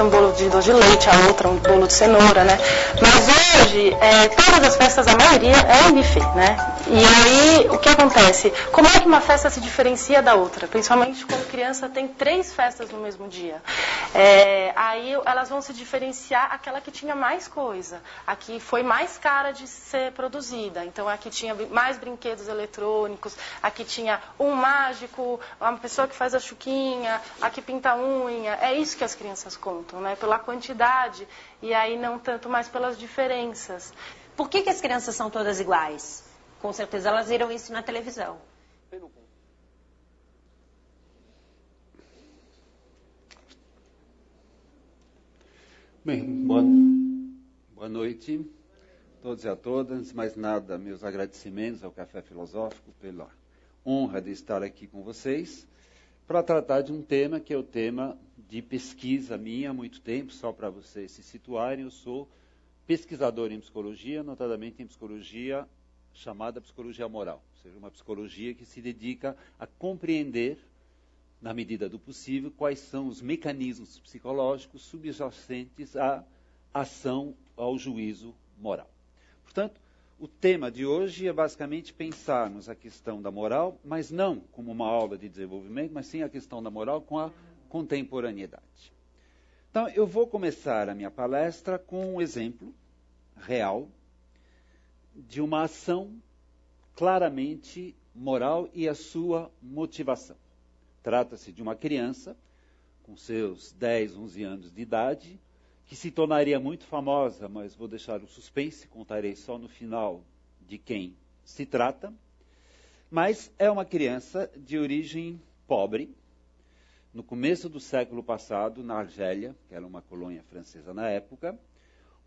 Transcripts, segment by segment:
fazer um bolo de doce de leite, a outra um bolo de cenoura, né? Mas hoje, todas as festas, a maioria é em buffet, né? E aí, o que acontece? Como é que uma festa se diferencia da outra? Principalmente quando criança tem 3 festas no mesmo dia. Aí elas vão se diferenciar aquela que tinha mais coisa, a que foi mais cara de ser produzida. Então, a que tinha mais brinquedos eletrônicos, a que tinha um mágico, uma pessoa que faz a chuquinha, a que pinta a unha. É isso que as crianças contam, né? Pela quantidade e aí não tanto mais pelas diferenças. Por que as crianças são todas iguais? Com certeza elas viram isso na televisão. Bem, boa noite a todos e a todas. Antes de mais nada, meus agradecimentos ao Café Filosófico pela honra de estar aqui com vocês para tratar de um tema que é o tema de pesquisa minha há muito tempo. Só para vocês se situarem, eu sou pesquisador em psicologia, notadamente em psicologia chamada psicologia moral, ou seja, uma psicologia que se dedica a compreender, na medida do possível, quais são os mecanismos psicológicos subjacentes à ação, ao juízo moral. Portanto, o tema de hoje é basicamente pensarmos a questão da moral, mas não como uma aula de desenvolvimento, mas sim a questão da moral com a contemporaneidade. Então, eu vou começar a minha palestra com um exemplo real de uma ação claramente moral e a sua motivação. Trata-se de uma criança com seus 10, 11 anos de idade, que se tornaria muito famosa, mas vou deixar o suspense, contarei só no final de quem se trata. Mas é uma criança de origem pobre, no começo do século passado, na Argélia, que era uma colônia francesa na época,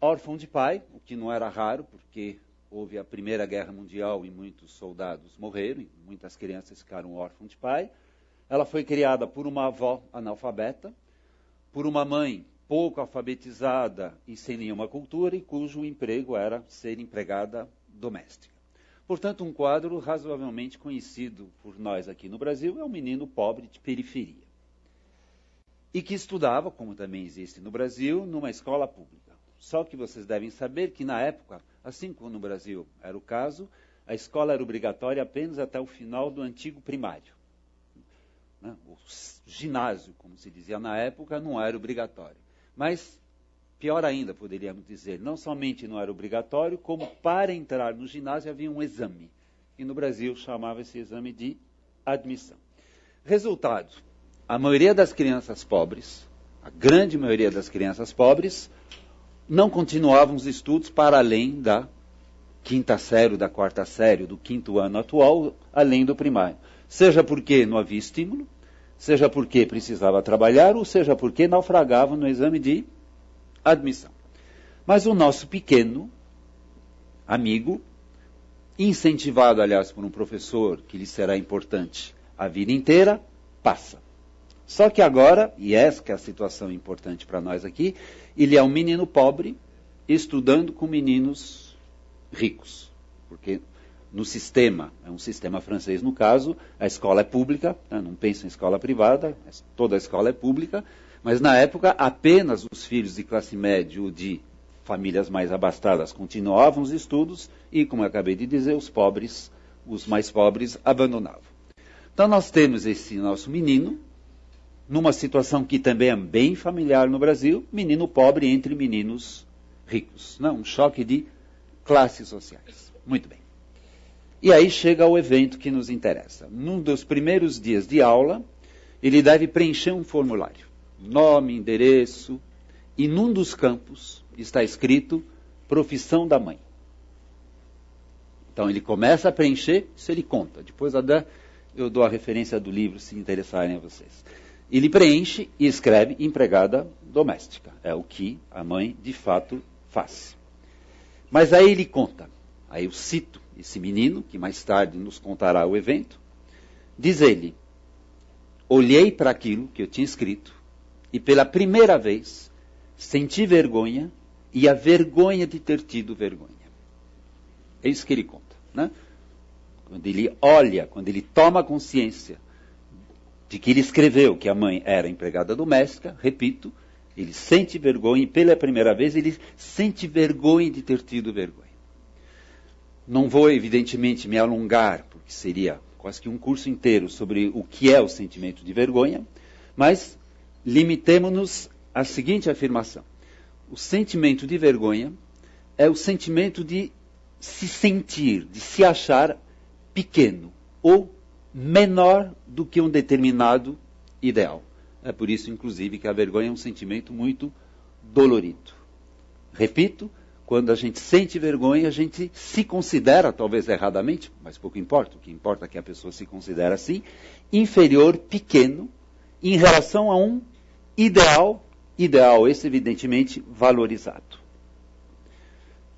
órfão de pai, o que não era raro, porque houve a Primeira Guerra Mundial e muitos soldados morreram, e muitas crianças ficaram órfãos de pai. Ela foi criada por uma avó analfabeta, por uma mãe pouco alfabetizada e sem nenhuma cultura, e cujo emprego era ser empregada doméstica. Portanto, um quadro razoavelmente conhecido por nós aqui no Brasil, é um menino pobre de periferia. E que estudava, como também existe no Brasil, numa escola pública. Só que vocês devem saber que na época, assim como no Brasil era o caso, a escola era obrigatória apenas até o final do antigo primário. O ginásio, como se dizia na época, não era obrigatório. Mas, pior ainda, poderíamos dizer, não somente não era obrigatório, como para entrar no ginásio havia um exame. E no Brasil chamava esse exame de admissão. Resultado, a maioria das crianças pobres, a grande maioria das crianças pobres, não continuavam os estudos para além da quinta série, da quarta série, do quinto ano atual, além do primário. Seja porque não havia estímulo, seja porque precisava trabalhar, ou seja porque naufragavam no exame de admissão. Mas o nosso pequeno amigo, incentivado, aliás, por um professor que lhe será importante a vida inteira, passa. Só que agora, e essa que é a situação importante para nós aqui, ele é um menino pobre estudando com meninos ricos. Porque no sistema, é um sistema francês no caso, a escola é pública, né? Não penso em escola privada, toda a escola é pública, mas na época apenas os filhos de classe média ou de famílias mais abastadas continuavam os estudos e, como eu acabei de dizer, os pobres, os mais pobres, abandonavam. Então nós temos esse nosso menino, numa situação que também é bem familiar no Brasil, menino pobre entre meninos ricos. Não? Um choque de classes sociais. Muito bem. E aí chega o evento que nos interessa. Num dos primeiros dias de aula, ele deve preencher um formulário. Nome, endereço, e num dos campos está escrito profissão da mãe. Então ele começa a preencher, isso ele conta. Depois eu dou a referência do livro, se interessarem a vocês. Ele preenche e escreve empregada doméstica. É o que a mãe, de fato, faz. Mas aí ele conta. Aí eu cito esse menino, que mais tarde nos contará o evento. Diz ele, olhei para aquilo que eu tinha escrito e pela primeira vez senti vergonha e a vergonha de ter tido vergonha. É isso que ele conta, né? Quando ele olha, quando ele toma consciência de que ele escreveu que a mãe era empregada doméstica, repito, Ele sente vergonha e pela primeira vez ele sente vergonha de ter tido vergonha. Não vou, evidentemente, me alongar, porque seria quase que um curso inteiro sobre o que é o sentimento de vergonha, mas limitemo-nos à seguinte afirmação. O sentimento de vergonha é o sentimento de se sentir, de se achar pequeno ou menor do que um determinado ideal. É por isso, inclusive, que a vergonha é um sentimento muito dolorido. Repito, quando a gente sente vergonha, a gente se considera, talvez erradamente, mas pouco importa, o que importa é que a pessoa se considera assim, inferior, pequeno, em relação a um ideal esse evidentemente valorizado.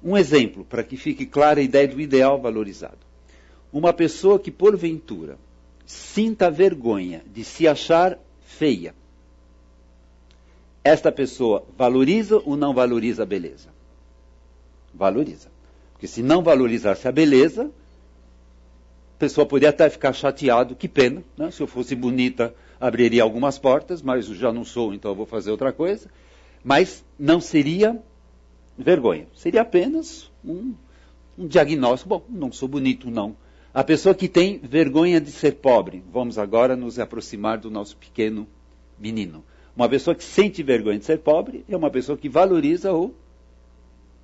Um exemplo, para que fique clara a ideia do ideal valorizado. Uma pessoa que, porventura, sinta vergonha de se achar feia. Esta pessoa valoriza ou não valoriza a beleza? Valoriza. Porque se não valorizasse a beleza, a pessoa poderia até ficar chateado, que pena, né? Se eu fosse bonita, abriria algumas portas, mas eu já não sou, então eu vou fazer outra coisa. Mas não seria vergonha. Seria apenas um diagnóstico. Bom, não sou bonito, não. A pessoa que tem vergonha de ser pobre. Vamos agora nos aproximar do nosso pequeno menino. Uma pessoa que sente vergonha de ser pobre é uma pessoa que valoriza o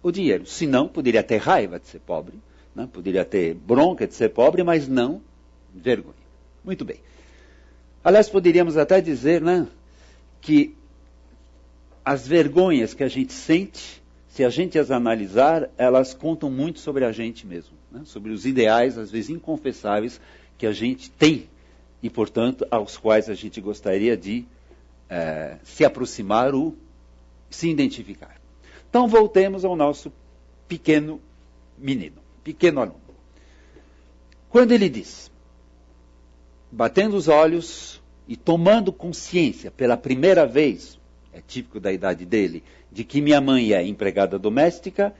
dinheiro. Se não, poderia ter raiva de ser pobre, né? Poderia ter bronca de ser pobre, mas não vergonha. Muito bem. Aliás, poderíamos até dizer, né, que as vergonhas que a gente sente, se a gente as analisar, elas contam muito sobre a gente mesmo, né? Sobre os ideais, às vezes inconfessáveis, que a gente tem e, portanto, aos quais a gente gostaria de se aproximar ou se identificar. Então, voltemos ao nosso pequeno menino, pequeno aluno. Quando ele diz, batendo os olhos e tomando consciência pela primeira vez, é típico da idade dele, de que minha mãe é empregada doméstica,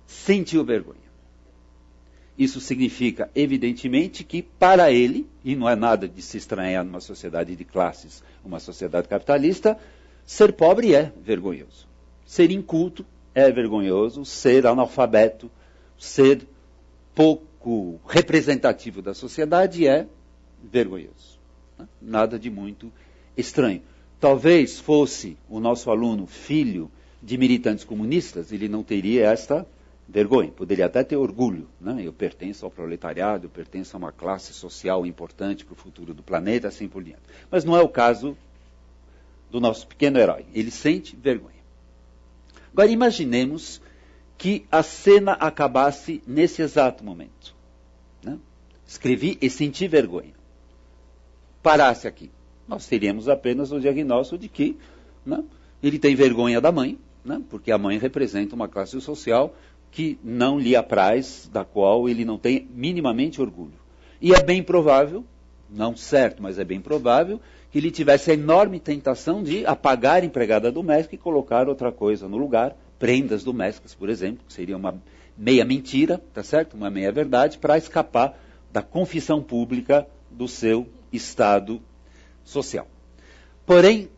sentiu vergonha. Isso significa, evidentemente, que para ele, e não é nada de se estranhar numa sociedade de classes, uma sociedade capitalista, ser pobre é vergonhoso. Ser inculto é vergonhoso, ser analfabeto, ser pouco representativo da sociedade é vergonhoso. Nada de muito estranho. Talvez fosse o nosso aluno filho de militantes comunistas, ele não teria esta vergonha. Poderia até ter orgulho, né? Eu pertenço ao proletariado, eu pertenço a uma classe social importante para o futuro do planeta, assim por diante. Mas não é o caso do nosso pequeno herói. Ele sente vergonha. Agora imaginemos que a cena acabasse nesse exato momento. Né? Escrevi e senti vergonha. Parasse aqui. Nós teríamos apenas o diagnóstico de que, né, ele tem vergonha da mãe, né, porque a mãe representa uma classe social que não lhe apraz, da qual ele não tem minimamente orgulho. E é bem provável, não certo, mas é bem provável, que ele tivesse a enorme tentação de apagar a empregada doméstica e colocar outra coisa no lugar, prendas domésticas, por exemplo, que seria uma meia mentira, tá certo? Uma meia verdade, para escapar da confissão pública do seu estado social. Porém,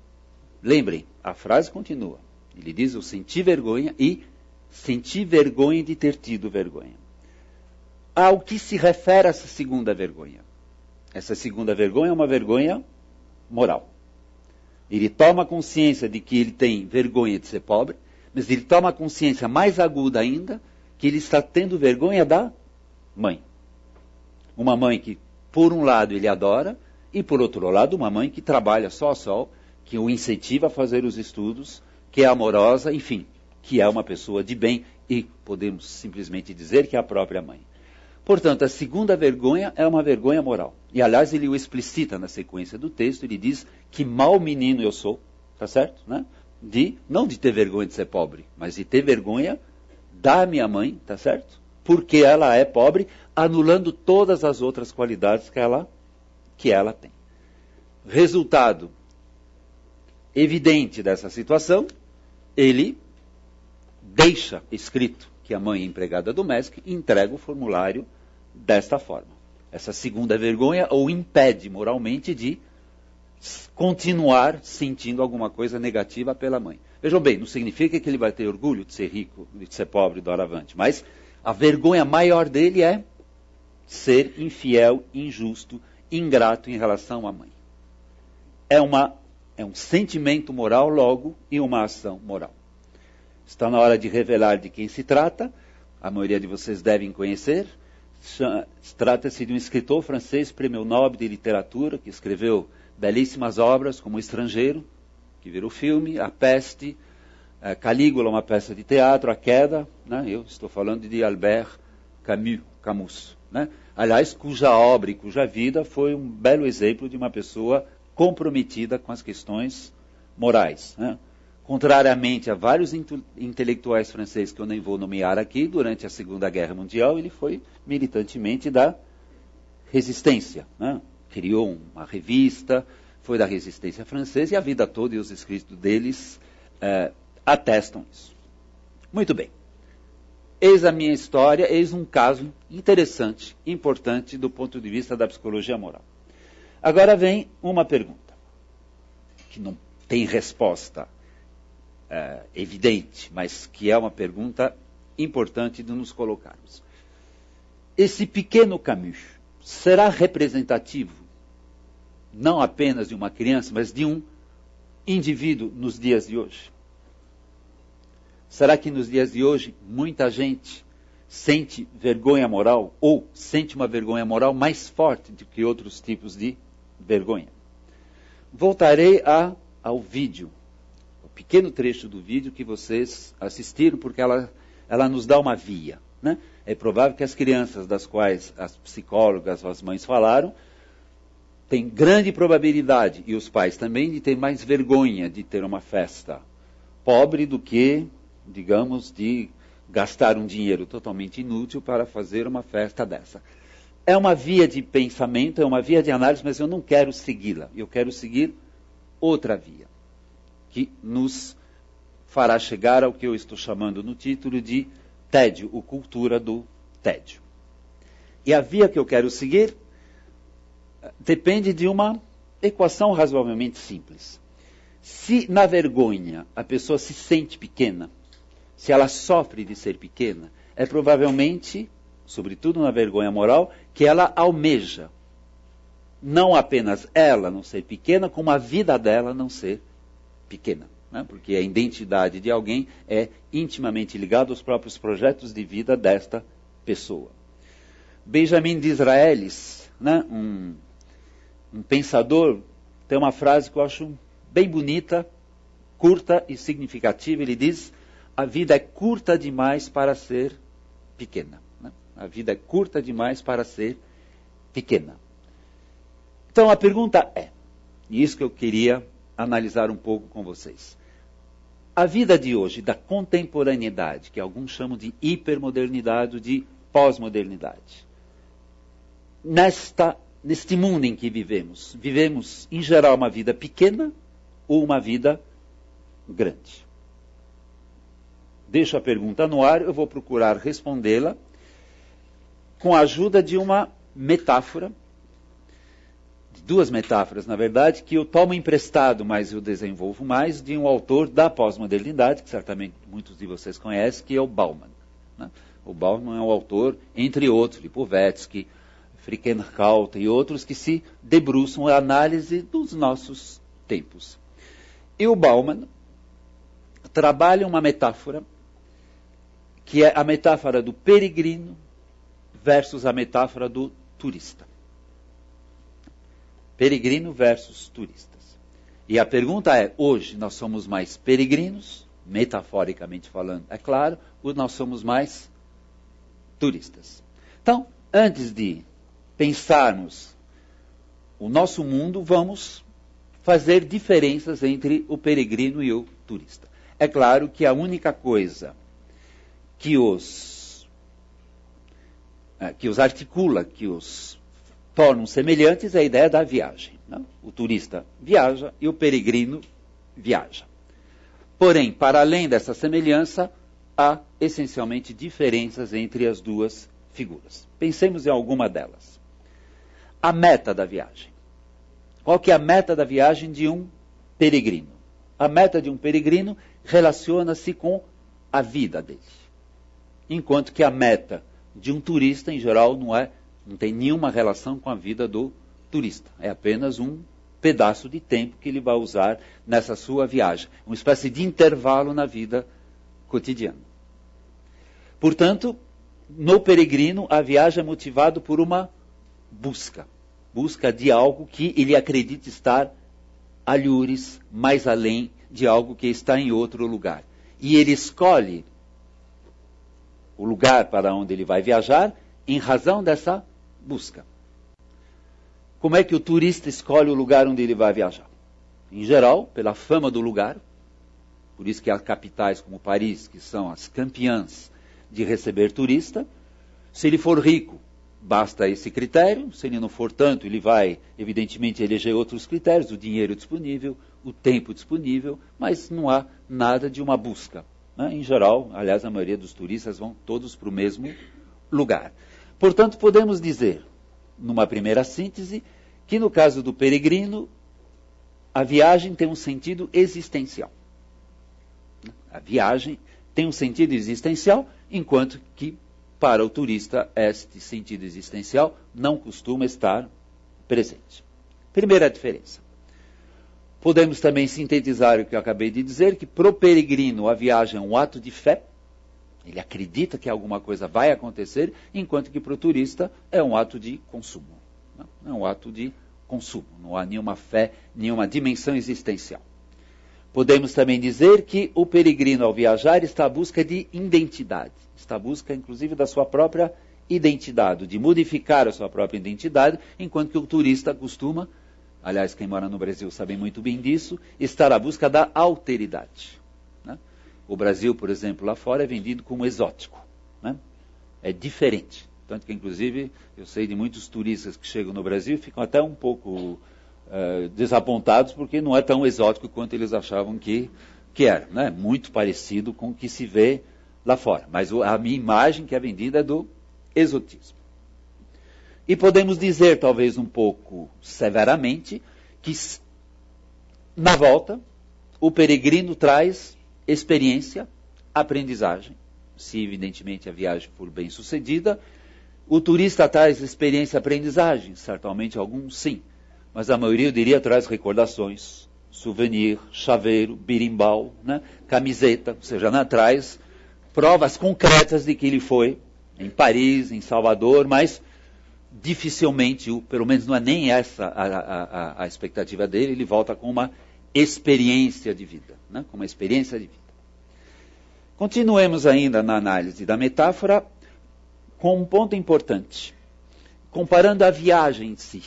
lembrem, a frase continua. Ele diz, eu senti vergonha e senti vergonha de ter tido vergonha. Ao que se refere essa segunda vergonha? Essa segunda vergonha é uma vergonha moral. Ele toma consciência de que ele tem vergonha de ser pobre, mas ele toma consciência mais aguda ainda que ele está tendo vergonha da mãe. Uma mãe que, por um lado, ele adora, e, por outro lado, uma mãe que trabalha só a sol, que o incentiva a fazer os estudos, que é amorosa, enfim, que é uma pessoa de bem, e podemos simplesmente dizer que é a própria mãe. Portanto, a segunda vergonha é uma vergonha moral. E, aliás, ele o explicita na sequência do texto, ele diz que mau menino eu sou, tá certo? Né? Não de ter vergonha de ser pobre, mas de ter vergonha da minha mãe, tá certo? Porque ela é pobre, anulando todas as outras qualidades que ela tem. Resultado evidente dessa situação, ele deixa escrito que a mãe é empregada doméstica e entrega o formulário desta forma. Essa segunda vergonha o impede moralmente de continuar sentindo alguma coisa negativa pela mãe. Vejam bem, não significa que ele vai ter orgulho de ser rico, de ser pobre, doravante, mas a vergonha maior dele é ser infiel, injusto, ingrato em relação à mãe. É um sentimento moral, logo, e uma ação moral. Está na hora de revelar de quem se trata. A maioria de vocês devem conhecer. Trata-se de um escritor francês, prêmio Nobel de Literatura, que escreveu belíssimas obras, como O Estrangeiro, que virou filme, A Peste, Calígula, uma peça de teatro, A Queda, né? Eu estou falando de Albert Camus, né? Aliás, cuja obra e cuja vida foi um belo exemplo de uma pessoa comprometida com as questões morais, né? Contrariamente a vários intelectuais franceses que eu nem vou nomear aqui, durante a Segunda Guerra Mundial, ele foi militantemente da resistência, né? Criou uma revista, foi da resistência francesa, e a vida toda e os escritos deles atestam isso. Muito bem. Eis a minha história, eis um caso interessante, importante do ponto de vista da psicologia moral. Agora vem uma pergunta, que não tem resposta evidente, mas que é uma pergunta importante de nos colocarmos. Esse pequeno Camus será representativo, não apenas de uma criança, mas de um indivíduo nos dias de hoje? Será que nos dias de hoje muita gente sente vergonha moral ou sente uma vergonha moral mais forte do que outros tipos de vergonha? Voltarei ao vídeo, o pequeno trecho do vídeo que vocês assistiram, porque ela nos dá uma via, né? É provável que as crianças das quais as psicólogas ou as mães falaram têm grande probabilidade, e os pais também, de ter mais vergonha de ter uma festa pobre do que, digamos, de gastar um dinheiro totalmente inútil para fazer uma festa dessa. É uma via de pensamento, é uma via de análise, mas eu não quero segui-la. Eu quero seguir outra via, que nos fará chegar ao que eu estou chamando no título de tédio, ou cultura do tédio. E a via que eu quero seguir depende de uma equação razoavelmente simples. Se na vergonha a pessoa se sente pequena, se ela sofre de ser pequena, é provavelmente, sobretudo na vergonha moral, que ela almeja não apenas ela não ser pequena, como a vida dela não ser pequena, né? Porque a identidade de alguém é intimamente ligada aos próprios projetos de vida desta pessoa. Benjamin Disraelis, né, um pensador, tem uma frase que eu acho bem bonita, curta e significativa. Ele diz: a vida é curta demais para ser pequena, né? A vida é curta demais para ser pequena. Então a pergunta é, e isso que eu queria analisar um pouco com vocês. A vida de hoje, da contemporaneidade, que alguns chamam de hipermodernidade ou de pós-modernidade, neste mundo em que vivemos em geral uma vida pequena ou uma vida grande? Deixo a pergunta no ar, eu vou procurar respondê-la com a ajuda de uma metáfora, de duas metáforas, na verdade, que eu tomo emprestado, mas eu desenvolvo mais, de um autor da pós-modernidade, que certamente muitos de vocês conhecem, que é o Bauman, né? O Bauman é um autor, entre outros, Lipovetsky, Friedrich e outros, que se debruçam na análise dos nossos tempos. E o Bauman trabalha uma metáfora, que é a metáfora do peregrino versus a metáfora do turista. Peregrino versus turistas. E a pergunta é, hoje nós somos mais peregrinos, metaforicamente falando, é claro, ou nós somos mais turistas? Então, antes de pensarmos o nosso mundo, vamos fazer diferenças entre o peregrino e o turista. É claro que a única coisa que os articula, que os tornam semelhantes é a ideia da viagem, né? O turista viaja e o peregrino viaja. Porém, para além dessa semelhança, há essencialmente diferenças entre as duas figuras. Pensemos em alguma delas. A meta da viagem. Qual que é a meta da viagem de um peregrino? A meta de um peregrino relaciona-se com a vida dele. Enquanto que a meta de um turista, em geral, não tem nenhuma relação com a vida do turista. É apenas um pedaço de tempo que ele vai usar nessa sua viagem. Uma espécie de intervalo na vida cotidiana. Portanto, no peregrino, a viagem é motivada por uma busca. Busca de algo que ele acredita estar alhures, mais além de algo que está em outro lugar. E ele escolhe o lugar para onde ele vai viajar em razão dessa busca. Como é que o turista escolhe o lugar onde ele vai viajar? Em geral, pela fama do lugar. Por isso que há capitais como Paris, que são as campeãs de receber turista. Se ele for rico, basta esse critério. Se ele não for tanto, ele vai, evidentemente, eleger outros critérios, o dinheiro disponível, o tempo disponível, mas não há nada de uma busca. Né? Em geral, aliás, a maioria dos turistas vão todos para o mesmo lugar. Portanto, podemos dizer, numa primeira síntese, que no caso do peregrino, a viagem tem um sentido existencial. A viagem tem um sentido existencial, enquanto que para o turista este sentido existencial não costuma estar presente. Primeira diferença. Podemos também sintetizar o que eu acabei de dizer, que para o peregrino a viagem é um ato de fé. Ele acredita que alguma coisa vai acontecer, enquanto que para o turista é um ato de consumo. É um ato de consumo. Não há nenhuma fé, nenhuma dimensão existencial. Podemos também dizer que o peregrino, ao viajar, está à busca de identidade. Está à busca, inclusive, da sua própria identidade, de modificar a sua própria identidade, enquanto que o turista costuma, aliás, quem mora no Brasil sabe muito bem disso, estar à busca da alteridade. Né? O Brasil, por exemplo, lá fora é vendido como exótico. Né? É diferente. Tanto que, inclusive, eu sei de muitos turistas que chegam no Brasil e ficam até um pouco desapontados, porque não é tão exótico quanto eles achavam que era. Né? Muito parecido com o que se vê lá fora. Mas a minha imagem que é vendida é do exotismo. E podemos dizer, talvez um pouco severamente, que na volta, o peregrino traz experiência, aprendizagem. Se, evidentemente, a viagem for bem sucedida, o turista traz experiência e aprendizagem, certamente alguns sim, mas a maioria, eu diria, traz recordações, souvenir, chaveiro, birimbau, né? Camiseta, ou seja, traz provas concretas de que ele foi em Paris, em Salvador, mas dificilmente, pelo menos não é nem essa a expectativa dele, ele volta com uma experiência de vida, né? Com uma experiência de vida. Continuemos ainda na análise da metáfora, com um ponto importante, comparando a viagem em si.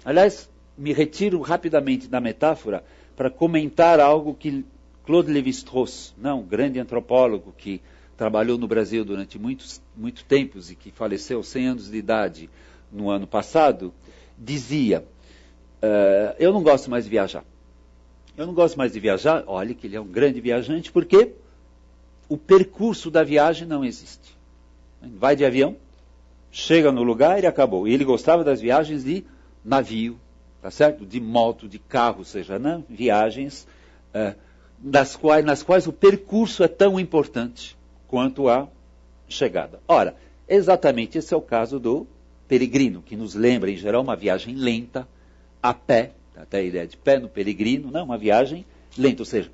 Aliás, me retiro rapidamente da metáfora para comentar algo que Claude Lévi-Strauss, um grande antropólogo que trabalhou no Brasil durante muito tempo e que faleceu aos 100 anos de idade no ano passado, dizia, eu não gosto mais de viajar. Eu não gosto mais de viajar, olha que ele é um grande viajante, porque o percurso da viagem não existe. Vai de avião, chega no lugar e acabou. E ele gostava das viagens de navio, tá certo? De moto, de carro, ou seja, né? Viagens nas quais o percurso é tão importante quanto a chegada. Ora, exatamente esse é o caso do peregrino, que nos lembra, em geral, uma viagem lenta, a pé, até a ideia de pé no peregrino, uma viagem lenta, ou seja,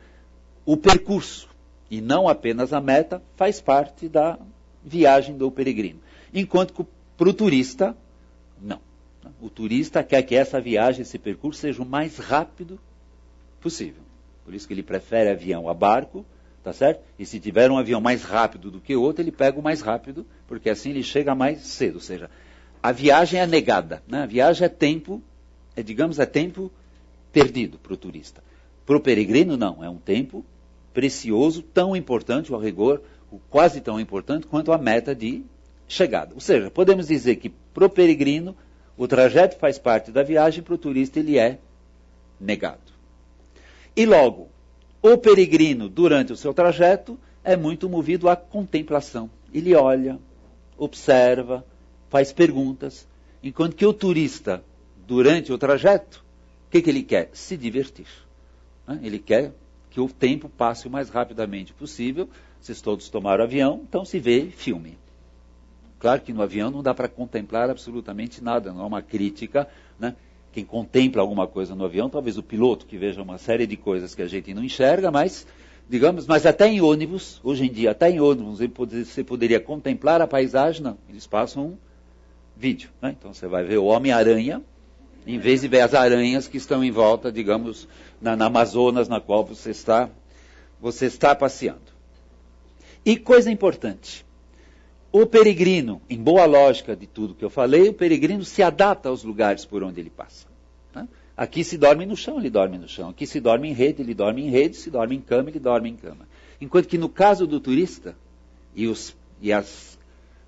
o percurso, e não apenas a meta, faz parte da viagem do peregrino. Enquanto que para o turista, não. O turista quer que essa viagem, esse percurso, seja o mais rápido possível. Por isso que ele prefere avião a barco, tá certo? E se tiver um avião mais rápido do que o outro, ele pega o mais rápido, porque assim ele chega mais cedo. Ou seja, a viagem é negada. Né? A viagem é tempo, é tempo perdido para o turista. Para o peregrino, não. É um tempo precioso, tão importante, ao rigor, quase tão importante quanto a meta de chegada. Ou seja, podemos dizer que para o peregrino, o trajeto faz parte da viagem, para o turista ele é negado. E logo, o peregrino, durante o seu trajeto, é muito movido à contemplação. Ele olha, observa, faz perguntas, enquanto que o turista, durante o trajeto, o que ele quer? Se divertir. Ele quer que o tempo passe o mais rapidamente possível. Vocês todos tomaram avião, então se vê filme. Claro que no avião não dá para contemplar absolutamente nada, não é uma crítica, né? Quem contempla alguma coisa no avião, talvez o piloto que veja uma série de coisas que a gente não enxerga, mas, digamos, mas até em ônibus, hoje em dia, até em ônibus, você poderia contemplar a paisagem, não, eles passam um vídeo, né? Então você vai ver o Homem-Aranha, em vez de ver as aranhas que estão em volta, digamos, na Amazonas, na qual você está passeando. E coisa importante, o peregrino, em boa lógica de tudo que eu falei, o peregrino se adapta aos lugares por onde ele passa. Né? Aqui se dorme no chão, ele dorme no chão. Aqui se dorme em rede, ele dorme em rede. Se dorme em cama, ele dorme em cama. Enquanto que no caso do turista,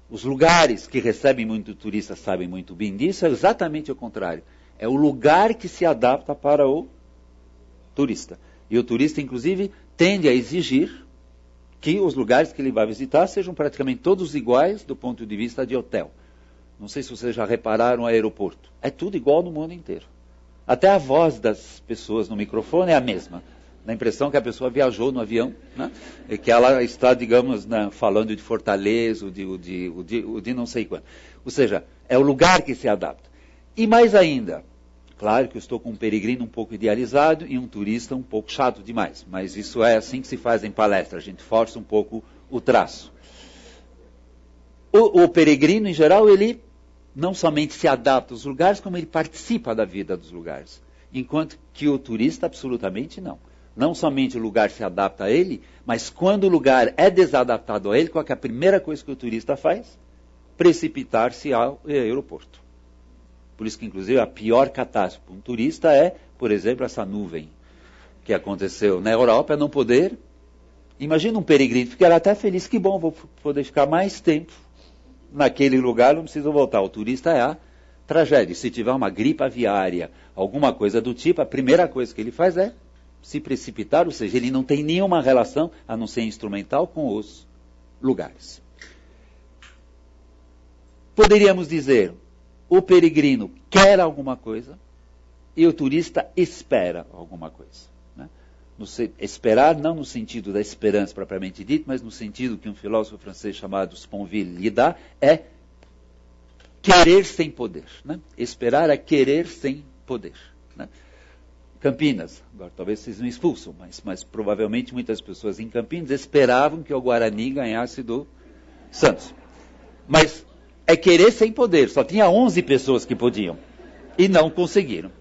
os lugares que recebem muito turista sabem muito bem disso, é exatamente o contrário. É o lugar que se adapta para o turista. E o turista, inclusive, tende a exigir que os lugares que ele vai visitar sejam praticamente todos iguais do ponto de vista de hotel. Não sei se vocês já repararam o aeroporto. É tudo igual no mundo inteiro. Até a voz das pessoas no microfone é a mesma. Dá a impressão que a pessoa viajou no avião, né? E que ela está, digamos, falando de Fortaleza, de não sei quando. Ou seja, é o lugar que se adapta. E mais ainda, claro que eu estou com um peregrino um pouco idealizado e um turista um pouco chato demais. Mas isso é assim que se faz em palestra. A gente força um pouco o traço. O peregrino, em geral, ele não somente se adapta aos lugares, como ele participa da vida dos lugares. Enquanto que o turista, absolutamente não. Não somente o lugar se adapta a ele, mas quando o lugar é desadaptado a ele, qual é a primeira coisa que o turista faz? Precipitar-se ao aeroporto. Por isso que, inclusive, a pior catástrofe para um turista é, por exemplo, essa nuvem que aconteceu na Europa, não poder. Imagina um peregrino, ficará até feliz, que bom, vou poder ficar mais tempo naquele lugar, não preciso voltar. O turista é a tragédia. Se tiver uma gripe aviária, alguma coisa do tipo, a primeira coisa que ele faz é se precipitar, ou seja, ele não tem nenhuma relação, a não ser instrumental, com os lugares. Poderíamos dizer, o peregrino quer alguma coisa e o turista espera alguma coisa. Né? Esperar não no sentido da esperança propriamente dito, mas no sentido que um filósofo francês chamado Sponville lhe dá, é querer sem poder. Né? Esperar é querer sem poder. Né? Campinas, agora talvez vocês me expulsam, mas provavelmente muitas pessoas em Campinas esperavam que o Guarani ganhasse do Santos. Mas é querer sem poder. Só tinha 11 pessoas que podiam. E não conseguiram.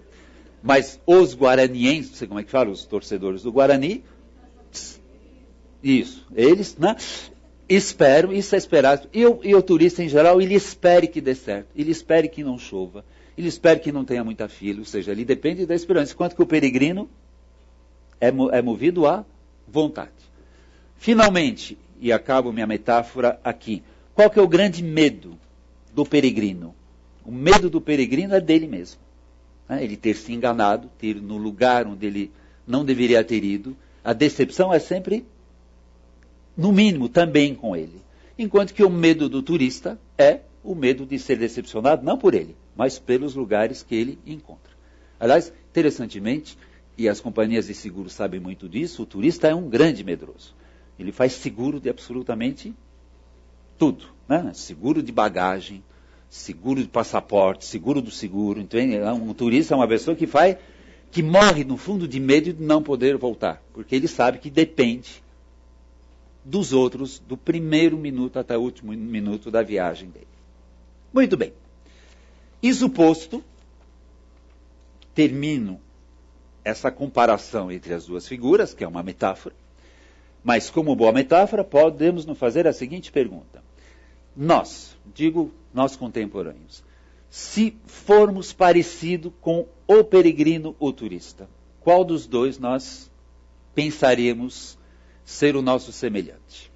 Mas os guaranienses, não sei como é que fala, os torcedores do Guarani, isso, eles, né, esperam, isso é esperado. E o turista, em geral, ele espere que dê certo. Ele espere que não chova. Ele espera que não tenha muita fila. Ou seja, ele depende da esperança. Enquanto que o peregrino é movido à vontade. Finalmente, e acabo minha metáfora aqui, qual que é o grande medo do peregrino? O medo do peregrino é dele mesmo. Né? Ele ter se enganado, ter ido no lugar onde ele não deveria ter ido. A decepção é sempre, no mínimo, também com ele. Enquanto que o medo do turista é o medo de ser decepcionado, não por ele, mas pelos lugares que ele encontra. Aliás, interessantemente, e as companhias de seguro sabem muito disso, o turista é um grande medroso. Ele faz seguro de absolutamente tudo. Né? Seguro de bagagem, seguro de passaporte, seguro do seguro. Então, um turista é uma pessoa que morre no fundo de medo de não poder voltar, porque ele sabe que depende dos outros, do primeiro minuto até o último minuto da viagem dele. Muito bem. Isso posto, termino essa comparação entre as duas figuras, que é uma metáfora, mas como boa metáfora, podemos nos fazer a seguinte pergunta. Nós contemporâneos, se formos parecidos com o peregrino ou turista, qual dos dois nós pensaríamos ser o nosso semelhante?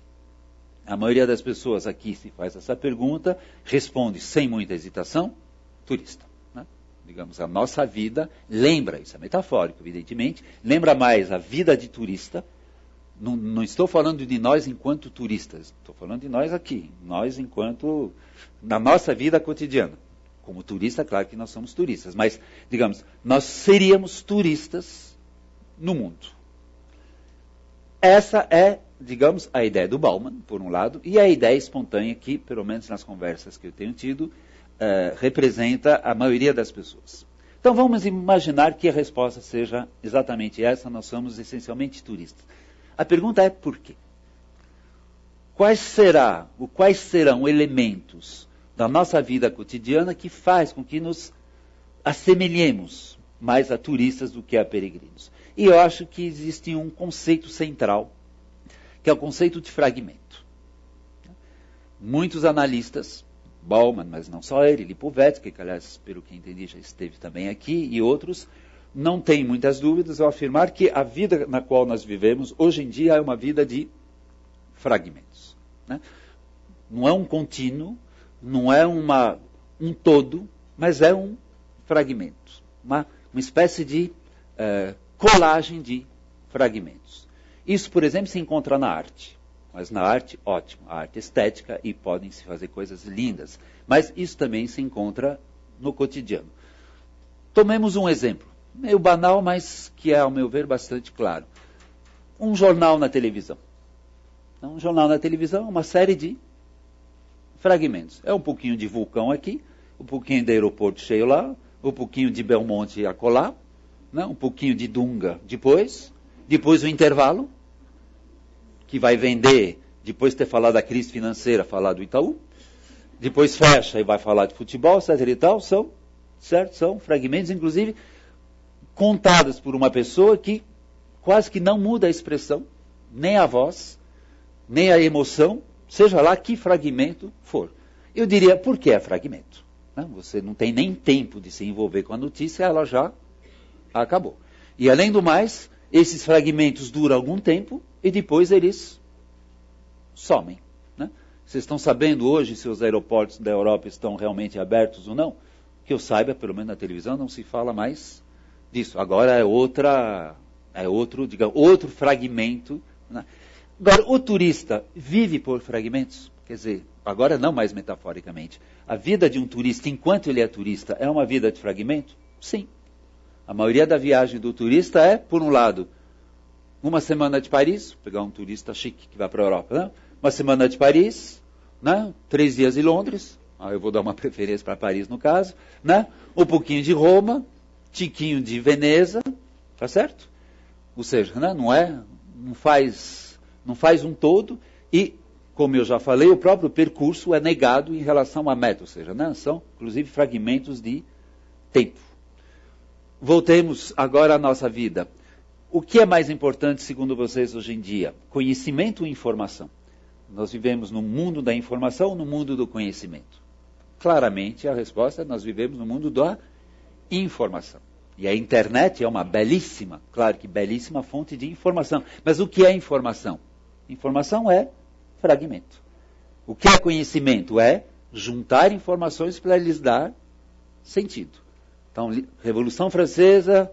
A maioria das pessoas aqui, se faz essa pergunta, responde sem muita hesitação, turista. Né? Digamos, a nossa vida lembra, isso é metafórico, evidentemente, lembra mais a vida de turista. Não estou falando de nós enquanto turistas, estou falando de nós aqui, nós enquanto, na nossa vida cotidiana. Como turista, claro que nós somos turistas, mas, digamos, nós seríamos turistas no mundo. essa é, digamos, a ideia do Bauman, por um lado, e a ideia espontânea que, pelo menos nas conversas que eu tenho tido, representa a maioria das pessoas. Então vamos imaginar que a resposta seja exatamente essa, nós somos essencialmente turistas. A pergunta é por quê? Quais serão elementos da nossa vida cotidiana que faz com que nos assemelhemos mais a turistas do que a peregrinos? E eu acho que existe um conceito central, que é o conceito de fragmento. Muitos analistas, Bauman, mas não só ele, Lipovetsky, que aliás, pelo que entendi, já esteve também aqui, e outros, não têm muitas dúvidas ao afirmar que a vida na qual nós vivemos, hoje em dia, é uma vida de fragmentos. Né? Não é um contínuo, não é um todo, mas é um fragmento. Uma espécie de colagem de fragmentos. Isso, por exemplo, se encontra na arte. Mas na arte, ótimo, a arte estética, e podem se fazer coisas lindas. Mas isso também se encontra no cotidiano. Tomemos um exemplo, meio banal, mas que é, ao meu ver, bastante claro. Um jornal na televisão. Um jornal na televisão é uma série de fragmentos. É um pouquinho de vulcão aqui, um pouquinho de aeroporto cheio lá, um pouquinho de Belmonte acolá, né? Um pouquinho de Dunga depois o intervalo, que vai vender, depois de ter falado da crise financeira, falar do Itaú, depois fecha e vai falar de futebol, etc. e tal, são fragmentos, inclusive, contados por uma pessoa que quase que não muda a expressão, nem a voz, nem a emoção, seja lá que fragmento for. Eu diria, por que é fragmento? Você não tem nem tempo de se envolver com a notícia, ela já acabou. E além do mais, esses fragmentos duram algum tempo e depois eles somem. Né? Vocês estão sabendo hoje se os aeroportos da Europa estão realmente abertos ou não? Que eu saiba, pelo menos na televisão, não se fala mais disso. Agora é outro fragmento. Né? Agora, o turista vive por fragmentos? Quer dizer, agora não mais metaforicamente. A vida de um turista, enquanto ele é turista, é uma vida de fragmento? Sim. A maioria da viagem do turista é, por um lado, uma semana de Paris, vou pegar um turista chique que vai para a Europa, né? Uma semana de Paris, né? 3 dias de Londres, eu vou dar uma preferência para Paris no caso, né? Um pouquinho de Roma, tiquinho de Veneza, tá certo? Ou seja, né? Não faz um todo, e, como eu já falei, o próprio percurso é negado em relação à meta, ou seja, né? São, inclusive, fragmentos de tempo. Voltemos agora à nossa vida. O que é mais importante, segundo vocês, hoje em dia? Conhecimento ou informação? Nós vivemos no mundo da informação ou no mundo do conhecimento? Claramente, a resposta é: nós vivemos no mundo da informação. E a internet é uma belíssima, claro que belíssima fonte de informação. Mas o que é informação? Informação é fragmento. O que é conhecimento? É juntar informações para lhes dar sentido. Então, Revolução Francesa,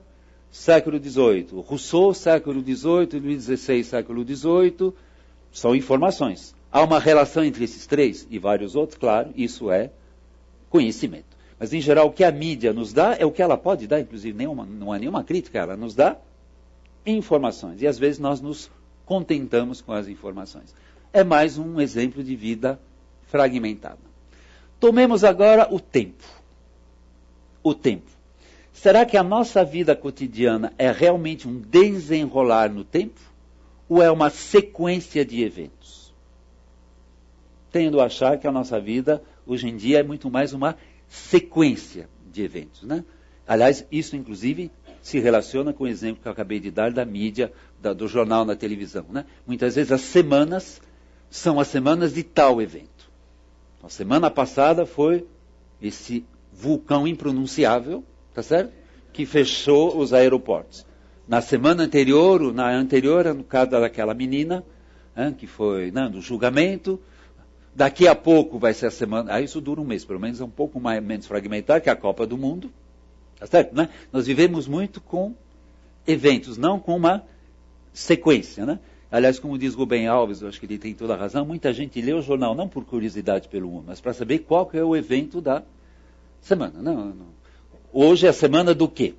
século XVIII. Rousseau, século XVIII, Luís XVI, século XVIII. São informações. Há uma relação entre esses três e vários outros, claro, isso é conhecimento. Mas, em geral, o que a mídia nos dá é o que ela pode dar, inclusive não há nenhuma crítica, ela nos dá informações. E, às vezes, nós nos contentamos com as informações. É mais um exemplo de vida fragmentada. Tomemos agora o tempo. O tempo. Será que a nossa vida cotidiana é realmente um desenrolar no tempo? Ou é uma sequência de eventos? Tendo a achar que a nossa vida, hoje em dia, é muito mais uma sequência de eventos. Né? Aliás, isso, inclusive, se relaciona com o exemplo que eu acabei de dar da mídia, do jornal na televisão. Né? Muitas vezes as semanas são as semanas de tal evento. A semana passada foi esse vulcão impronunciável, tá certo? Que fechou os aeroportos. Na semana anterior, no caso daquela menina, que foi do julgamento, daqui a pouco vai ser a semana, isso dura um mês, pelo menos é um pouco menos fragmentado, que é a Copa do Mundo, tá certo? Né? Nós vivemos muito com eventos, não com uma sequência, né? Aliás, como diz Rubem Alves, eu acho que ele tem toda a razão, muita gente lê o jornal não por curiosidade pelo mundo, mas para saber qual que é o evento da semana. Não. Hoje é a semana do quê?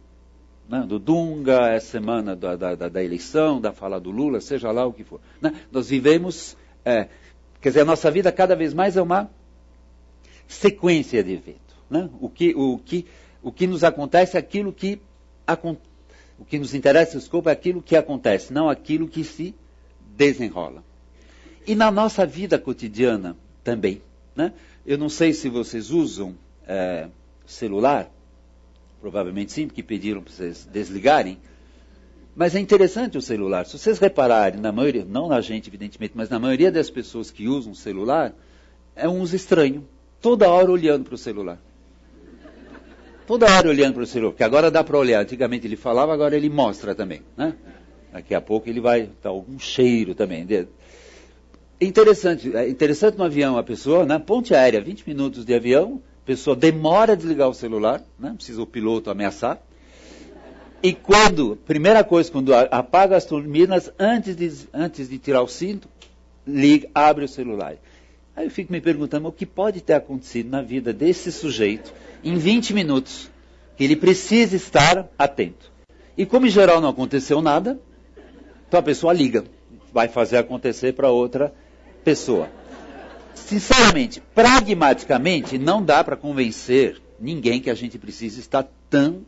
né? Do Dunga, é semana da eleição, da fala do Lula, seja lá o que for. Né? Nós vivemos, quer dizer, a nossa vida cada vez mais é uma sequência de eventos. Né? O que nos acontece é aquilo que o que nos interessa, desculpa, é aquilo que acontece, não aquilo que se desenrola. E na nossa vida cotidiana também. Né? Eu não sei se vocês usam celular, provavelmente sim, porque pediram para vocês desligarem, mas é interessante o celular. Se vocês repararem, na maioria, não na gente evidentemente, mas na maioria das pessoas que usam o celular, é um uso estranho, toda hora olhando para o celular. Toda hora olhando para o celular, porque agora dá para olhar. Antigamente ele falava, agora ele mostra também. Né? Daqui a pouco ele vai dar algum cheiro também. É interessante no avião, a pessoa, na ponte aérea, 20 minutos de avião, a pessoa demora a desligar o celular, né? Precisa o piloto ameaçar. E primeira coisa, quando apaga as turbinas, antes de tirar o cinto, abre o celular. Aí eu fico me perguntando, o que pode ter acontecido na vida desse sujeito, em 20 minutos, que ele precisa estar atento. E como em geral não aconteceu nada, então a pessoa liga, vai fazer acontecer para outra pessoa. Sinceramente, pragmaticamente, não dá para convencer ninguém que a gente precisa estar tão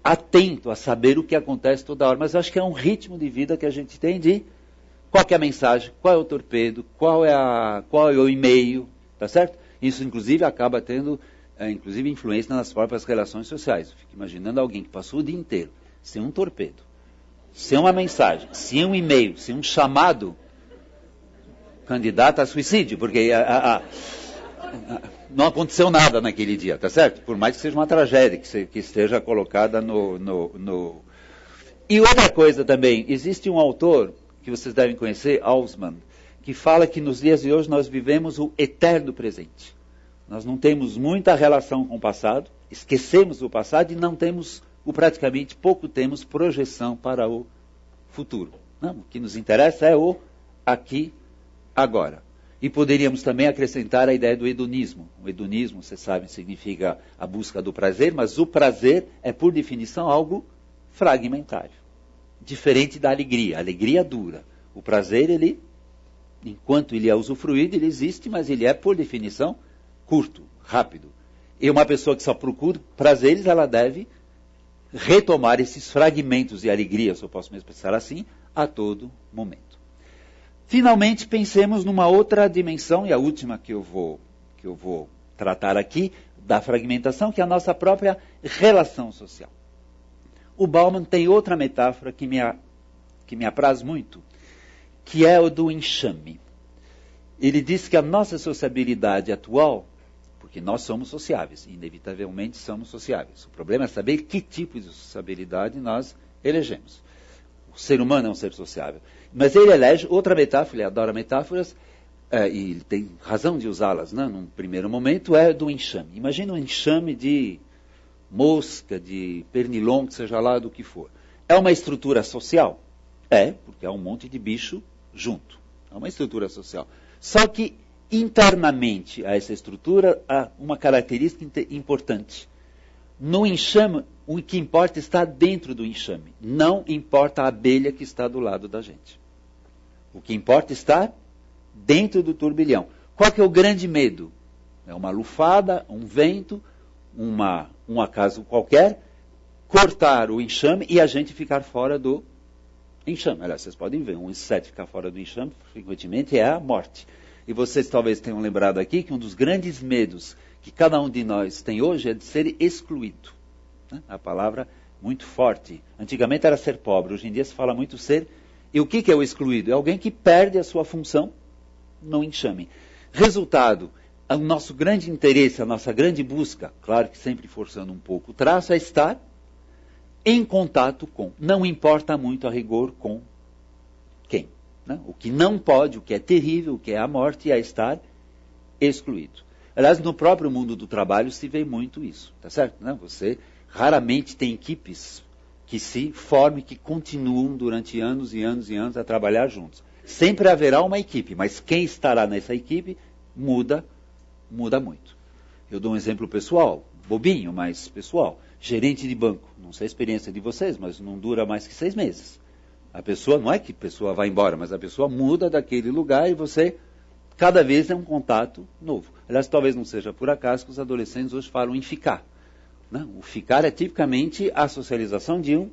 atento a saber o que acontece toda hora. Mas eu acho que é um ritmo de vida que a gente tem de qual que é a mensagem, qual é o torpedo, qual é o e-mail, tá certo? Isso, inclusive, acaba tendo inclusive influência nas próprias relações sociais. Eu fico imaginando alguém que passou o dia inteiro sem um torpedo, sem uma mensagem, sem um e-mail, sem um chamado, candidato a suicídio, porque não aconteceu nada naquele dia, tá certo? Por mais que seja uma tragédia, que esteja colocada no... E outra coisa também, existe um autor que vocês devem conhecer, Hausmann, que fala que nos dias de hoje nós vivemos o eterno presente. Nós não temos muita relação com o passado, esquecemos o passado e não temos, praticamente pouco temos projeção para o futuro. Não, o que nos interessa é o aqui, agora. E poderíamos também acrescentar a ideia do hedonismo. O hedonismo, vocês sabem, significa a busca do prazer, mas o prazer é, por definição, algo fragmentário. Diferente da alegria. A alegria dura. O prazer, enquanto ele é usufruído, ele existe, mas ele é, por definição, curto, rápido. E uma pessoa que só procura prazeres, ela deve retomar esses fragmentos de alegria, se eu posso mesmo pensar assim, a todo momento. Finalmente, pensemos numa outra dimensão, e a última que eu vou tratar aqui, da fragmentação, que é a nossa própria relação social. O Bauman tem outra metáfora que me apraz muito, que é o do enxame. Ele diz que a nossa sociabilidade atual, porque nós somos sociáveis, inevitavelmente somos sociáveis. O problema é saber que tipo de sociabilidade nós elegemos. O ser humano é um ser sociável. Mas ele elege outra metáfora, ele adora metáforas, e ele tem razão de usá-las, né? Num primeiro momento, é do enxame. Imagina um enxame de mosca, de pernilongo, seja lá do que for. É uma estrutura social? É, porque é um monte de bicho junto. É uma estrutura social. Só que, internamente a essa estrutura, há uma característica importante. No enxame, o que importa está dentro do enxame. Não importa a abelha que está do lado da gente. O que importa está dentro do turbilhão. Qual que é o grande medo? É uma lufada, um vento, um acaso qualquer, cortar o enxame e a gente ficar fora do enxame. Aliás, vocês podem ver, um inseto ficar fora do enxame, frequentemente, é a morte. E vocês talvez tenham lembrado aqui que um dos grandes medos que cada um de nós tem hoje é de ser excluído. Né? A palavra muito forte. Antigamente era ser pobre, hoje em dia se fala muito ser... E o que é o excluído? É alguém que perde a sua função no enxame. Resultado, o nosso grande interesse, a nossa grande busca, claro que sempre forçando um pouco o traço, é estar em contato com. Não importa muito a rigor com quem. Né? O que não pode, o que é terrível, o que é a morte, é estar excluído. Aliás, no próprio mundo do trabalho se vê muito isso, tá certo? Né? Você raramente tem equipes que se formem, que continuam durante anos e anos e anos a trabalhar juntos. Sempre haverá uma equipe, mas quem estará nessa equipe muda muito. Eu dou um exemplo pessoal, bobinho, mas pessoal. Gerente de banco, não sei a experiência de vocês, mas não dura mais que 6 meses. A pessoa, não é que a pessoa vai embora, mas a pessoa muda daquele lugar e você, cada vez é um contato novo. Aliás, talvez não seja por acaso que os adolescentes hoje falam em ficar. Né? O ficar é tipicamente a socialização de um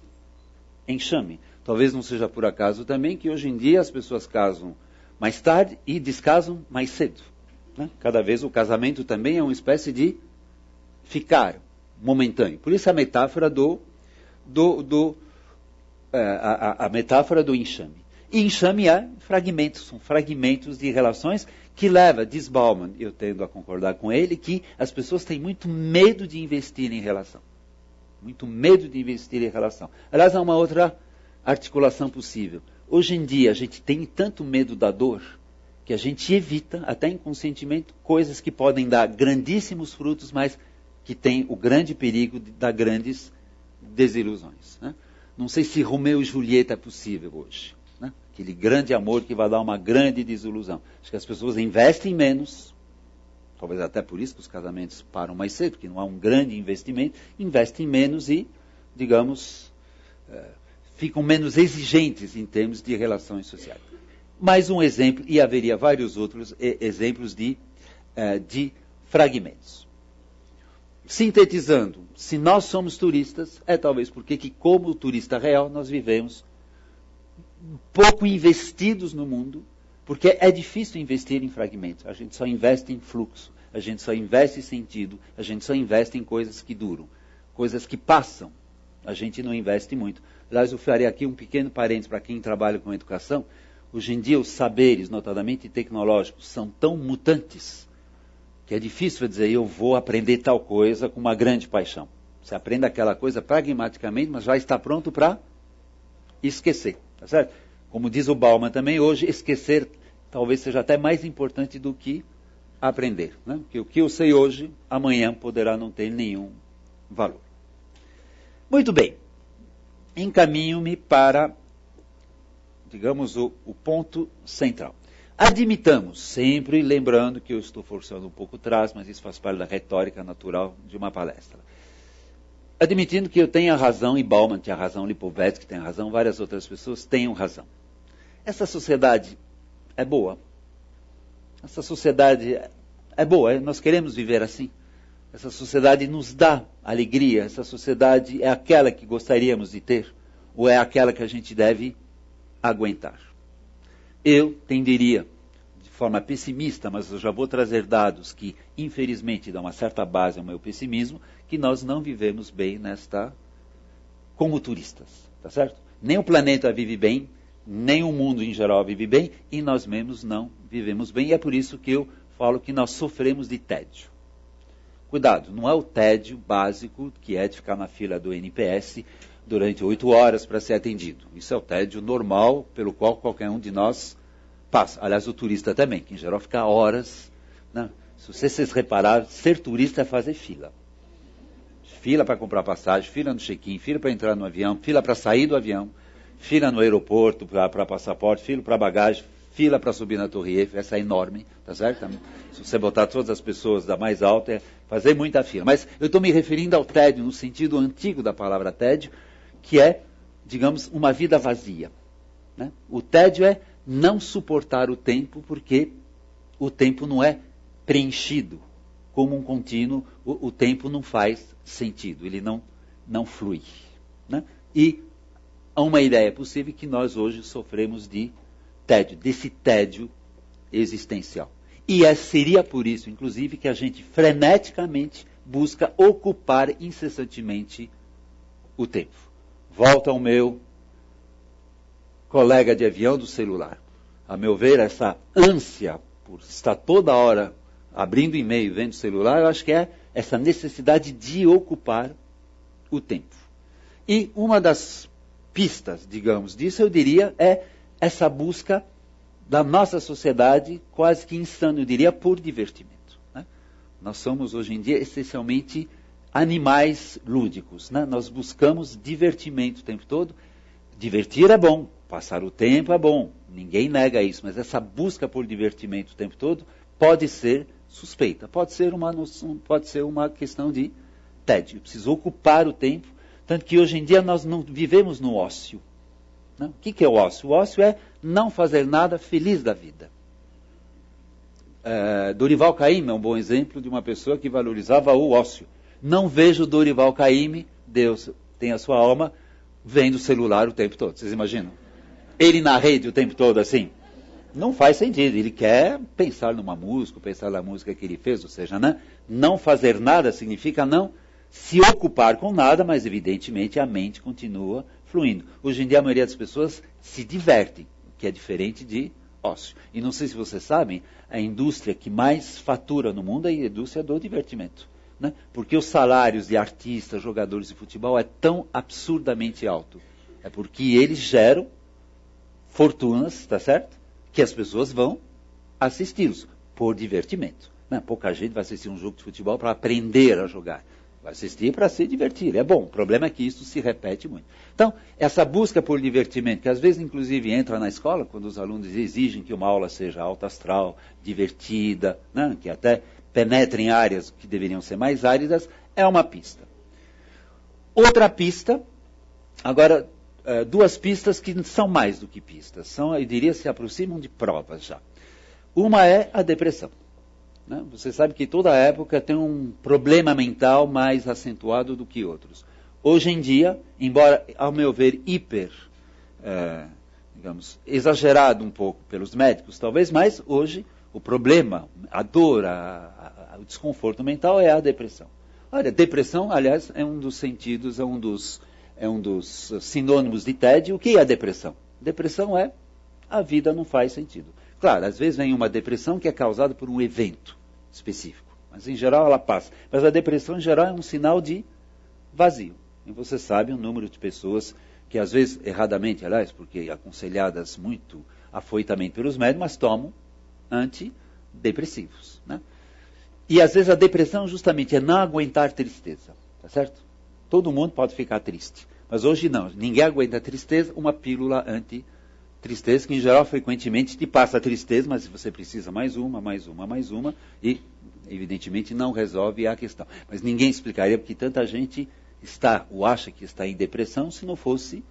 enxame. Talvez não seja por acaso também que hoje em dia as pessoas casam mais tarde e descasam mais cedo. Né? Cada vez o casamento também é uma espécie de ficar momentâneo. Por isso a metáfora a metáfora do enxame. E enxame é fragmentos, são fragmentos de relações que leva, diz Bauman, eu tendo a concordar com ele, que as pessoas têm muito medo de investir em relação. Muito medo de investir em relação. Aliás, há uma outra articulação possível. Hoje em dia a gente tem tanto medo da dor que a gente evita, até inconscientemente, coisas que podem dar grandíssimos frutos, mas que tem o grande perigo de dar grandes desilusões. Né? Não sei se Romeu e Julieta é possível hoje. Né? Aquele grande amor que vai dar uma grande desilusão. Acho que as pessoas investem menos, talvez até por isso que os casamentos param mais cedo, porque não há um grande investimento, investem menos e, digamos, ficam menos exigentes em termos de relações sociais. Mais um exemplo, e haveria vários outros exemplos de fragmentos. Sintetizando, se nós somos turistas, é talvez porque que, como turista real, nós vivemos pouco investidos no mundo, porque é difícil investir em fragmentos. A gente só investe em fluxo, a gente só investe em sentido, a gente só investe em coisas que duram, coisas que passam. A gente não investe muito. Aliás, eu farei aqui um pequeno parênteses para quem trabalha com educação. Hoje em dia, os saberes, notadamente tecnológicos, são tão mutantes que é difícil dizer, eu vou aprender tal coisa com uma grande paixão. Você aprende aquela coisa pragmaticamente, mas já está pronto para esquecer. Tá certo? Como diz o Bauman também, hoje esquecer talvez seja até mais importante do que aprender. Né? Porque o que eu sei hoje, amanhã poderá não ter nenhum valor. Muito bem. Encaminho-me para, digamos, o ponto central. Admitamos, sempre lembrando que eu estou forçando um pouco atrás, mas isso faz parte da retórica natural de uma palestra. Admitindo que eu tenha razão, e Bauman tinha razão, Lipovetsky tem razão, várias outras pessoas tenham razão. Essa sociedade é boa. Essa sociedade é boa, nós queremos viver assim. Essa sociedade nos dá alegria, essa sociedade é aquela que gostaríamos de ter, ou é aquela que a gente deve aguentar. Eu tenderia, de forma pessimista, mas eu já vou trazer dados que, infelizmente, dão uma certa base ao meu pessimismo, que nós não vivemos bem como turistas, tá certo? Nem o planeta vive bem, nem o mundo em geral vive bem, e nós mesmos não vivemos bem, e é por isso que eu falo que nós sofremos de tédio. Cuidado, não é o tédio básico, que é de ficar na fila do NPS durante 8 horas para ser atendido. Isso é o tédio normal, pelo qual qualquer um de nós passa. Aliás, o turista também, que em geral fica horas. Né? Se vocês repararam, ser turista é fazer fila. Fila para comprar passagem, fila no check-in, fila para entrar no avião, fila para sair do avião, fila no aeroporto para passaporte, fila para bagagem, fila para subir na Torre Eiffel, essa é enorme, tá certo? Se você botar todas as pessoas da mais alta, é fazer muita fila. Mas eu estou me referindo ao tédio, no sentido antigo da palavra tédio, que é, digamos, uma vida vazia. Né? O tédio é não suportar o tempo, porque o tempo não é preenchido como um contínuo, o tempo não faz sentido, ele não flui. Né? E há uma ideia possível que nós hoje sofremos de tédio, desse tédio existencial. E seria por isso, inclusive, que a gente freneticamente busca ocupar incessantemente o tempo. Volta ao meu colega de avião do celular. A meu ver, essa ânsia por estar toda hora abrindo e-mail, vendo o celular, eu acho que é essa necessidade de ocupar o tempo. E uma das pistas, digamos, disso, eu diria, é essa busca da nossa sociedade, quase que insana, eu diria, por divertimento. Né? Nós somos, hoje em dia, essencialmente animais lúdicos. Né? Nós buscamos divertimento o tempo todo. Divertir é bom, passar o tempo é bom, ninguém nega isso, mas essa busca por divertimento o tempo todo pode ser suspeita, pode ser uma questão de tédio, eu preciso ocupar o tempo, tanto que hoje em dia nós não vivemos no ócio. Não? O que é o ócio? O ócio é não fazer nada feliz da vida. Dorival Caymmi é um bom exemplo de uma pessoa que valorizava o ócio. Não vejo Dorival Caymmi, Deus tem a sua alma, vendo o celular o tempo todo. Vocês imaginam? Ele na rede o tempo todo assim? Não faz sentido. Ele quer pensar numa música, pensar na música que ele fez, ou seja, né? Não fazer nada significa não se ocupar com nada, mas evidentemente a mente continua fluindo. Hoje em dia a maioria das pessoas se divertem, o que é diferente de ócio. E não sei se vocês sabem, a indústria que mais fatura no mundo é a indústria do divertimento. Né? Porque os salários de artistas, jogadores de futebol é tão absurdamente alto. É porque eles geram fortunas, tá certo? Que as pessoas vão assisti-los por divertimento. Né? Pouca gente vai assistir um jogo de futebol para aprender a jogar. Vai assistir para se divertir. É bom. O problema é que isso se repete muito. Então, essa busca por divertimento, que às vezes inclusive entra na escola, quando os alunos exigem que uma aula seja alta astral, divertida, né? Que até penetre em áreas que deveriam ser mais áridas, é uma pista. Outra pista, agora, duas pistas que são mais do que pistas, são, eu diria, se aproximam de provas já. Uma é a depressão. Né? Você sabe que toda época tem um problema mental mais acentuado do que outros. Hoje em dia, embora, ao meu ver, digamos, exagerado um pouco pelos médicos, talvez, mas hoje o problema, a dor, o desconforto mental é a depressão. Olha, depressão, aliás, é um dos sentidos, é um dos sinônimos de tédio. O que é a depressão? Depressão é a vida não faz sentido. Claro, às vezes vem uma depressão que é causada por um evento específico, mas em geral ela passa. Mas a depressão em geral é um sinal de vazio. E você sabe o número de pessoas que às vezes, erradamente, aliás, porque aconselhadas muito afoitamente pelos médicos, mas tomam antidepressivos. Né? E às vezes a depressão justamente é não aguentar tristeza, tá certo? Todo mundo pode ficar triste, mas hoje não, ninguém aguenta tristeza, uma pílula anti-tristeza, que em geral frequentemente te passa a tristeza, mas você precisa mais uma, e evidentemente não resolve a questão. Mas ninguém explicaria porque tanta gente está, ou acha que está em depressão, se não fosse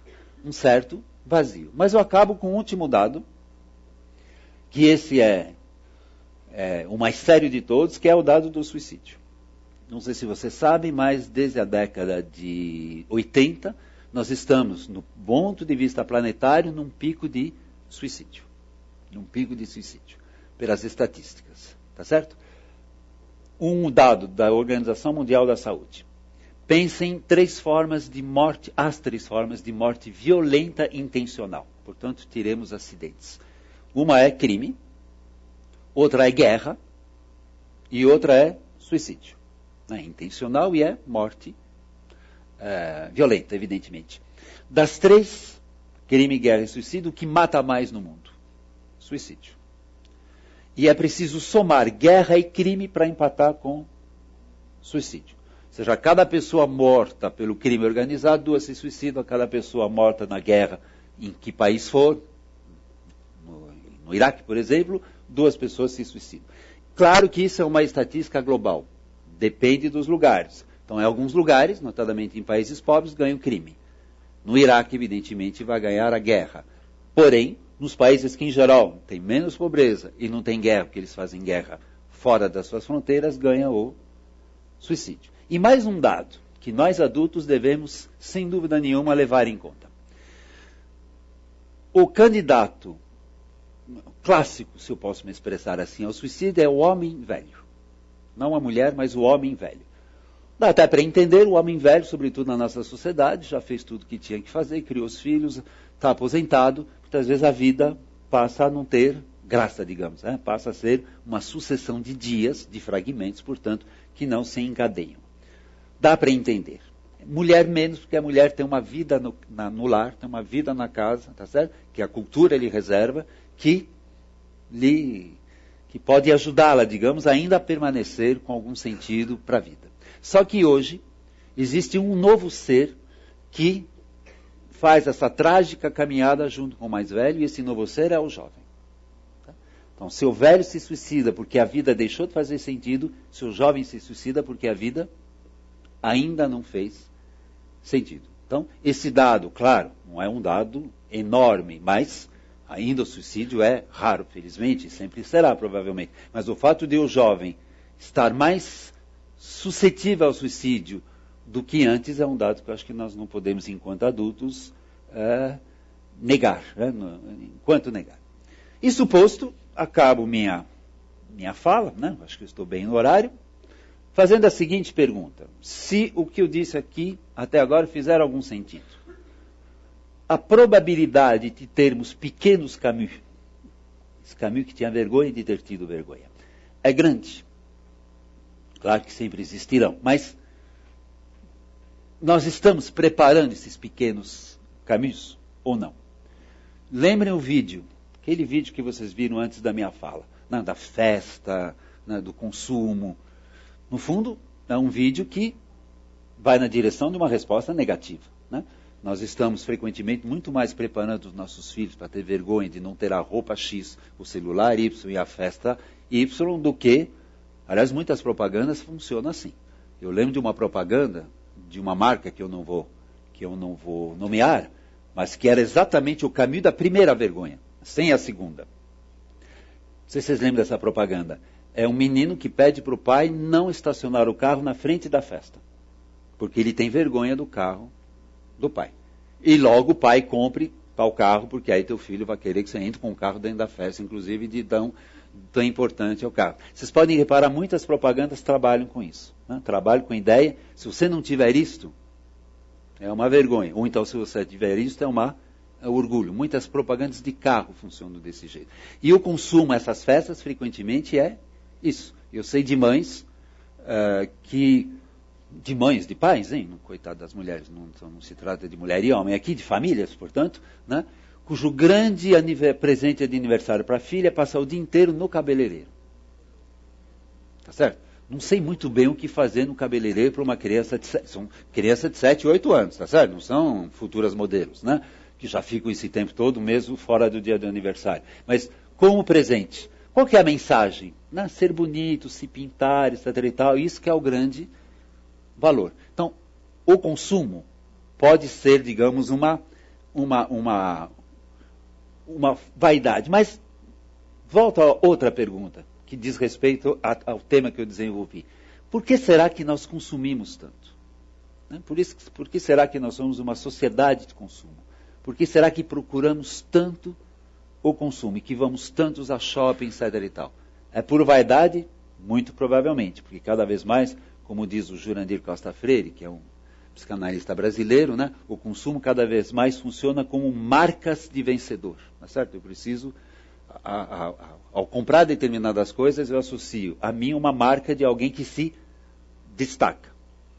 um certo vazio. Mas eu acabo com um último dado, que esse é o mais sério de todos, que é o dado do suicídio. Não sei se vocês sabem, mas desde a década de 80, nós estamos, no ponto de vista planetário, num pico de suicídio. Pelas estatísticas. Tá certo? Um dado da Organização Mundial da Saúde. Pensem em três formas de morte, as três formas de morte violenta e intencional. Portanto, teremos acidentes. Uma é crime, outra é guerra e outra é suicídio. É intencional e é morte violenta, evidentemente. Das três, crime, guerra e suicídio, o que mata mais no mundo? Suicídio. E é preciso somar guerra e crime para empatar com suicídio. Ou seja, cada pessoa morta pelo crime organizado, 2 se suicidam, cada pessoa morta na guerra, em que país for, no Iraque, por exemplo, 2 pessoas se suicidam. Claro que isso é uma estatística global. Depende dos lugares. Então, em alguns lugares, notadamente em países pobres, ganha o crime. No Iraque, evidentemente, vai ganhar a guerra. Porém, nos países que, em geral, têm menos pobreza e não tem guerra, porque eles fazem guerra fora das suas fronteiras, ganha o suicídio. E mais um dado, que nós adultos devemos, sem dúvida nenhuma, levar em conta. O candidato clássico, se eu posso me expressar assim, ao suicídio é o homem velho. Não a mulher, mas o homem velho. Dá até para entender, o homem velho, sobretudo na nossa sociedade, já fez tudo o que tinha que fazer, criou os filhos, está aposentado, muitas vezes a vida passa a não ter graça, digamos, né? Passa a ser uma sucessão de dias, de fragmentos, portanto, que não se encadeiam. Dá para entender. Mulher menos, porque a mulher tem uma vida no lar, tem uma vida na casa, tá certo? Que a cultura lhe reserva, que pode ajudá-la, digamos, ainda a permanecer com algum sentido para a vida. Só que hoje existe um novo ser que faz essa trágica caminhada junto com o mais velho, e esse novo ser é o jovem. Tá? Então, se o velho se suicida porque a vida deixou de fazer sentido, se o jovem se suicida porque a vida ainda não fez sentido. Então, esse dado, claro, não é um dado enorme, mas ainda o suicídio é raro, felizmente, sempre será, provavelmente. Mas o fato de o jovem estar mais suscetível ao suicídio do que antes é um dado que eu acho que nós não podemos, enquanto adultos, negar, né? Enquanto negar. Isso posto, acabo minha fala, né? Acho que eu estou bem no horário, fazendo a seguinte pergunta: se o que eu disse aqui até agora fizer algum sentido, a probabilidade de termos pequenos Camus, esse Camus que tinha vergonha de ter tido vergonha, é grande. Claro que sempre existirão, mas nós estamos preparando esses pequenos Camus ou não? Lembrem o vídeo, aquele vídeo que vocês viram antes da minha fala, né, da festa, né, do consumo. No fundo, é um vídeo que vai na direção de uma resposta negativa, né? Nós estamos frequentemente muito mais preparando os nossos filhos para ter vergonha de não ter a roupa X, o celular Y e a festa Y do que, aliás, muitas propagandas funcionam assim. Eu lembro de uma propaganda de uma marca que eu não vou nomear, mas que era exatamente o caminho da primeira vergonha, sem a segunda. Não sei se vocês lembram dessa propaganda. É um menino que pede para o pai não estacionar o carro na frente da festa, porque ele tem vergonha do carro do pai. E logo o pai compre tal carro, porque aí teu filho vai querer que você entre com o carro dentro da festa, inclusive de tão importante é o carro. Vocês podem reparar, muitas propagandas trabalham com isso, né? Trabalham com a ideia, se você não tiver isto, é uma vergonha. Ou então, se você tiver isto, é um orgulho. Muitas propagandas de carro funcionam desse jeito. E o consumo, essas festas, frequentemente é isso. Eu sei de mães de pais, hein? Coitado das mulheres, não se trata de mulher e homem aqui, de famílias, portanto, né? Cujo grande presente de aniversário para a filha é passar o dia inteiro no cabeleireiro. Tá certo? Não sei muito bem o que fazer no cabeleireiro para uma criança são crianças de 7, 8 anos, tá certo? Não são futuras modelos, né? Que já ficam esse tempo todo, mesmo fora do dia do aniversário. Mas, como presente, qual que é a mensagem? Né? Ser bonito, se pintar, etc. e tal, isso que é o grande valor. Então, o consumo pode ser, digamos, uma vaidade. Mas, volto a outra pergunta, que diz respeito ao tema que eu desenvolvi. Por que será que nós consumimos tanto? Né? Por que será que nós somos uma sociedade de consumo? Por que será que procuramos tanto o consumo e que vamos tantos a shopping, etc. e tal? É por vaidade? Muito provavelmente, porque cada vez mais, como diz o Jurandir Costa Freire, que é um psicanalista brasileiro, né, o consumo cada vez mais funciona como marcas de vencedor. Tá certo? Eu preciso, ao comprar determinadas coisas, eu associo a mim uma marca de alguém que se destaca.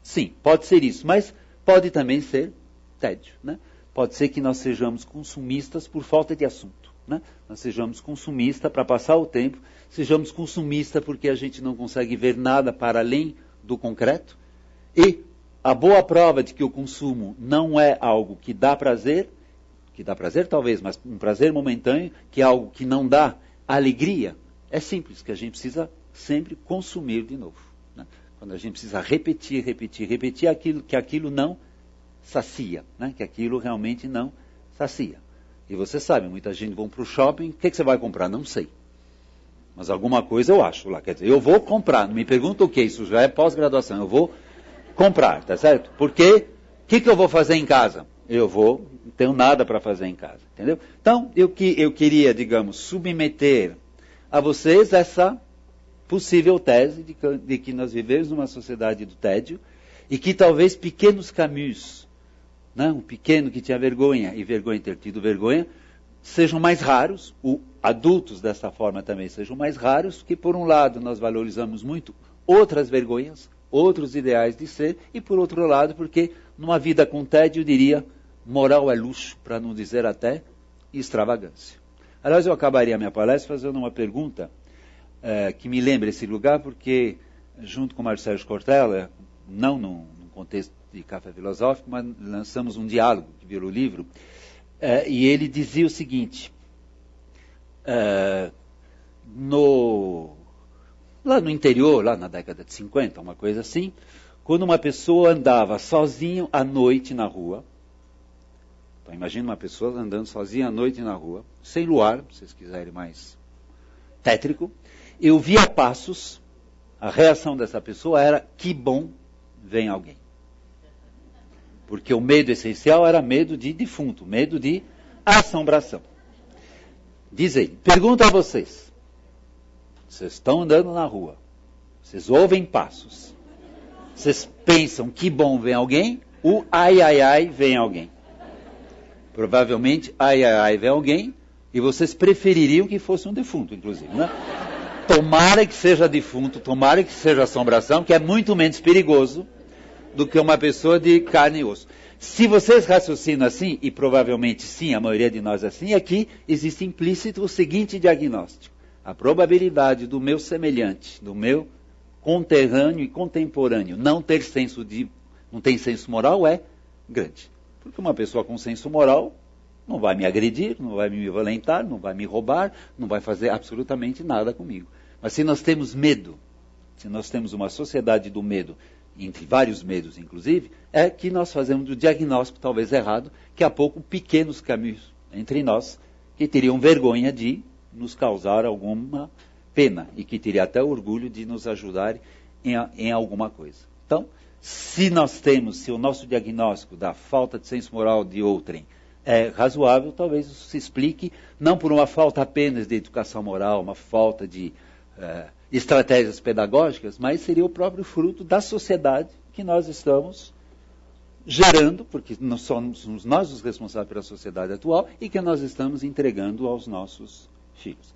Sim, pode ser isso, mas pode também ser tédio, né? Pode ser que nós sejamos consumistas por falta de assunto, né? Nós sejamos consumistas para passar o tempo, sejamos consumistas porque a gente não consegue ver nada para além do concreto. E a boa prova de que o consumo não é algo que dá prazer talvez, mas um prazer momentâneo, que é algo que não dá alegria, é simples, que a gente precisa sempre consumir de novo, né? Quando a gente precisa repetir aquilo, que aquilo não sacia, né? Que aquilo realmente não sacia. E você sabe, muita gente vai para o shopping, o que você vai comprar? Não sei. Mas alguma coisa eu acho lá. Quer dizer, eu vou comprar, não me pergunta o que, isso já é pós-graduação, eu vou comprar, tá certo? Porque, o que eu vou fazer em casa? Não tenho nada para fazer em casa, entendeu? Então, eu queria, digamos, submeter a vocês essa possível tese de que nós vivemos numa sociedade do tédio e que talvez pequenos Camus, né, um pequeno que tinha vergonha e vergonha de ter tido vergonha, sejam mais raros, adultos dessa forma também sejam mais raros, que por um lado nós valorizamos muito outras vergonhas, outros ideais de ser, e por outro lado, porque numa vida com tédio, eu diria, moral é luxo, para não dizer até extravagância. Aliás, eu acabaria a minha palestra fazendo uma pergunta que me lembra esse lugar, porque junto com Marcelo Cortella, não num contexto de café filosófico, mas lançamos um diálogo que virou livro, e ele dizia o seguinte, lá no interior, lá na década de 50, uma coisa assim, quando uma pessoa andava sozinho à noite na rua. Então, imagina uma pessoa andando sozinha à noite na rua, sem luar, se vocês quiserem mais tétrico. Eu via passos, a reação dessa pessoa era, que bom, vem alguém. Porque o medo essencial era medo de defunto, medo de assombração. Diz ele, pergunto a vocês, vocês estão andando na rua, vocês ouvem passos, vocês pensam, que bom, vem alguém, o ai, ai, ai, vem alguém. Provavelmente, ai, ai, ai, vem alguém, e vocês prefeririam que fosse um defunto, inclusive, né? Tomara que seja defunto, tomara que seja assombração, que é muito menos perigoso do que uma pessoa de carne e osso. Se vocês raciocinam assim, e provavelmente sim, a maioria de nós assim, aqui existe implícito o seguinte diagnóstico. A probabilidade do meu semelhante, do meu conterrâneo e contemporâneo não tem senso moral é grande. Porque uma pessoa com senso moral não vai me agredir, não vai me violentar, não vai me roubar, não vai fazer absolutamente nada comigo. Mas se nós temos medo, se nós temos uma sociedade do medo, entre vários medos inclusive, é que nós fazemos o diagnóstico talvez errado, que há pouco pequenos caminhos entre nós que teriam vergonha de nos causar alguma pena e que teria até orgulho de nos ajudar em alguma coisa. Então, se o nosso diagnóstico da falta de senso moral de outrem é razoável, talvez isso se explique não por uma falta apenas de educação moral, uma falta de estratégias pedagógicas, mas seria o próprio fruto da sociedade que nós estamos gerando, porque não somos nós os responsáveis pela sociedade atual e que nós estamos entregando aos nossos filhos.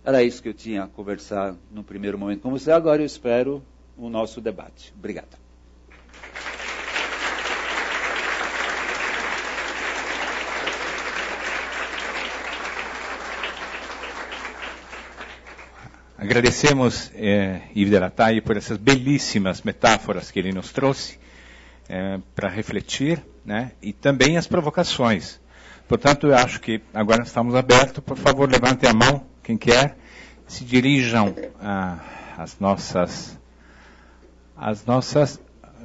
Era isso que eu tinha a conversar no primeiro momento com você. Agora eu espero o nosso debate. Obrigado. Agradecemos Yves de la Taille por essas belíssimas metáforas que ele nos trouxe para refletir, né? E também as provocações. Portanto, eu acho que agora estamos abertos. Por favor, levantem a mão, quem quer. Se dirijam às nossas...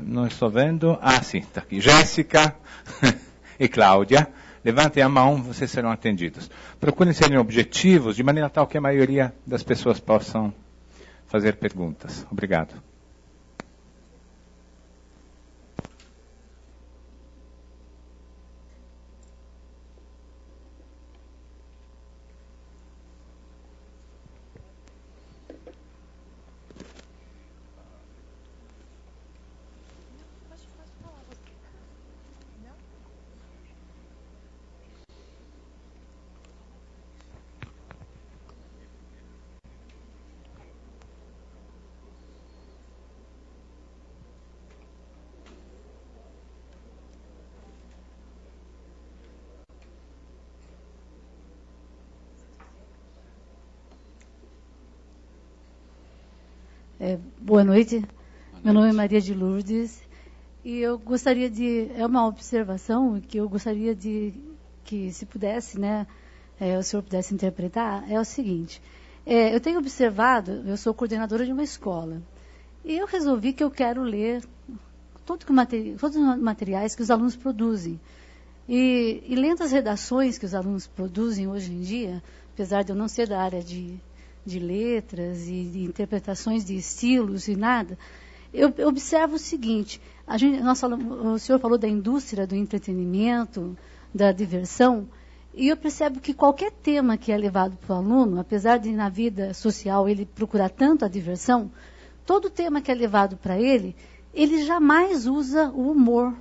Não estou vendo... Ah, sim, está aqui. Jéssica e Cláudia. Levantem a mão, vocês serão atendidos. Procurem serem objetivos, de maneira tal que a maioria das pessoas possam fazer perguntas. Obrigado. Boa noite. Meu nome é Maria de Lourdes e eu gostaria de... É uma observação que eu gostaria de que, se pudesse, né, o senhor pudesse interpretar, é o seguinte. Eu tenho observado, eu sou coordenadora de uma escola, e eu resolvi que eu quero ler todos os materiais que os alunos produzem. E lendo as redações que os alunos produzem hoje em dia, apesar de eu não ser da área de letras e de interpretações de estilos e nada, eu observo o seguinte, o senhor falou da indústria do entretenimento, da diversão, e eu percebo que qualquer tema que é levado para o aluno, apesar de na vida social ele procurar tanto a diversão, todo tema que é levado para ele jamais usa o humor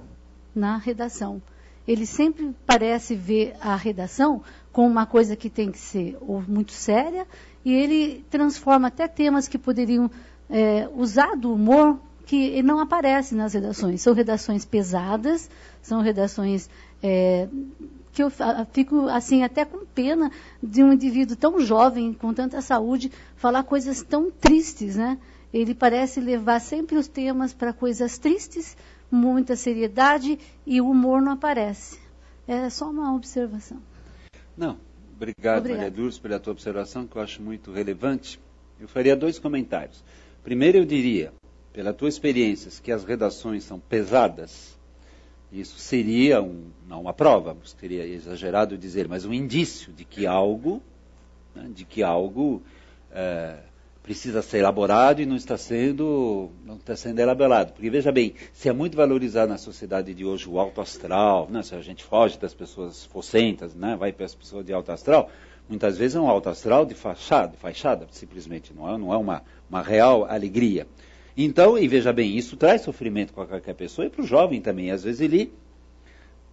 na redação. Ele sempre parece ver a redação como uma coisa que tem que ser ou muito séria, e ele transforma até temas que poderiam usar do humor que não aparecem nas redações. São redações pesadas, são redações que eu fico assim até com pena de um indivíduo tão jovem, com tanta saúde, falar coisas tão tristes, né? Ele parece levar sempre os temas para coisas tristes, muita seriedade, e o humor não aparece. É só uma observação. Não, obrigado, Maria Lourdes, pela tua observação, que eu acho muito relevante. Eu faria 2 comentários. Primeiro, eu diria, pela tua experiência, que as redações são pesadas, isso seria não uma prova, seria exagerado dizer, mas um indício de que algo, né, precisa ser elaborado e não está sendo elaborado. Porque, veja bem, se é muito valorizado na sociedade de hoje o alto astral, né, se a gente foge das pessoas focentas, né, vai para as pessoas de alto astral, muitas vezes é um alto astral de fachada simplesmente, não é uma real alegria. Então, e veja bem, isso traz sofrimento para qualquer pessoa e para o jovem também. Às vezes ele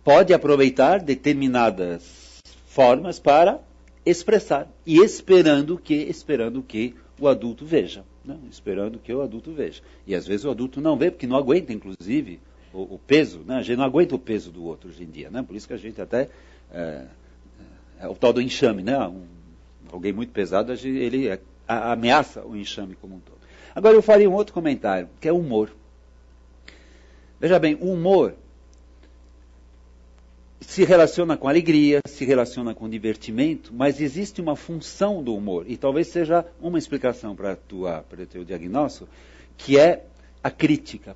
pode aproveitar determinadas formas para expressar, e esperando que o adulto veja, né? Esperando que o adulto veja. E às vezes o adulto não vê, porque não aguenta, inclusive, o peso, né? A gente não aguenta o peso do outro hoje em dia, né? Por isso que a gente até, é o tal do enxame, né? Alguém muito pesado, ele ameaça o enxame como um todo. Agora eu faria um outro comentário, que é o humor. Veja bem, o humor se relaciona com alegria, se relaciona com divertimento, mas existe uma função do humor, e talvez seja uma explicação para o teu diagnóstico, que é a crítica.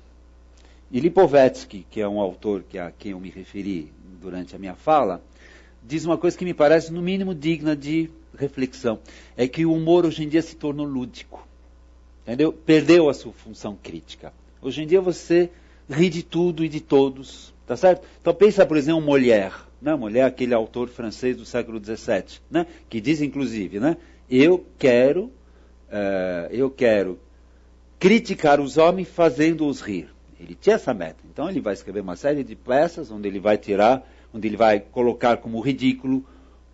E Lipovetsky, que é um autor a quem eu me referi durante a minha fala, diz uma coisa que me parece, no mínimo, digna de reflexão. É que o humor hoje em dia se tornou lúdico. Entendeu? Perdeu a sua função crítica. Hoje em dia você ri de tudo e de todos. Tá certo? Então pensa, por exemplo, Molière, né? Molière, aquele autor francês do século XVII, né? Que diz, inclusive, né? Eu quero criticar os homens fazendo-os rir. Ele tinha essa meta. Então ele vai escrever uma série de peças onde ele vai colocar como ridículo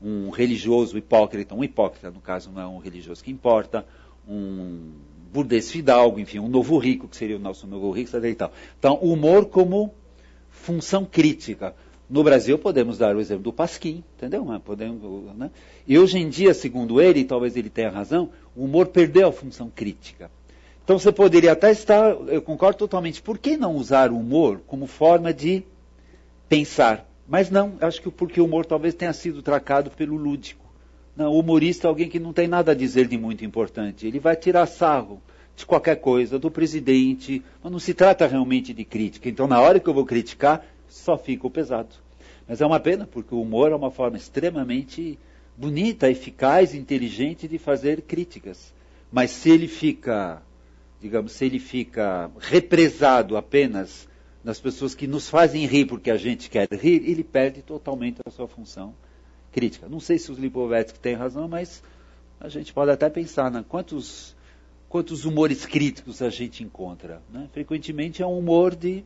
um religioso hipócrita, um hipócrita, no caso não é um religioso que importa, um burguês fidalgo, enfim, um novo rico, que seria o nosso novo rico, e tal. Então, o humor como função crítica. No Brasil podemos dar o exemplo do Pasquim, entendeu? Né? E hoje em dia, segundo ele, e talvez ele tenha razão, o humor perdeu a função crítica. Então você poderia até estar, eu concordo totalmente, por que não usar o humor como forma de pensar? Mas não, acho que porque o humor talvez tenha sido tracado pelo lúdico. Não, o humorista é alguém que não tem nada a dizer de muito importante. Ele vai tirar sarro de qualquer coisa, do presidente, mas não se trata realmente de crítica. Então, na hora que eu vou criticar, só fica o pesado. Mas é uma pena, porque o humor é uma forma extremamente bonita, eficaz, inteligente de fazer críticas. Mas se ele fica, digamos, represado apenas nas pessoas que nos fazem rir porque a gente quer rir, ele perde totalmente a sua função crítica. Não sei se os Lipovetsky têm razão, mas a gente pode até pensar, né? Quantos humores críticos a gente encontra, né? Frequentemente é um humor de...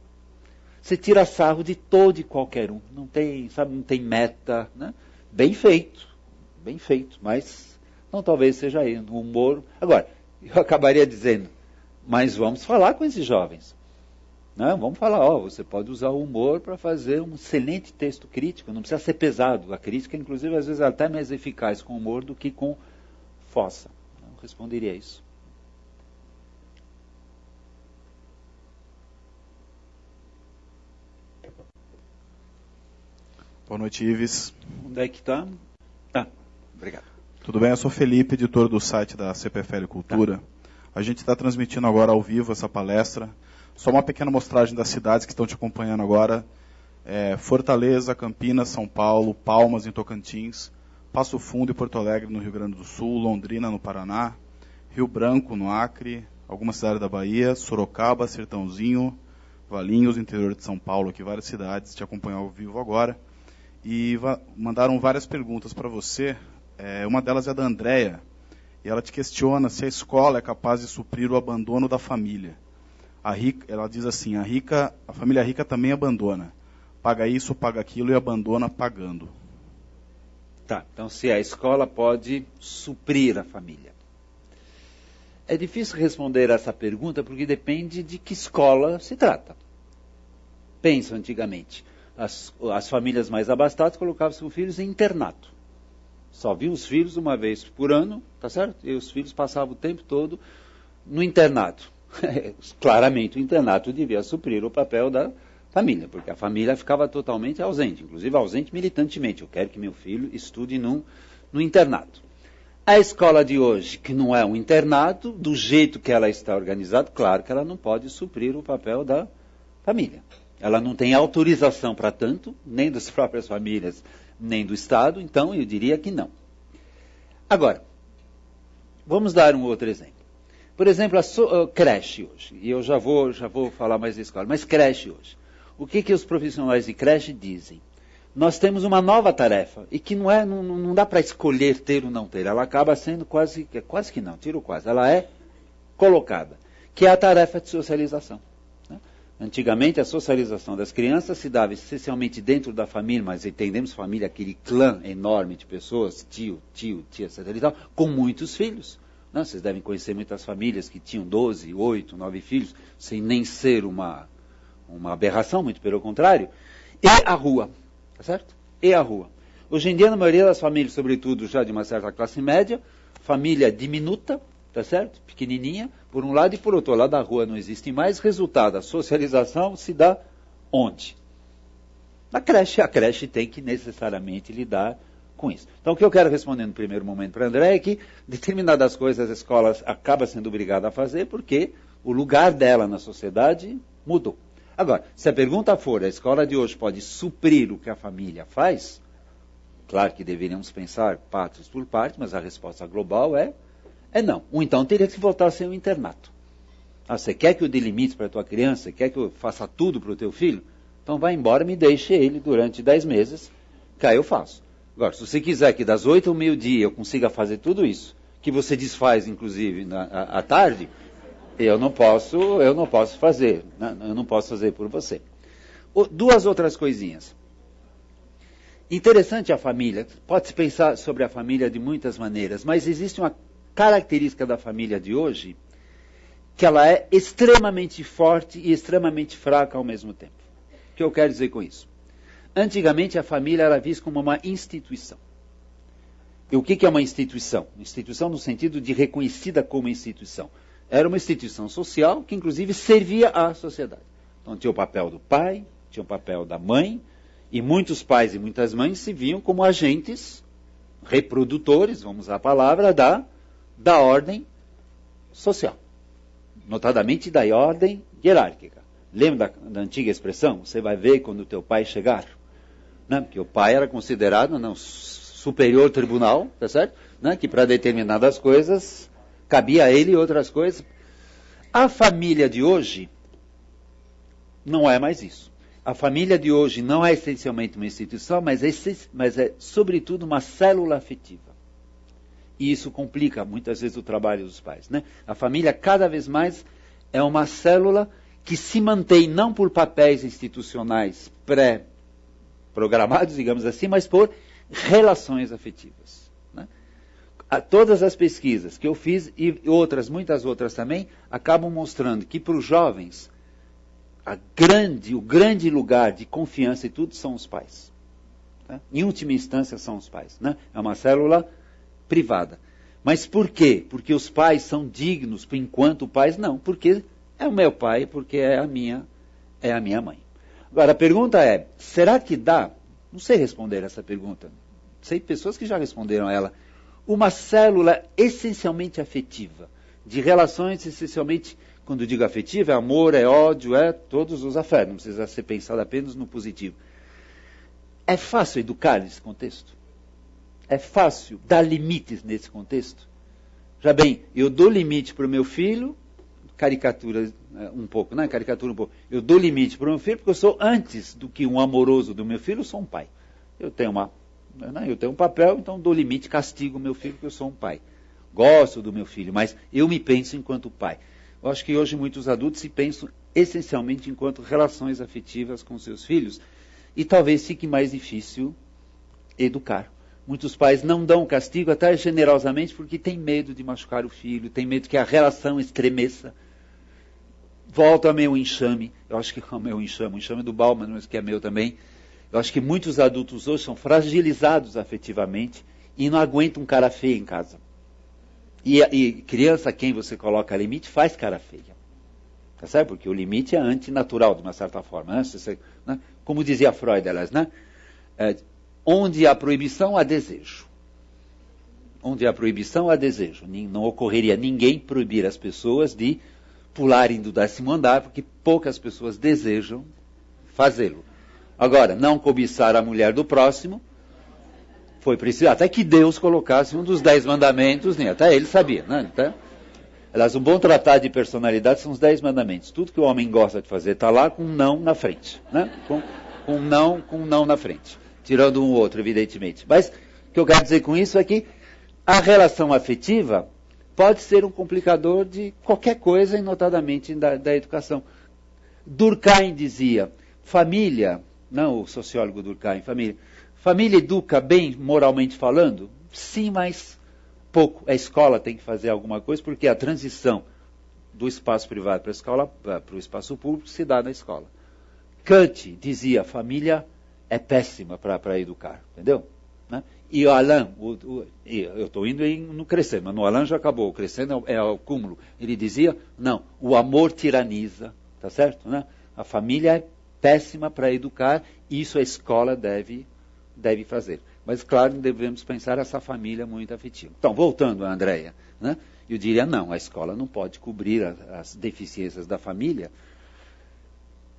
Você tira sarro de todo e qualquer um. Não tem meta, né? Bem feito, mas não talvez seja aí um humor... Agora, eu acabaria dizendo, mas vamos falar com esses jovens. Né? Vamos falar, você pode usar o humor para fazer um excelente texto crítico, não precisa ser pesado. A crítica, inclusive, às vezes é até mais eficaz com humor do que com fossa. Eu responderia isso. Boa noite, Ives. Onde é que está? Obrigado. Tudo bem? Eu sou Felipe, editor do site da CPFL Cultura. A gente está transmitindo agora ao vivo essa palestra. Só uma pequena mostragem das cidades que estão te acompanhando agora. Fortaleza, Campinas, São Paulo, Palmas, em Tocantins, Passo Fundo e Porto Alegre, no Rio Grande do Sul, Londrina, no Paraná, Rio Branco, no Acre, algumas cidades da Bahia, Sorocaba, Sertãozinho, Valinhos, interior de São Paulo, aqui várias cidades te acompanham ao vivo agora. E mandaram várias perguntas para você. Uma delas é da Andréia, e ela te questiona se a escola é capaz de suprir o abandono da família. Ela diz assim, a família rica também abandona. Paga isso, paga aquilo e abandona pagando. Tá, então se a escola pode suprir a família. É difícil responder essa pergunta porque depende de que escola se trata. Pensa antigamente. As famílias mais abastadas colocavam seus filhos em internato. Só viam os filhos uma vez por ano, tá certo? E os filhos passavam o tempo todo no internato. Claramente o internato devia suprir o papel da família, porque a família ficava totalmente ausente, inclusive ausente militantemente. Eu quero que meu filho estude no internato. A escola de hoje, que não é um internato, do jeito que ela está organizada, claro que ela não pode suprir o papel da família. Ela não tem autorização para tanto, nem das próprias famílias, nem do Estado, então eu diria que não. Agora, vamos dar um outro exemplo. Por exemplo, a creche hoje, e eu já vou falar mais da escola, mas creche hoje. O que os profissionais de creche dizem? Nós temos uma nova tarefa, e que não dá para escolher ter ou não ter, ela acaba sendo quase que não, tiro quase, ela é colocada, que é a tarefa de socialização. Né? Antigamente a socialização das crianças se dava essencialmente dentro da família, mas entendemos família, aquele clã enorme de pessoas, tio, tia, etc. e tal, com muitos filhos. Né? Vocês devem conhecer muitas famílias que tinham 12, 8, 9 filhos, sem nem ser uma aberração, muito pelo contrário, e a rua. Tá certo? E a rua. Hoje em dia, na maioria das famílias, sobretudo já de uma certa classe média, família diminuta, tá certo? Pequenininha, por um lado, e por outro lado, a rua não existe mais. Resultado, a socialização se dá onde? Na creche. A creche tem que necessariamente lidar com isso. Então, o que eu quero responder no primeiro momento para André é que determinadas coisas as escolas acabam sendo obrigadas a fazer porque o lugar dela na sociedade mudou. Agora, se a pergunta for, a escola de hoje pode suprir o que a família faz? Claro que deveríamos pensar partes por partes, mas a resposta global é não. Ou então teria que voltar a ser um internato. Você quer que eu dê limites para a tua criança? Quer que eu faça tudo para o teu filho? Então vai embora e me deixe ele durante 10 meses, que aí eu faço. Agora, se você quiser que das 8 ao meio-dia eu consiga fazer tudo isso, que você desfaz inclusive à tarde, eu não posso fazer, né? Eu não posso fazer por você. Duas outras coisinhas. Interessante a família, pode-se pensar sobre a família de muitas maneiras, mas existe uma característica da família de hoje, que ela é extremamente forte e extremamente fraca ao mesmo tempo. O que eu quero dizer com isso? Antigamente a família era vista como uma instituição. E o que é uma instituição? Instituição no sentido de reconhecida como instituição. Era uma instituição social que, inclusive, servia à sociedade. Então, tinha o papel do pai, tinha o papel da mãe, e muitos pais e muitas mães se viam como agentes reprodutores, vamos usar a palavra, da ordem social. Notadamente da ordem hierárquica. Lembra da antiga expressão? Você vai ver quando o teu pai chegar. Né? Porque o pai era considerado superior tribunal, tá certo? Né? Que para determinadas coisas cabia a ele outras coisas. A família de hoje não é mais isso. A família de hoje não é essencialmente uma instituição, mas é sobretudo uma célula afetiva. E isso complica muitas vezes o trabalho dos pais. Né? A família cada vez mais é uma célula que se mantém não por papéis institucionais pré-programados, digamos assim, mas por relações afetivas. Todas as pesquisas que eu fiz, e muitas outras também, acabam mostrando que para os jovens, o grande lugar de confiança e tudo são os pais. Tá? Em última instância são os pais. Né? É uma célula privada. Mas por quê? Porque os pais são dignos, enquanto pais não. Porque é o meu pai, porque é a minha mãe. Agora, a pergunta é, será que dá? Não sei responder essa pergunta. Sei pessoas que já responderam a ela. Uma célula essencialmente afetiva, de relações essencialmente, quando digo afetiva, é amor, é ódio, é todos os afetos, não precisa ser pensado apenas no positivo. É fácil educar nesse contexto? É fácil dar limites nesse contexto? Já bem, eu dou limite para o meu filho, caricatura um pouco, né? Caricatura um pouco. Eu dou limite para o meu filho porque eu sou, antes do que um amoroso do meu filho, eu sou um pai. Eu tenho um papel, então dou limite, castigo o meu filho porque eu sou um pai. Gosto do meu filho, mas eu me penso enquanto pai. Eu acho que hoje muitos adultos se pensam essencialmente enquanto relações afetivas com seus filhos e talvez fique mais difícil educar. Muitos pais não dão castigo até generosamente porque tem medo de machucar o filho, tem medo que a relação estremeça. Volta ao meu enxame, eu acho que é o meu enxame, o enxame do Bauman, mas que é meu também. Eu acho que muitos adultos hoje são fragilizados afetivamente e não aguentam um cara feio em casa. E criança a quem você coloca limite faz cara feia. Tá certo? Porque o limite é antinatural, de uma certa forma. Né? Como dizia Freud, aliás, né? Onde há proibição, há desejo. Onde há proibição, há desejo. Não ocorreria ninguém proibir as pessoas de pularem do 10º andar, porque poucas pessoas desejam fazê-lo. Agora, não cobiçar a mulher do próximo, foi preciso até que Deus colocasse um dos 10 mandamentos, nem até ele sabia, né? Então, aliás, um bom tratado de personalidade são os 10 mandamentos. Tudo que o homem gosta de fazer está lá com um não na frente, né? Com um não na frente. Tirando um ou outro, evidentemente. Mas o que eu quero dizer com isso é que a relação afetiva pode ser um complicador de qualquer coisa, e notadamente da educação. Durkheim dizia, família, não o sociólogo Durkheim, família educa bem moralmente falando? Sim, mas pouco. A escola tem que fazer alguma coisa, porque a transição do espaço privado para a escola, para o espaço público, se dá na escola. Kant dizia, família é péssima para educar, entendeu? Né? E o Alain, eu estou indo no crescendo, mas no Alain já acabou, o crescendo é o cúmulo. Ele dizia, não, o amor tiraniza, tá certo? Né? A família é péssima para educar, e isso a escola deve fazer. Mas, claro, devemos pensar essa família muito afetiva. Então, voltando a Andréia, né? Eu diria, não, a escola não pode cobrir as deficiências da família,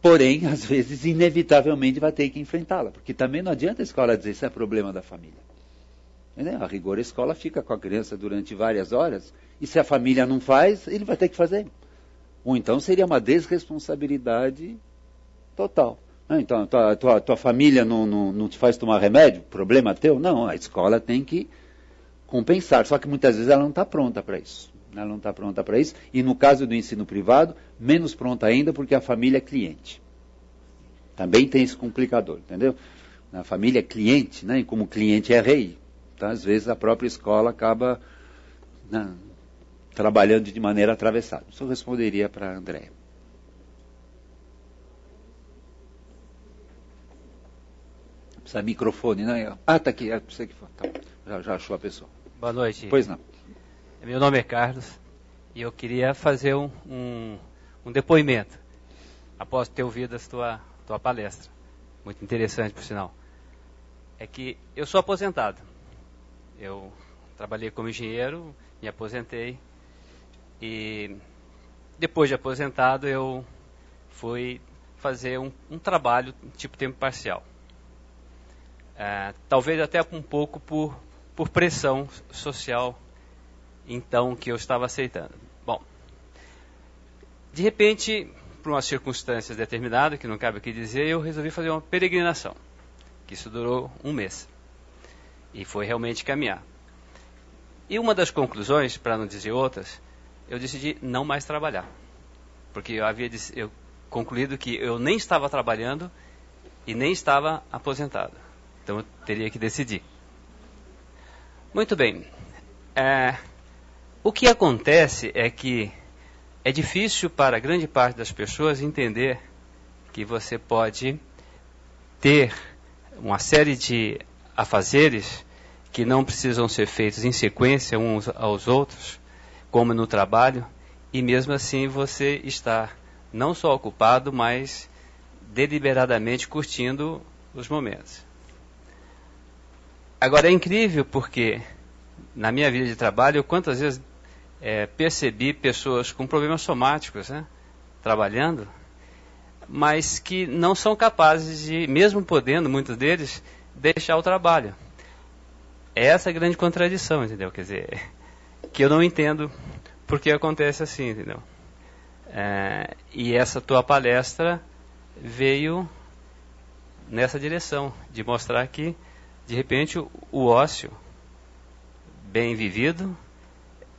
porém, às vezes, inevitavelmente vai ter que enfrentá-la, porque também não adianta a escola dizer isso é problema da família. A rigor, a escola fica com a criança durante várias horas, e se a família não faz, ele vai ter que fazer. Ou então seria uma desresponsabilidade total. Então, tua família não te faz tomar remédio? Problema teu? Não, a escola tem que compensar. Só que muitas vezes ela não está pronta para isso. Ela não está pronta para isso. E no caso do ensino privado, menos pronta ainda, porque a família é cliente. Também tem esse complicador, entendeu? A família é cliente, né? E como o cliente é rei, então, às vezes a própria escola acaba, né, trabalhando de maneira atravessada. Isso eu responderia para a Andréia. Precisa microfone, né? Ah, tá aqui. Você que tá. Já achou a pessoa. Boa noite. Pois não. Meu nome é Carlos e eu queria fazer um depoimento após ter ouvido a tua palestra. Muito interessante, por sinal. É que eu sou aposentado. Eu trabalhei como engenheiro, me aposentei e depois de aposentado eu fui fazer um trabalho tipo tempo parcial. Talvez até um pouco por pressão social, então, que eu estava aceitando. Bom, de repente, por umas circunstâncias determinadas, que não cabe aqui dizer, eu resolvi fazer uma peregrinação, que isso durou 1 mês, e foi realmente caminhar. E uma das conclusões, para não dizer outras, eu decidi não mais trabalhar, porque eu concluído que eu nem estava trabalhando e nem estava aposentado. Então eu teria que decidir. Muito bem. O que acontece é que é difícil para grande parte das pessoas entender que você pode ter uma série de afazeres que não precisam ser feitos em sequência uns aos outros, como no trabalho, e mesmo assim você está não só ocupado, mas deliberadamente curtindo os momentos. Agora é incrível porque na minha vida de trabalho, eu quantas vezes percebi pessoas com problemas somáticos, né, trabalhando, mas que não são capazes de, mesmo podendo, muitos deles, deixar o trabalho. É essa a grande contradição, entendeu? Quer dizer, que eu não entendo por que acontece assim, entendeu? E essa tua palestra veio nessa direção, de mostrar que, de repente, o ócio bem vivido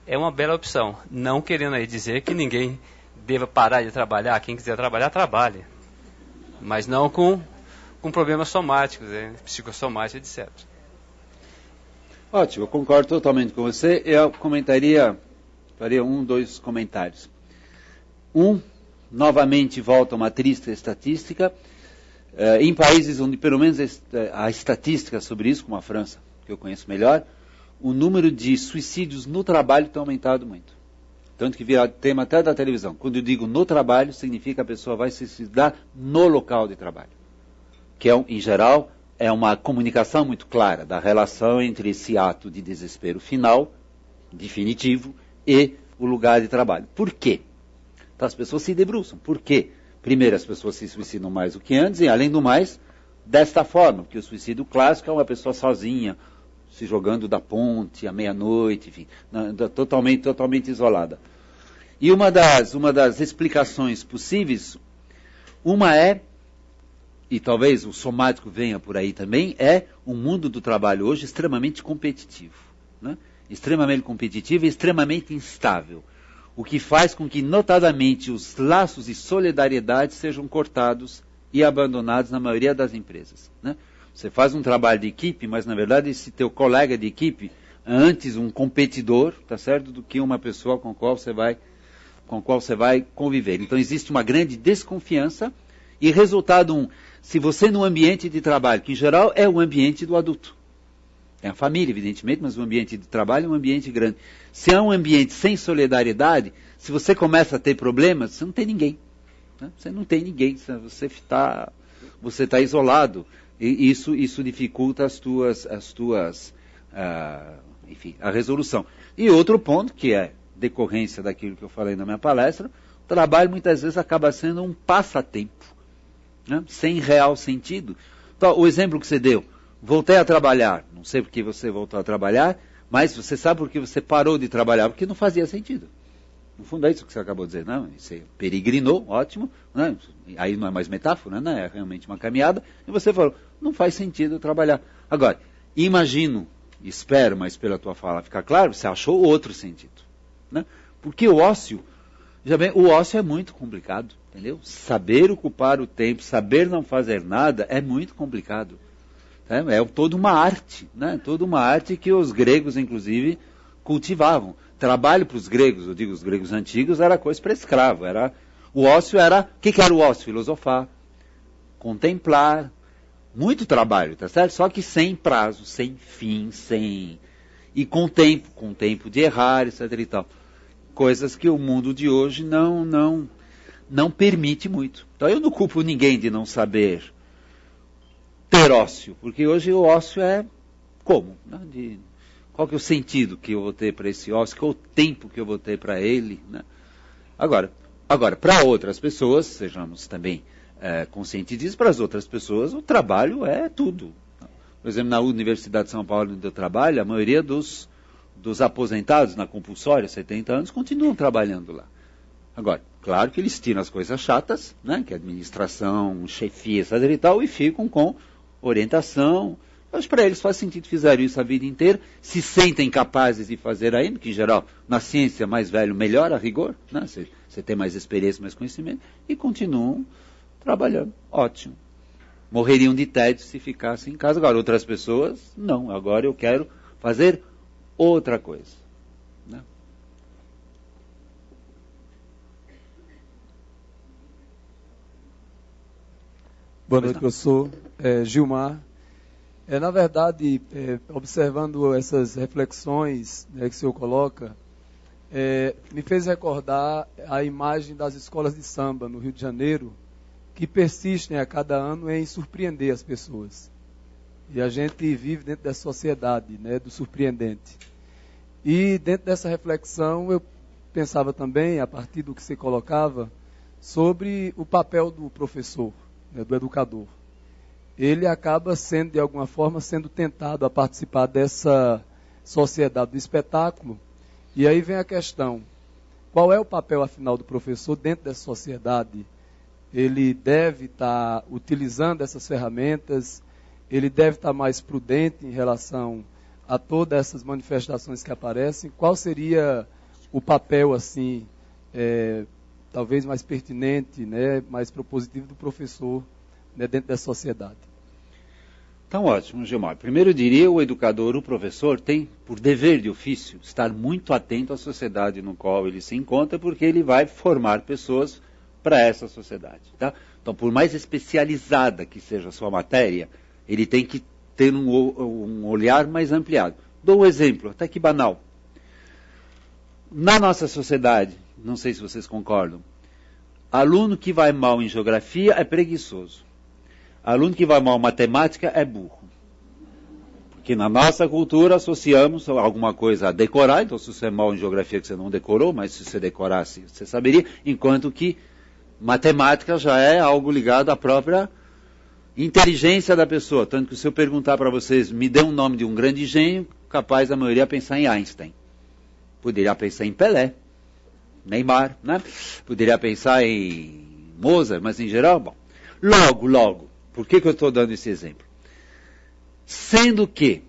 é uma bela opção. Não querendo aí dizer que ninguém deva parar de trabalhar. Quem quiser trabalhar, trabalhe. Mas não com problemas somáticos, psicossomáticos, etc. Ótimo, eu concordo totalmente com você. Eu faria 2 comentários. Novamente volta uma triste estatística. Em países onde pelo menos há estatística sobre isso, como a França, que eu conheço melhor, o número de suicídios no trabalho tem aumentado muito. Tanto que vira tema até da televisão. Quando eu digo no trabalho, significa que a pessoa vai se suicidar no local de trabalho. Que é, em geral, é uma comunicação muito clara da relação entre esse ato de desespero final, definitivo, e o lugar de trabalho. Por quê? Então as pessoas se debruçam. Por quê? Primeiro, as pessoas se suicidam mais do que antes, e além do mais, desta forma, porque o suicídio clássico é uma pessoa sozinha, se jogando da ponte à meia-noite, enfim, totalmente isolada. E uma das explicações possíveis, uma é, e talvez o somático venha por aí também, é um mundo do trabalho hoje extremamente competitivo, né? Extremamente competitivo e extremamente instável, o que faz com que, notadamente, os laços de solidariedade sejam cortados e abandonados na maioria das empresas, né? Você faz um trabalho de equipe, mas na verdade esse teu colega de equipe é antes um competidor, tá certo, do que uma pessoa com a qual você vai conviver. Então existe uma grande desconfiança e resultado se você no ambiente de trabalho, que em geral é o ambiente do adulto, é a família evidentemente, mas o ambiente de trabalho é um ambiente grande. Se é um ambiente sem solidariedade, se você começa a ter problemas, você não tem ninguém, né? Você não tem ninguém, você está isolado. E isso dificulta enfim, a resolução. E outro ponto, que é decorrência daquilo que eu falei na minha palestra, o trabalho muitas vezes acaba sendo um passatempo, né? Sem real sentido. Então, o exemplo que você deu, voltei a trabalhar, não sei por que você voltou a trabalhar, mas você sabe por que você parou de trabalhar, porque não fazia sentido. No fundo é isso que você acabou de dizer, não? Você peregrinou, ótimo, né? Aí não é mais metáfora, né? É realmente uma caminhada, e você falou, não faz sentido trabalhar. Agora, imagino, espero, mas pela tua fala ficar claro, você achou outro sentido, né? Porque o ócio é muito complicado, entendeu? Saber ocupar o tempo, saber não fazer nada é muito complicado. É toda uma arte, né? Toda uma arte que os gregos, inclusive, cultivavam. Trabalho para os gregos, eu digo os gregos antigos, era coisa para escravo. O ócio era... O que era o ócio? Filosofar, contemplar, muito trabalho, tá certo? Só que sem prazo, sem fim, e com tempo de errar, etc. e tal. Coisas que o mundo de hoje não permite muito. Então eu não culpo ninguém de não saber ter ócio, porque hoje o ócio é como? Né? Qual que é o sentido que eu vou ter para esse ócio? Qual é o tempo que eu vou ter para ele? Né? Agora para outras pessoas, sejamos também conscientes disso, para as outras pessoas o trabalho é tudo. Por exemplo, na Universidade de São Paulo, onde eu trabalho, a maioria dos aposentados na compulsória, 70 anos, continuam trabalhando lá. Agora, claro que eles tiram as coisas chatas, né, que é administração, chefia, etc. e tal, e ficam com orientação. Mas para eles faz sentido, fizeram isso a vida inteira, se sentem capazes de fazer ainda, que em geral, na ciência, mais velho melhor, a rigor, né? Você tem mais experiência, mais conhecimento, e continuam trabalhando. Ótimo. Morreriam de tédio se ficassem em casa. Agora, outras pessoas, não. Agora eu quero fazer outra coisa. Né? Boa noite, professor. Gilmar. Na verdade, observando essas reflexões, né, que o senhor coloca, me fez recordar a imagem das escolas de samba no Rio de Janeiro, que persistem a cada ano em surpreender as pessoas. E a gente vive dentro dessa sociedade, né, do surpreendente. E dentro dessa reflexão, eu pensava também, a partir do que você colocava, sobre o papel do professor, né, do educador. Ele acaba sendo, de alguma forma, sendo tentado a participar dessa sociedade do espetáculo. E aí vem a questão, qual é o papel, afinal, do professor dentro dessa sociedade? Ele deve estar utilizando essas ferramentas, ele deve estar mais prudente em relação a todas essas manifestações que aparecem. Qual seria o papel, assim, talvez mais pertinente, né, mais propositivo do professor, né, dentro dessa sociedade? Então, ótimo, Gilmar. Primeiro eu diria, o educador, o professor, tem, por dever de ofício, estar muito atento à sociedade no qual ele se encontra, porque ele vai formar pessoas para essa sociedade. Tá? Então, por mais especializada que seja a sua matéria, ele tem que ter um olhar mais ampliado. Dou um exemplo, até que banal. Na nossa sociedade, não sei se vocês concordam, aluno que vai mal em geografia é preguiçoso. Aluno que vai mal em matemática é burro. Porque na nossa cultura associamos alguma coisa a decorar, então se você é mal em geografia que você não decorou, mas se você decorasse, você saberia, enquanto que matemática já é algo ligado à própria inteligência da pessoa. Tanto que se eu perguntar para vocês, me dê um nome de um grande gênio, capaz a maioria pensar em Einstein. Poderia pensar em Pelé, Neymar, né? Poderia pensar em Mozart, mas em geral, bom. Logo, por que eu estou dando esse exemplo? Sendo que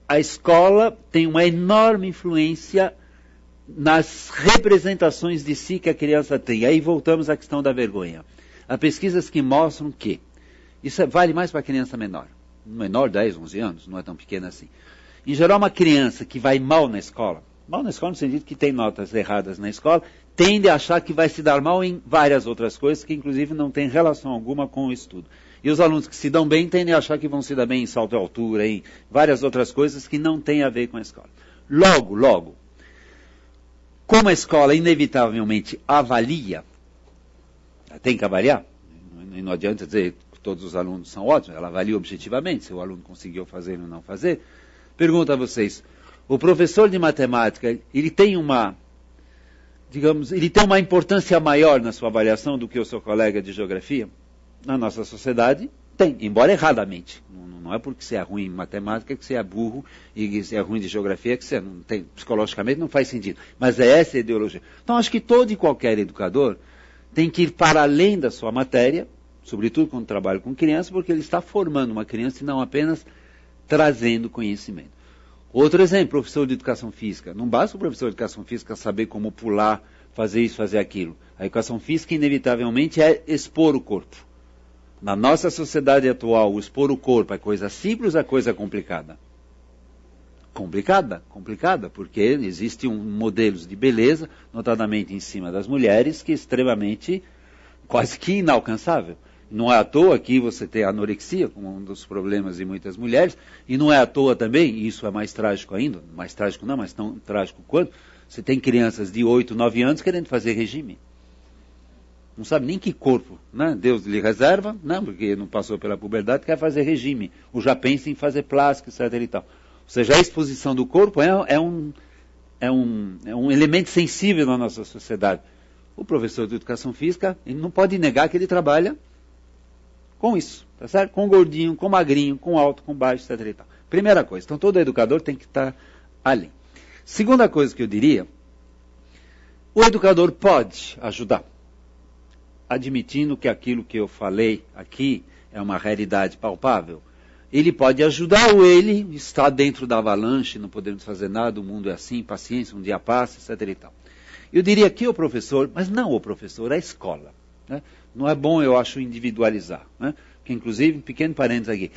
a escola tem uma enorme influência nas representações de si que a criança tem. Aí voltamos à questão da vergonha. Há pesquisas que mostram que isso vale mais para a criança menor. Menor, 10, 11 anos, não é tão pequena assim. Em geral, uma criança que vai mal na escola no sentido que tem notas erradas na escola, tende a achar que vai se dar mal em várias outras coisas, que inclusive não tem relação alguma com o estudo. E os alunos que se dão bem tendem a achar que vão se dar bem em salto e altura, em várias outras coisas que não têm a ver com a escola. Logo, como a escola inevitavelmente avalia, tem que avaliar, e não adianta dizer que todos os alunos são ótimos, ela avalia objetivamente, se o aluno conseguiu fazer ou não fazer. Pergunto a vocês, o professor de matemática, ele tem uma importância maior na sua avaliação do que o seu colega de geografia? Na nossa sociedade, tem, embora erradamente. Não é porque você é ruim em matemática que você é burro, e se é ruim de geografia que você não tem, psicologicamente não faz sentido. Mas é essa a ideologia. Então acho que todo e qualquer educador tem que ir para além da sua matéria, sobretudo quando trabalha com criança, porque ele está formando uma criança e não apenas trazendo conhecimento. Outro exemplo, professor de educação física. Não basta o professor de educação física saber como pular, fazer isso, fazer aquilo. A educação física, inevitavelmente, é expor o corpo. Na nossa sociedade atual, o expor o corpo é coisa simples ou é coisa complicada? Complicada, porque existem modelos de beleza, notadamente em cima das mulheres, que é extremamente, quase que inalcançável. Não é à toa que você tem a anorexia, como um dos problemas de muitas mulheres, e não é à toa também, e isso é mais trágico ainda, mais trágico não, mas tão trágico quanto, você tem crianças de 8, 9 anos querendo fazer regime. Não sabe nem que corpo, né? Deus lhe reserva, né? Porque não passou pela puberdade, quer fazer regime, ou já pensa em fazer plástica, etc. e tal. Ou seja, a exposição do corpo é um elemento sensível na nossa sociedade. O professor de educação física, ele não pode negar que ele trabalha com isso, tá certo? Com gordinho, com magrinho, com alto, com baixo, etc. e tal. Primeira coisa, então todo educador tem que estar além. Segunda coisa que eu diria, o educador pode ajudar, admitindo que aquilo que eu falei aqui é uma realidade palpável. Ele pode ajudar ou ele está dentro da avalanche, não podemos fazer nada, o mundo é assim, paciência, um dia passa, etc. e tal. Eu diria que o professor, mas não o professor, a escola. Né? Não é bom, eu acho, individualizar. Né? Porque, inclusive, um pequeno parênteses aqui,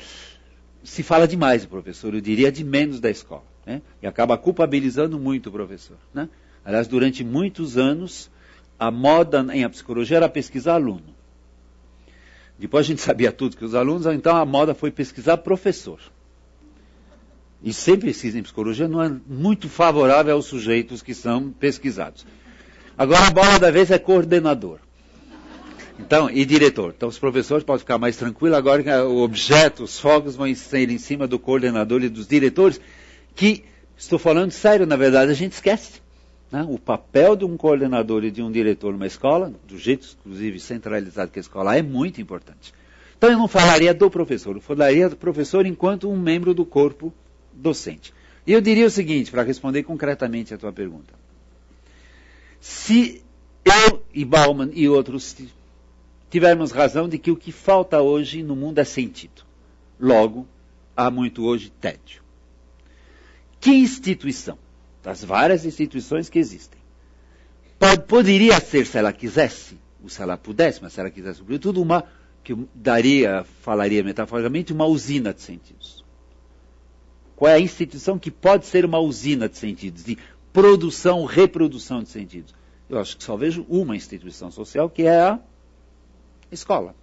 se fala demais do professor, eu diria de menos da escola. Né? E acaba culpabilizando muito o professor. Né? Aliás, durante muitos anos, a moda em psicologia era pesquisar aluno. Depois a gente sabia tudo que os alunos, então a moda foi pesquisar professor. E sempre pesquisa em psicologia não é muito favorável aos sujeitos que são pesquisados. Agora a bola da vez é coordenador. Então, e diretor. Então os professores podem ficar mais tranquilos, agora que o objeto, os focos vão ser em cima do coordenador e dos diretores, que, estou falando sério, na verdade, a gente esquece. Né? O papel de um coordenador e de um diretor numa escola, do jeito, inclusive, centralizado que a escola é muito importante. Então eu não falaria do professor, eu falaria do professor enquanto um membro do corpo docente. E eu diria o seguinte, para responder concretamente a tua pergunta. Se eu e Bauman e outros tivermos razão de que o que falta hoje no mundo é sentido. Logo, há muito hoje tédio. Que instituição, das várias instituições que existem, poderia ser, se ela quisesse, ou se ela pudesse, mas se ela quisesse, sobretudo, uma, que eu falaria metaforicamente, uma usina de sentidos. Qual é a instituição que pode ser uma usina de sentidos, de produção, reprodução de sentidos? Eu acho que só vejo uma instituição social, que é a escola.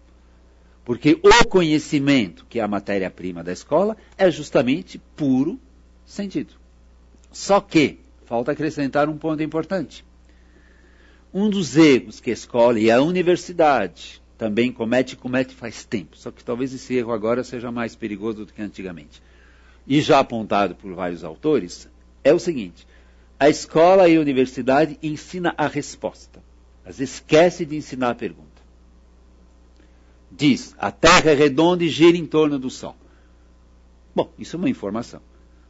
Porque o conhecimento, que é a matéria-prima da escola, é justamente puro sentido. Só que, falta acrescentar um ponto importante. Um dos erros que a escola e a universidade também comete faz tempo. Só que talvez esse erro agora seja mais perigoso do que antigamente. E já apontado por vários autores, é o seguinte: a escola e a universidade ensina a resposta, mas esquece de ensinar a pergunta. Diz, a Terra é redonda e gira em torno do Sol. Bom, isso é uma informação.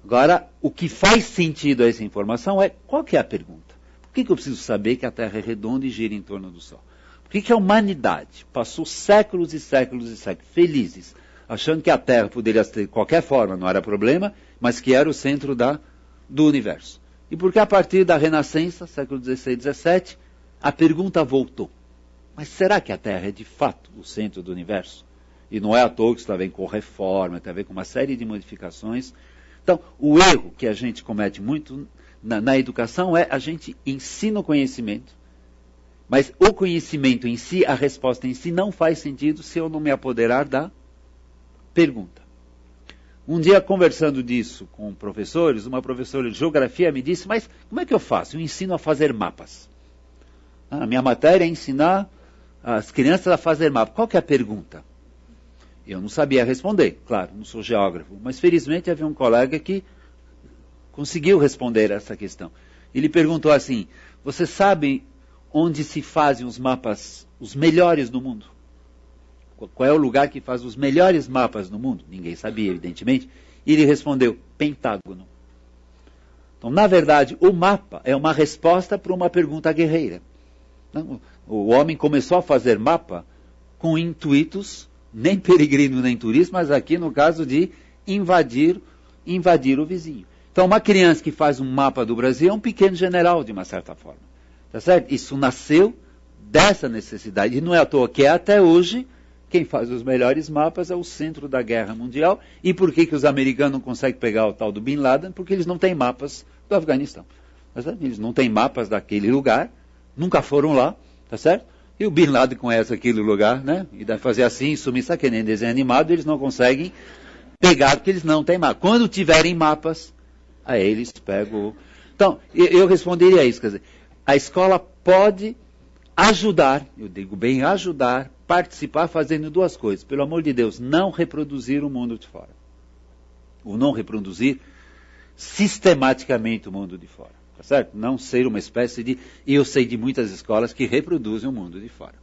Agora, o que faz sentido a essa informação é, qual que é a pergunta? Por que eu preciso saber que a Terra é redonda e gira em torno do Sol? Por que a humanidade passou séculos e séculos e séculos felizes, achando que a Terra poderia ser de qualquer forma, não era problema, mas que era o centro do universo? E por que a partir da Renascença, século XVI e XVII, a pergunta voltou? Mas será que a Terra é de fato o centro do universo? E não é à toa que isso tem a ver com reforma, tem a ver com uma série de modificações. Então, o erro que a gente comete muito na educação é a gente ensina o conhecimento, mas o conhecimento em si, a resposta em si, não faz sentido se eu não me apoderar da pergunta. Um dia, conversando disso com professores, uma professora de geografia me disse, mas como é que eu faço? Eu ensino a fazer mapas. A minha matéria é ensinar as crianças a fazer mapas. Qual que é a pergunta? Eu não sabia responder, claro, não sou geógrafo, mas felizmente havia um colega que conseguiu responder essa questão. Ele perguntou assim, você sabe onde se fazem os mapas, os melhores do mundo? Qual é o lugar que faz os melhores mapas no mundo? Ninguém sabia, evidentemente. E ele respondeu, Pentágono. Então, na verdade, o mapa é uma resposta para uma pergunta guerreira. O homem começou a fazer mapa com intuitos, nem peregrino nem turista, mas aqui no caso de invadir o vizinho. Então, uma criança que faz um mapa do Brasil é um pequeno general, de uma certa forma. Tá certo? Isso nasceu dessa necessidade. E não é à toa que até hoje, quem faz os melhores mapas é o centro da guerra mundial. E por que os americanos não conseguem pegar o tal do Bin Laden? Porque eles não têm mapas do Afeganistão. Tá certo? Eles não têm mapas daquele lugar, nunca foram lá, tá certo? E o Bin Laden conhece aquele lugar, né? E deve fazer assim, sumir, que nem desenho animado, eles não conseguem pegar porque eles não têm mapa. Quando tiverem mapas, aí eles pegam. Então, eu responderia isso, quer dizer, a escola pode ajudar, eu digo bem ajudar, participar fazendo duas coisas. Pelo amor de Deus, não reproduzir o mundo de fora. Ou não reproduzir sistematicamente o mundo de fora. Tá certo? Não ser uma espécie de... Eu sei de muitas escolas que reproduzem o mundo de fora.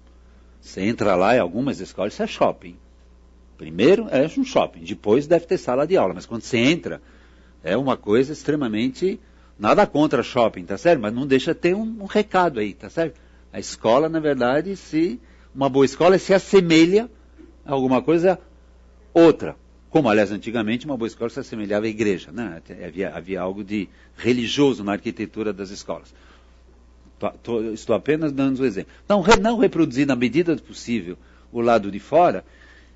Você entra lá em algumas escolas, isso é shopping. Primeiro é um shopping, depois deve ter sala de aula. Mas quando você entra, é uma coisa extremamente... Nada contra shopping, tá certo? Mas não deixa ter um recado aí, tá certo? A escola, na verdade, uma boa escola se assemelha a alguma coisa outra. Como, aliás, antigamente, uma boa escola se assemelhava à igreja, né? Havia algo de religioso na arquitetura das escolas. Estou apenas dando um exemplo. Então, não reproduzir na medida do possível o lado de fora,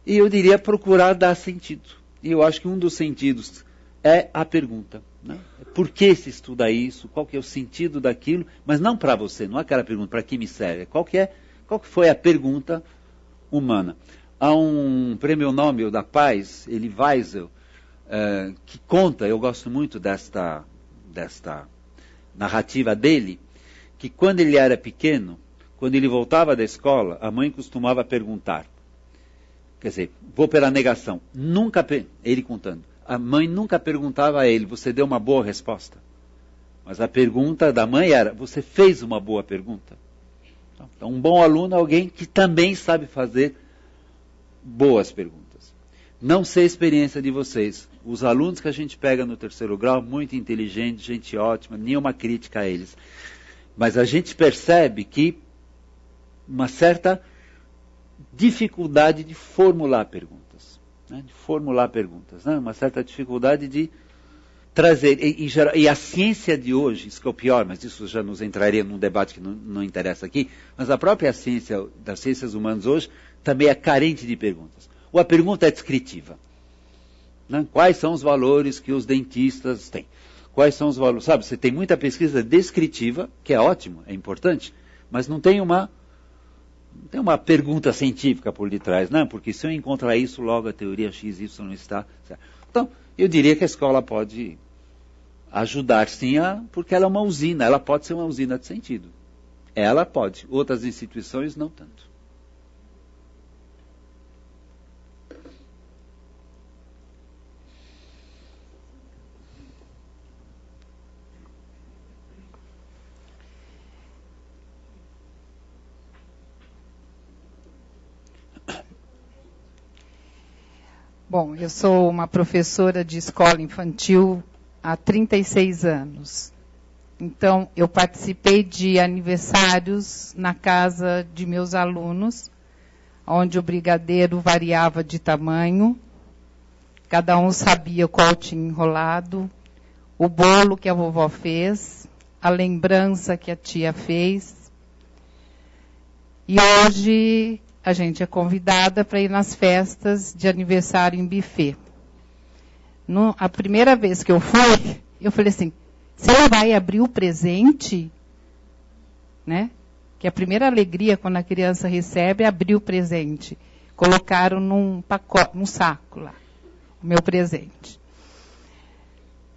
e eu diria procurar dar sentido. E eu acho que um dos sentidos é a pergunta. Né? Por que se estuda isso? Qual que é o sentido daquilo? Mas não para você, não é aquela pergunta, para que me serve? Qual que foi a pergunta humana? Há um prêmio Nobel da Paz, Elie Wiesel, que conta, eu gosto muito desta narrativa dele, que quando ele era pequeno, quando ele voltava da escola, a mãe costumava perguntar. Quer dizer, vou pela negação. Ele contando. A mãe nunca perguntava a ele, você deu uma boa resposta? Mas a pergunta da mãe era, você fez uma boa pergunta? Então, um bom aluno é alguém que também sabe fazer boas perguntas. Não sei a experiência de vocês. Os alunos que a gente pega no terceiro grau, muito inteligentes, gente ótima, nenhuma crítica a eles. Mas a gente percebe que uma certa dificuldade de formular perguntas. Né? Uma certa dificuldade de trazer, e a ciência de hoje, isso que é o pior, mas isso já nos entraria num debate que não interessa aqui, mas a própria ciência das ciências humanas hoje também é carente de perguntas. Ou a pergunta é descritiva. Né? Quais são os valores que os dentistas têm? Quais são os valores? Sabe, você tem muita pesquisa descritiva, que é ótimo, é importante, mas não tem uma pergunta científica por detrás, não, porque se eu encontrar isso, logo a teoria X, Y não está certo. Então, eu diria que a escola pode ajudar sim, porque ela é uma usina, ela pode ser uma usina de sentido. Ela pode, outras instituições não tanto. Bom, eu sou uma professora de escola infantil há 36 anos. Então, eu participei de aniversários na casa de meus alunos, onde o brigadeiro variava de tamanho, cada um sabia qual tinha enrolado, o bolo que a vovó fez, a lembrança que a tia fez. E hoje a gente é convidada para ir nas festas de aniversário em buffet. A primeira vez que eu fui, eu falei assim, você vai abrir o presente? Né? Que a primeira alegria quando a criança recebe é abrir o presente. Colocaram num pacote, num saco lá, o meu presente.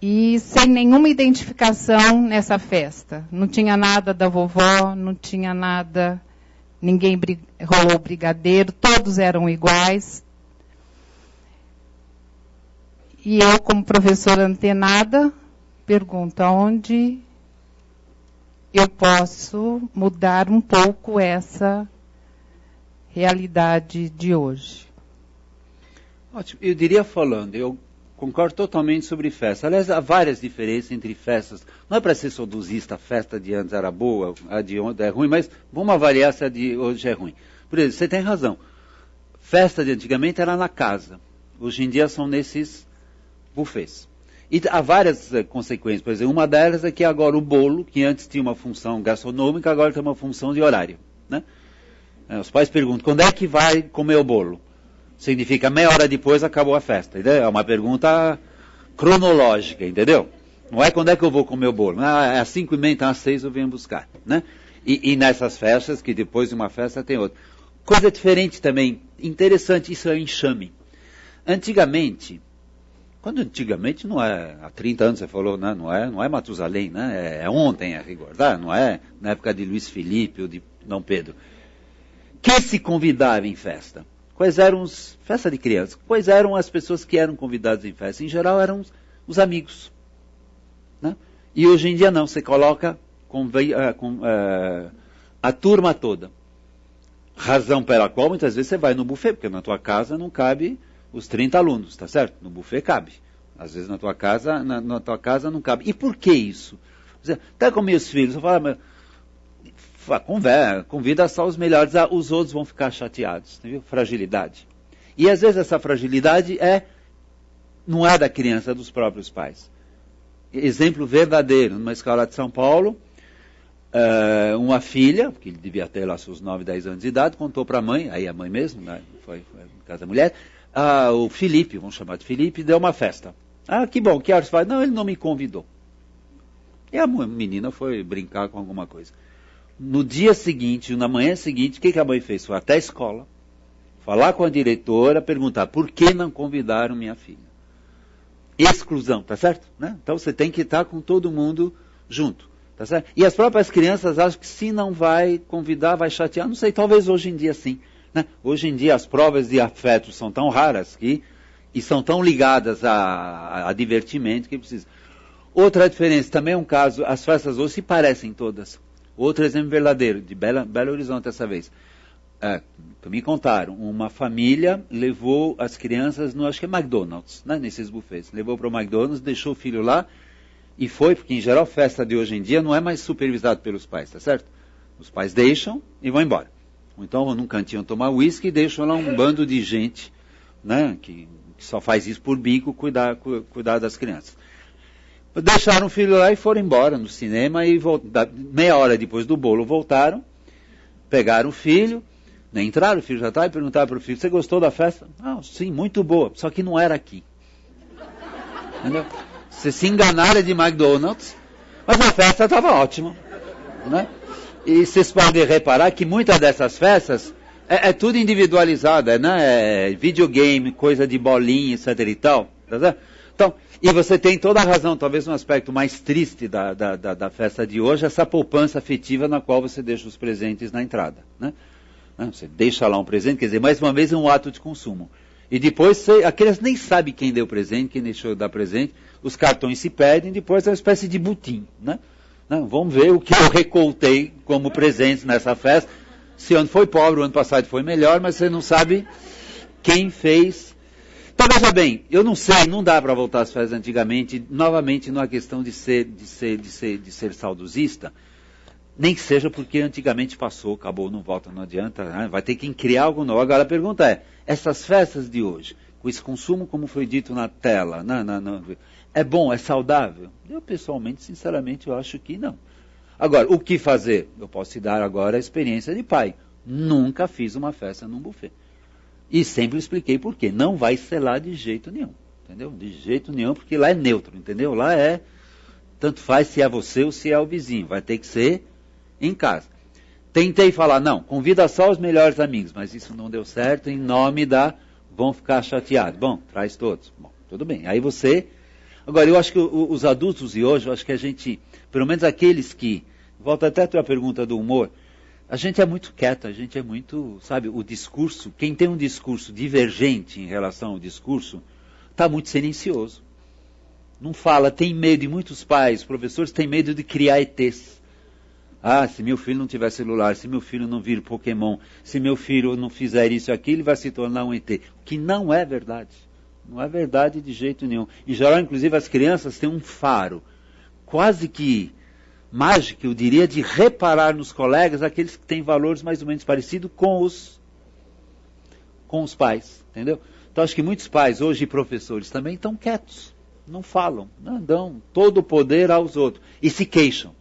E sem nenhuma identificação nessa festa. Não tinha nada da vovó, não tinha nada... Ninguém rolou brigadeiro, todos eram iguais. E eu, como professora antenada, pergunto aonde eu posso mudar um pouco essa realidade de hoje. Ótimo. Eu diria eu concordo totalmente sobre festa. Aliás, há várias diferenças entre festas. Não é para ser saudosista, a festa de antes era boa, a de ontem é ruim, mas vamos avaliar se a de hoje é ruim. Por exemplo, você tem razão. Festa de antigamente era na casa. Hoje em dia são nesses buffets. E há várias consequências. Por exemplo, uma delas é que agora o bolo, que antes tinha uma função gastronômica, agora tem uma função de horário. Né? Os pais perguntam, quando é que vai comer o bolo? Significa meia hora depois acabou a festa. Entendeu? É uma pergunta cronológica, entendeu? Não é quando é que eu vou comer o bolo. É às 5h30, então às 6 eu venho buscar. Né? E nessas festas, que depois de uma festa tem outra. Coisa diferente também, interessante, isso é o enxame. Antigamente não é, há 30 anos você falou, né? não é Matusalém, né? É ontem a rigor, tá? Não é na época de Luiz Felipe ou de Dom Pedro. Quem se convidava em festa? Festa de crianças, quais eram as pessoas que eram convidadas em festa? Em geral eram os amigos. Né? E hoje em dia não, você coloca a turma toda. Razão pela qual muitas vezes você vai no buffet, porque na tua casa não cabe os 30 alunos, tá certo? No buffet cabe. Às vezes na tua casa não cabe. E por que isso? Até com meus filhos, eu falo, convida só os melhores, os outros vão ficar chateados. Viu? Fragilidade. E às vezes essa fragilidade não é da criança, é dos próprios pais. Exemplo verdadeiro, numa escola de São Paulo, uma filha, que devia ter lá seus 9, 10 anos de idade, contou para a mãe, aí a mãe mesmo, né, foi no caso da mulher, o Felipe, vamos chamar de Felipe, deu uma festa. Que bom, que horas faz? Não, ele não me convidou. E a menina foi brincar com alguma coisa. No dia seguinte, na manhã seguinte, o que a mãe fez? Foi até a escola, falar com a diretora, perguntar por que não convidaram minha filha. Exclusão, tá certo? Né? Então você tem que estar com todo mundo junto, tá certo? E as próprias crianças acham que se não vai convidar, vai chatear, não sei, talvez hoje em dia sim. Né? Hoje em dia as provas de afeto são tão raras e são tão ligadas a divertimento que precisa. Outra diferença, também é um caso, as festas hoje se parecem todas. Outro exemplo verdadeiro, de Belo Horizonte dessa vez. Que me contaram, uma família levou as crianças, acho que é McDonald's, né, nesses buffets. Levou para o McDonald's, deixou o filho lá e foi, porque em geral festa de hoje em dia não é mais supervisado pelos pais, tá certo? Os pais deixam e vão embora. Ou então vão num cantinho tomar uísque e deixam lá um bando de gente, né, que só faz isso por bico, cuidar das crianças. Deixaram o filho lá e foram embora no cinema e meia hora depois do bolo voltaram, pegaram o filho, entraram, o filho já estava e perguntaram para o filho, você gostou da festa? Sim, muito boa, só que não era aqui. Entendeu? Você se enganaram de McDonald's, mas a festa estava ótima. Né? E vocês podem reparar que muitas dessas festas é tudo individualizado, né? É videogame, coisa de bolinha, etc e tal. Tá certo? Então, e você tem toda a razão, talvez um aspecto mais triste da festa de hoje, essa poupança afetiva na qual você deixa os presentes na entrada. Né? Você deixa lá um presente, quer dizer, mais uma vez é um ato de consumo. E depois, a criança nem sabe quem deu presente, quem deixou de dar presente, os cartões se perdem, depois é uma espécie de butim. Né? Vamos ver o que eu recoltei como presente nessa festa. Se o ano foi pobre, o ano passado foi melhor, mas você não sabe quem fez. Então, veja bem, eu não sei, não dá para voltar às festas antigamente, novamente, não é questão de ser saudosista, nem que seja porque antigamente passou, acabou, não volta, não adianta, né? Vai ter que criar algo novo. Agora, a pergunta é, essas festas de hoje, com esse consumo, como foi dito na tela, é bom, é saudável? Eu, pessoalmente, sinceramente, eu acho que não. Agora, o que fazer? Eu posso te dar agora a experiência de pai. Nunca fiz uma festa num buffet. E sempre expliquei por quê. Não vai ser lá de jeito nenhum, entendeu? De jeito nenhum, porque lá é neutro, entendeu? Lá é, tanto faz se é você ou se é o vizinho. Vai ter que ser em casa. Tentei falar, não, convida só os melhores amigos, mas isso não deu certo em nome da, vão ficar chateados. Bom, traz todos. Bom, tudo bem. Aí você... Agora, eu acho que os adultos de hoje, eu acho que a gente, pelo menos aqueles que... Volta até a tua pergunta do humor. A gente é muito quieto, a gente é muito, sabe, o discurso, quem tem um discurso divergente em relação ao discurso, está muito silencioso. Não fala, tem medo, e muitos pais, professores, têm medo de criar ETs. Ah, se meu filho não tiver celular, se meu filho não vir Pokémon, se meu filho não fizer isso e aquilo, ele vai se tornar um ET. O que não é verdade. Não é verdade de jeito nenhum. Em geral, inclusive, as crianças têm um faro, quase que mágico, eu diria, de reparar nos colegas aqueles que têm valores mais ou menos parecidos com os pais, entendeu? Então, acho que muitos pais, hoje e professores também, estão quietos, não falam, não dão todo o poder aos outros, e se queixam.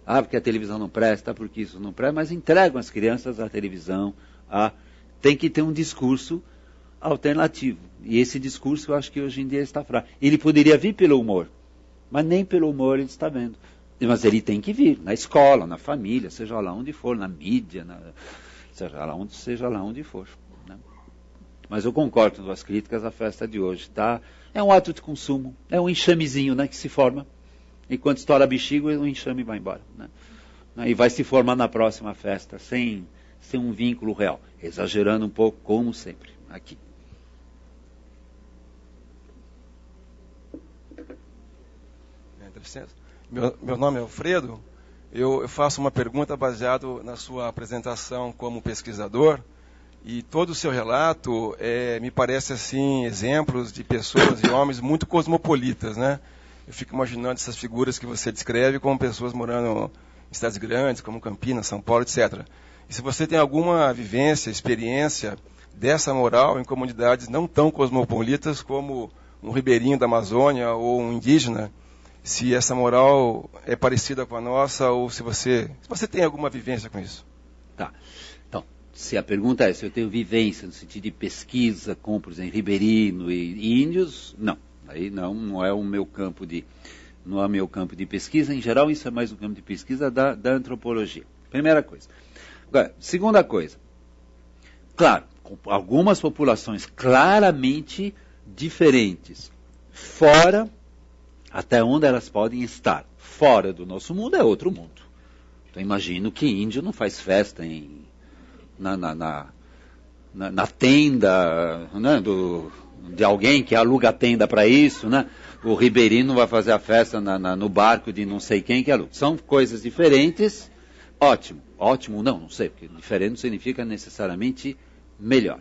Ah, porque a televisão não presta, porque isso não presta, mas entregam as crianças à televisão, tem que ter um discurso alternativo, e esse discurso eu acho que hoje em dia está fraco. Ele poderia vir pelo humor, mas nem pelo humor ele está vendo. Mas ele tem que vir, na escola, na família, seja lá onde for, na mídia, seja lá onde for. Né? Mas eu concordo com as críticas à festa de hoje. Tá? É um ato de consumo, é um enxamezinho, né, que se forma. E quando estoura a bexiga, o enxame vai embora. Né? E vai se formar na próxima festa, sem um vínculo real. Exagerando um pouco, como sempre, aqui. Dá licença. Meu nome é Alfredo, eu faço uma pergunta baseada na sua apresentação como pesquisador, e todo o seu relato me parece assim, exemplos de pessoas e homens muito cosmopolitas, né? Eu fico imaginando essas figuras que você descreve como pessoas morando em cidades grandes, como Campinas, São Paulo, etc. E se você tem alguma vivência, experiência dessa moral em comunidades não tão cosmopolitas como um ribeirinho da Amazônia ou um indígena, se essa moral é parecida com a nossa ou se você tem alguma vivência com isso. Tá. Então, se a pergunta é se eu tenho vivência no sentido de pesquisa com, por exemplo, ribeirinho e índios, não. Aí não é o meu campo de pesquisa. Em geral, isso é mais um campo de pesquisa da antropologia. Primeira coisa. Agora, segunda coisa. Claro, com algumas populações claramente diferentes, fora... Até onde elas podem estar. Fora do nosso mundo é outro mundo. Então imagino que índio não faz festa na tenda, né, de alguém que aluga a tenda para isso, né? O ribeirinho não vai fazer a festa no barco de não sei quem que aluga. São coisas diferentes. Ótimo. Ótimo não sei, porque diferente não significa necessariamente melhor.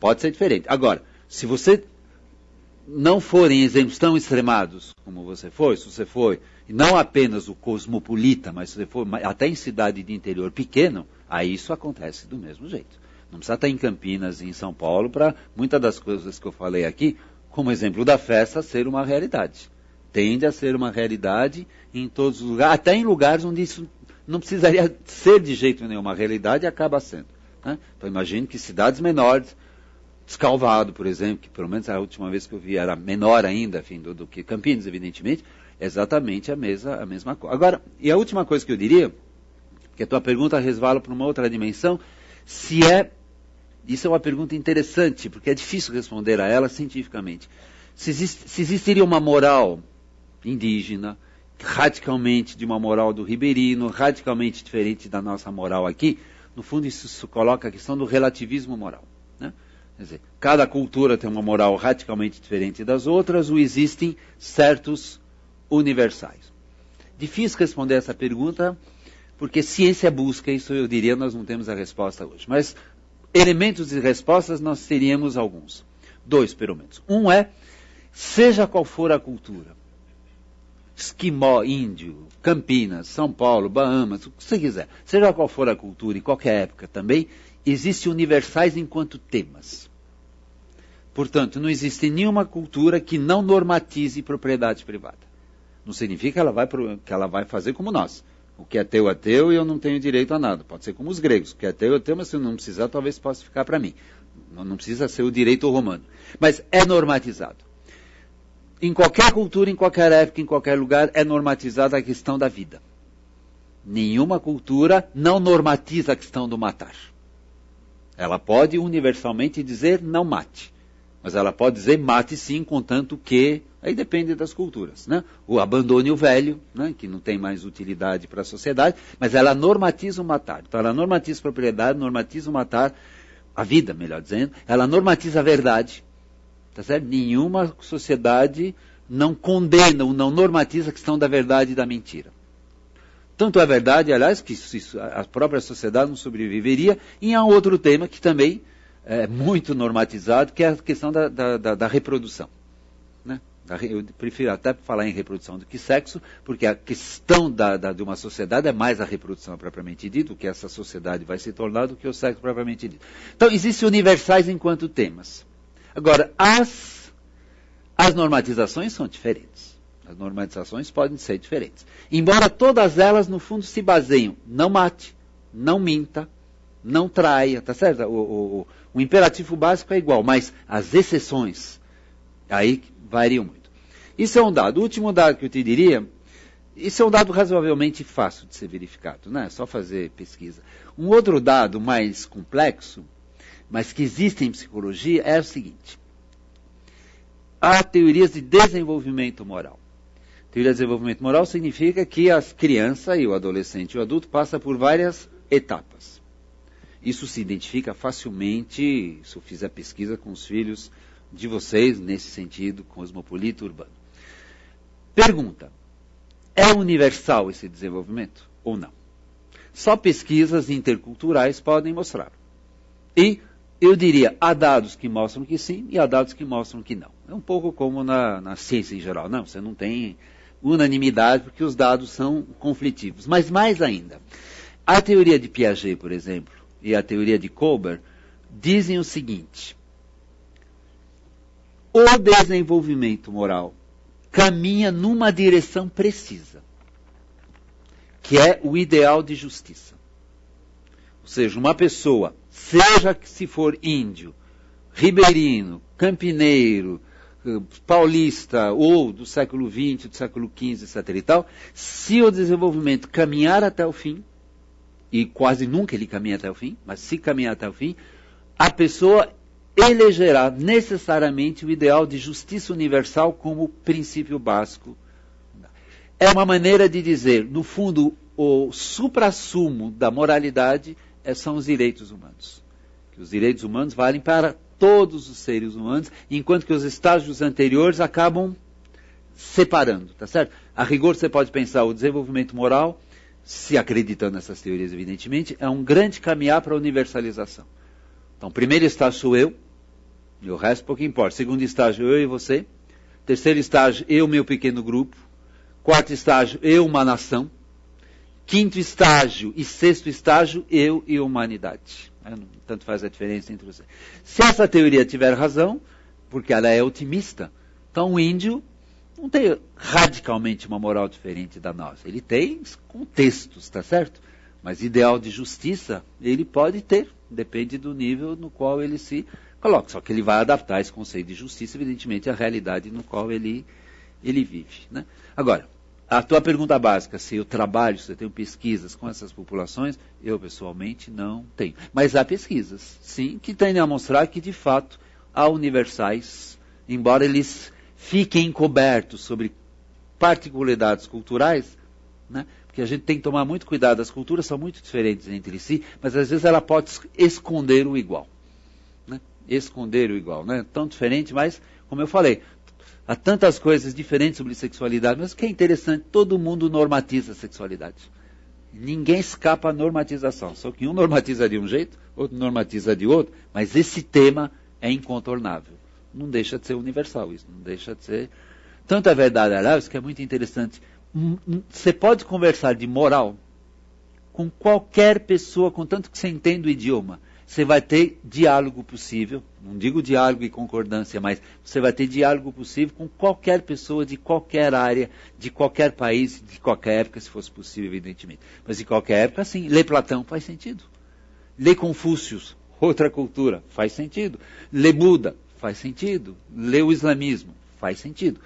Pode ser diferente. Agora, se você... não forem exemplos tão extremados como você foi, se você foi, e não apenas o cosmopolita, mas se você for até em cidade de interior pequeno, aí isso acontece do mesmo jeito. Não precisa estar em Campinas e em São Paulo para muitas das coisas que eu falei aqui, como exemplo da festa, ser uma realidade. Tende a ser uma realidade em todos os lugares, até em lugares onde isso não precisaria ser de jeito nenhum uma realidade, acaba sendo. Né? Então imagino que cidades menores, Escalvado, por exemplo, que pelo menos a última vez que eu vi era menor ainda, enfim, do que Campinas, evidentemente, exatamente a mesma coisa. Agora, e a última coisa que eu diria, que a tua pergunta resvala para uma outra dimensão, isso é uma pergunta interessante, porque é difícil responder a ela cientificamente. Se existiria uma moral indígena, radicalmente de uma moral do ribeirinho, radicalmente diferente da nossa moral aqui, no fundo isso coloca a questão do relativismo moral, né? Quer dizer, cada cultura tem uma moral radicalmente diferente das outras, ou existem certos universais. Difícil responder essa pergunta, porque ciência busca, isso eu diria, nós não temos a resposta hoje. Mas elementos de respostas nós teríamos alguns. Dois, pelo menos. Um é, seja qual for a cultura, esquimó, índio, Campinas, São Paulo, Bahamas, o que você quiser, seja qual for a cultura, em qualquer época também, existem universais enquanto temas. Portanto, não existe nenhuma cultura que não normatize propriedade privada. Não significa que ela vai fazer como nós. O que é teu e eu não tenho direito a nada. Pode ser como os gregos. O que é teu, mas se eu não precisar, talvez possa ficar para mim. Não precisa ser o direito romano. Mas é normatizado. Em qualquer cultura, em qualquer época, em qualquer lugar, é normatizada a questão da vida. Nenhuma cultura não normatiza a questão do matar. Ela pode universalmente dizer não mate. Mas ela pode dizer mate sim, contanto que... Aí depende das culturas, né? O abandone o velho, né? Que não tem mais utilidade para a sociedade, mas ela normatiza o matar. Então ela normatiza a propriedade, normatiza o matar, a vida, melhor dizendo. Ela normatiza a verdade. Tá certo? Nenhuma sociedade não condena ou não normatiza a questão da verdade e da mentira. Tanto é verdade, aliás, que a própria sociedade não sobreviveria. E há outro tema que também é muito normatizado, que é a questão da reprodução. Né? Eu prefiro até falar em reprodução do que sexo, porque a questão de uma sociedade é mais a reprodução propriamente dita, o que essa sociedade vai se tornar, do que o sexo propriamente dito. Então, existem universais enquanto temas. Agora, as normatizações são diferentes. As normatizações podem ser diferentes. Embora todas elas, no fundo, se baseiam não mate, não minta, não traia, tá certo? O imperativo básico é igual, mas as exceções aí variam muito. Isso é um dado. O último dado que eu te diria, isso é um dado razoavelmente fácil de ser verificado, né? É só fazer pesquisa. Um outro dado mais complexo, mas que existe em psicologia, é o seguinte. Há teorias de desenvolvimento moral. Teoria de desenvolvimento moral significa que a criança e o adolescente e o adulto passam por várias etapas. Isso se identifica facilmente, se eu fizer pesquisa com os filhos de vocês, nesse sentido, cosmopolita urbano. Pergunta, é universal esse desenvolvimento ou não? Só pesquisas interculturais podem mostrar. E eu diria, há dados que mostram que sim e há dados que mostram que não. É um pouco como na ciência em geral. Não, você não tem unanimidade porque os dados são conflitivos. Mas mais ainda, a teoria de Piaget, por exemplo, e a teoria de Kohlberg dizem o seguinte: o desenvolvimento moral caminha numa direção precisa, que é o ideal de justiça. Ou seja, uma pessoa, seja que se for índio, ribeirinho, campineiro, paulista, ou do século XX, do século XV, etc. e tal, se o desenvolvimento caminhar até o fim, e quase nunca ele caminha até o fim, mas se caminhar até o fim, a pessoa elegerá necessariamente o ideal de justiça universal como princípio básico. É uma maneira de dizer, no fundo, o suprassumo da moralidade são os direitos humanos. Que os direitos humanos valem para todos os seres humanos, enquanto que os estágios anteriores acabam separando, tá certo? A rigor você pode pensar o desenvolvimento moral, se acreditando nessas teorias, evidentemente, é um grande caminhar para a universalização. Então, primeiro estágio sou eu, e o resto pouco importa. Segundo estágio, eu e você. Terceiro estágio, eu, meu pequeno grupo. Quarto estágio, eu, uma nação. Quinto estágio e sexto estágio, eu e a humanidade. Tanto faz a diferença entre os... Se essa teoria tiver razão, porque ela é otimista, então o índio não tem radicalmente uma moral diferente da nossa. Ele tem contextos, tá certo? Mas ideal de justiça, ele pode ter. Depende do nível no qual ele se coloca. Só que ele vai adaptar esse conceito de justiça, evidentemente, à realidade no qual ele vive. Né? Agora, a tua pergunta básica, se eu trabalho, se eu tenho pesquisas com essas populações, eu pessoalmente não tenho. Mas há pesquisas, sim, que tendem a mostrar que, de fato, há universais, embora eles fiquem encobertos sobre particularidades culturais, né? Porque a gente tem que tomar muito cuidado, as culturas são muito diferentes entre si, mas às vezes ela pode esconder o igual. Né? Esconder o igual, né? Tão diferente, mas, como eu falei, há tantas coisas diferentes sobre sexualidade, mas o que é interessante, todo mundo normatiza a sexualidade. Ninguém escapa à normatização, só que um normatiza de um jeito, outro normatiza de outro, mas esse tema é incontornável. não deixa de ser universal, isso não deixa de ser... Tanto é verdade, aliás, que é muito interessante. Você pode conversar de moral com qualquer pessoa, contanto que você entenda o idioma. Você vai ter diálogo possível, não digo diálogo e concordância, mas você vai ter diálogo possível com qualquer pessoa de qualquer área, de qualquer país, de qualquer época, se fosse possível, evidentemente. Mas de qualquer época, sim. Ler Platão faz sentido. Ler Confúcio, outra cultura, faz sentido. Ler Buda, faz sentido. Ler o islamismo, faz sentido.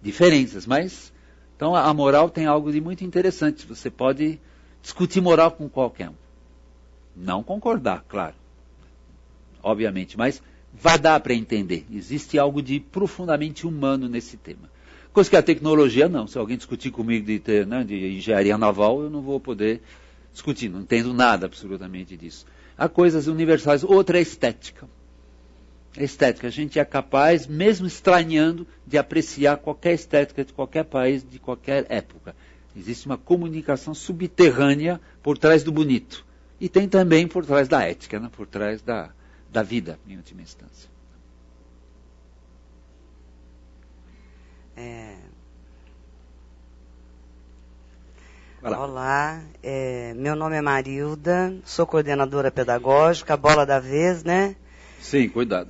Diferenças, mas... Então a moral tem algo de muito interessante. Você pode discutir moral com qualquer um. Não concordar, claro. Obviamente, mas vai dar para entender. Existe algo de profundamente humano nesse tema. Coisa que a tecnologia não. Se alguém discutir comigo de engenharia naval, eu não vou poder discutir. Não entendo nada absolutamente disso. Há coisas universais. Outra é estética. Estética. A gente é capaz, mesmo estranhando, de apreciar qualquer estética de qualquer país, de qualquer época. Existe uma comunicação subterrânea por trás do bonito. E tem também por trás da ética, né? Por trás da vida, em última instância. Olá, meu nome é Marilda, sou coordenadora pedagógica, bola da vez, né? Sim, cuidado.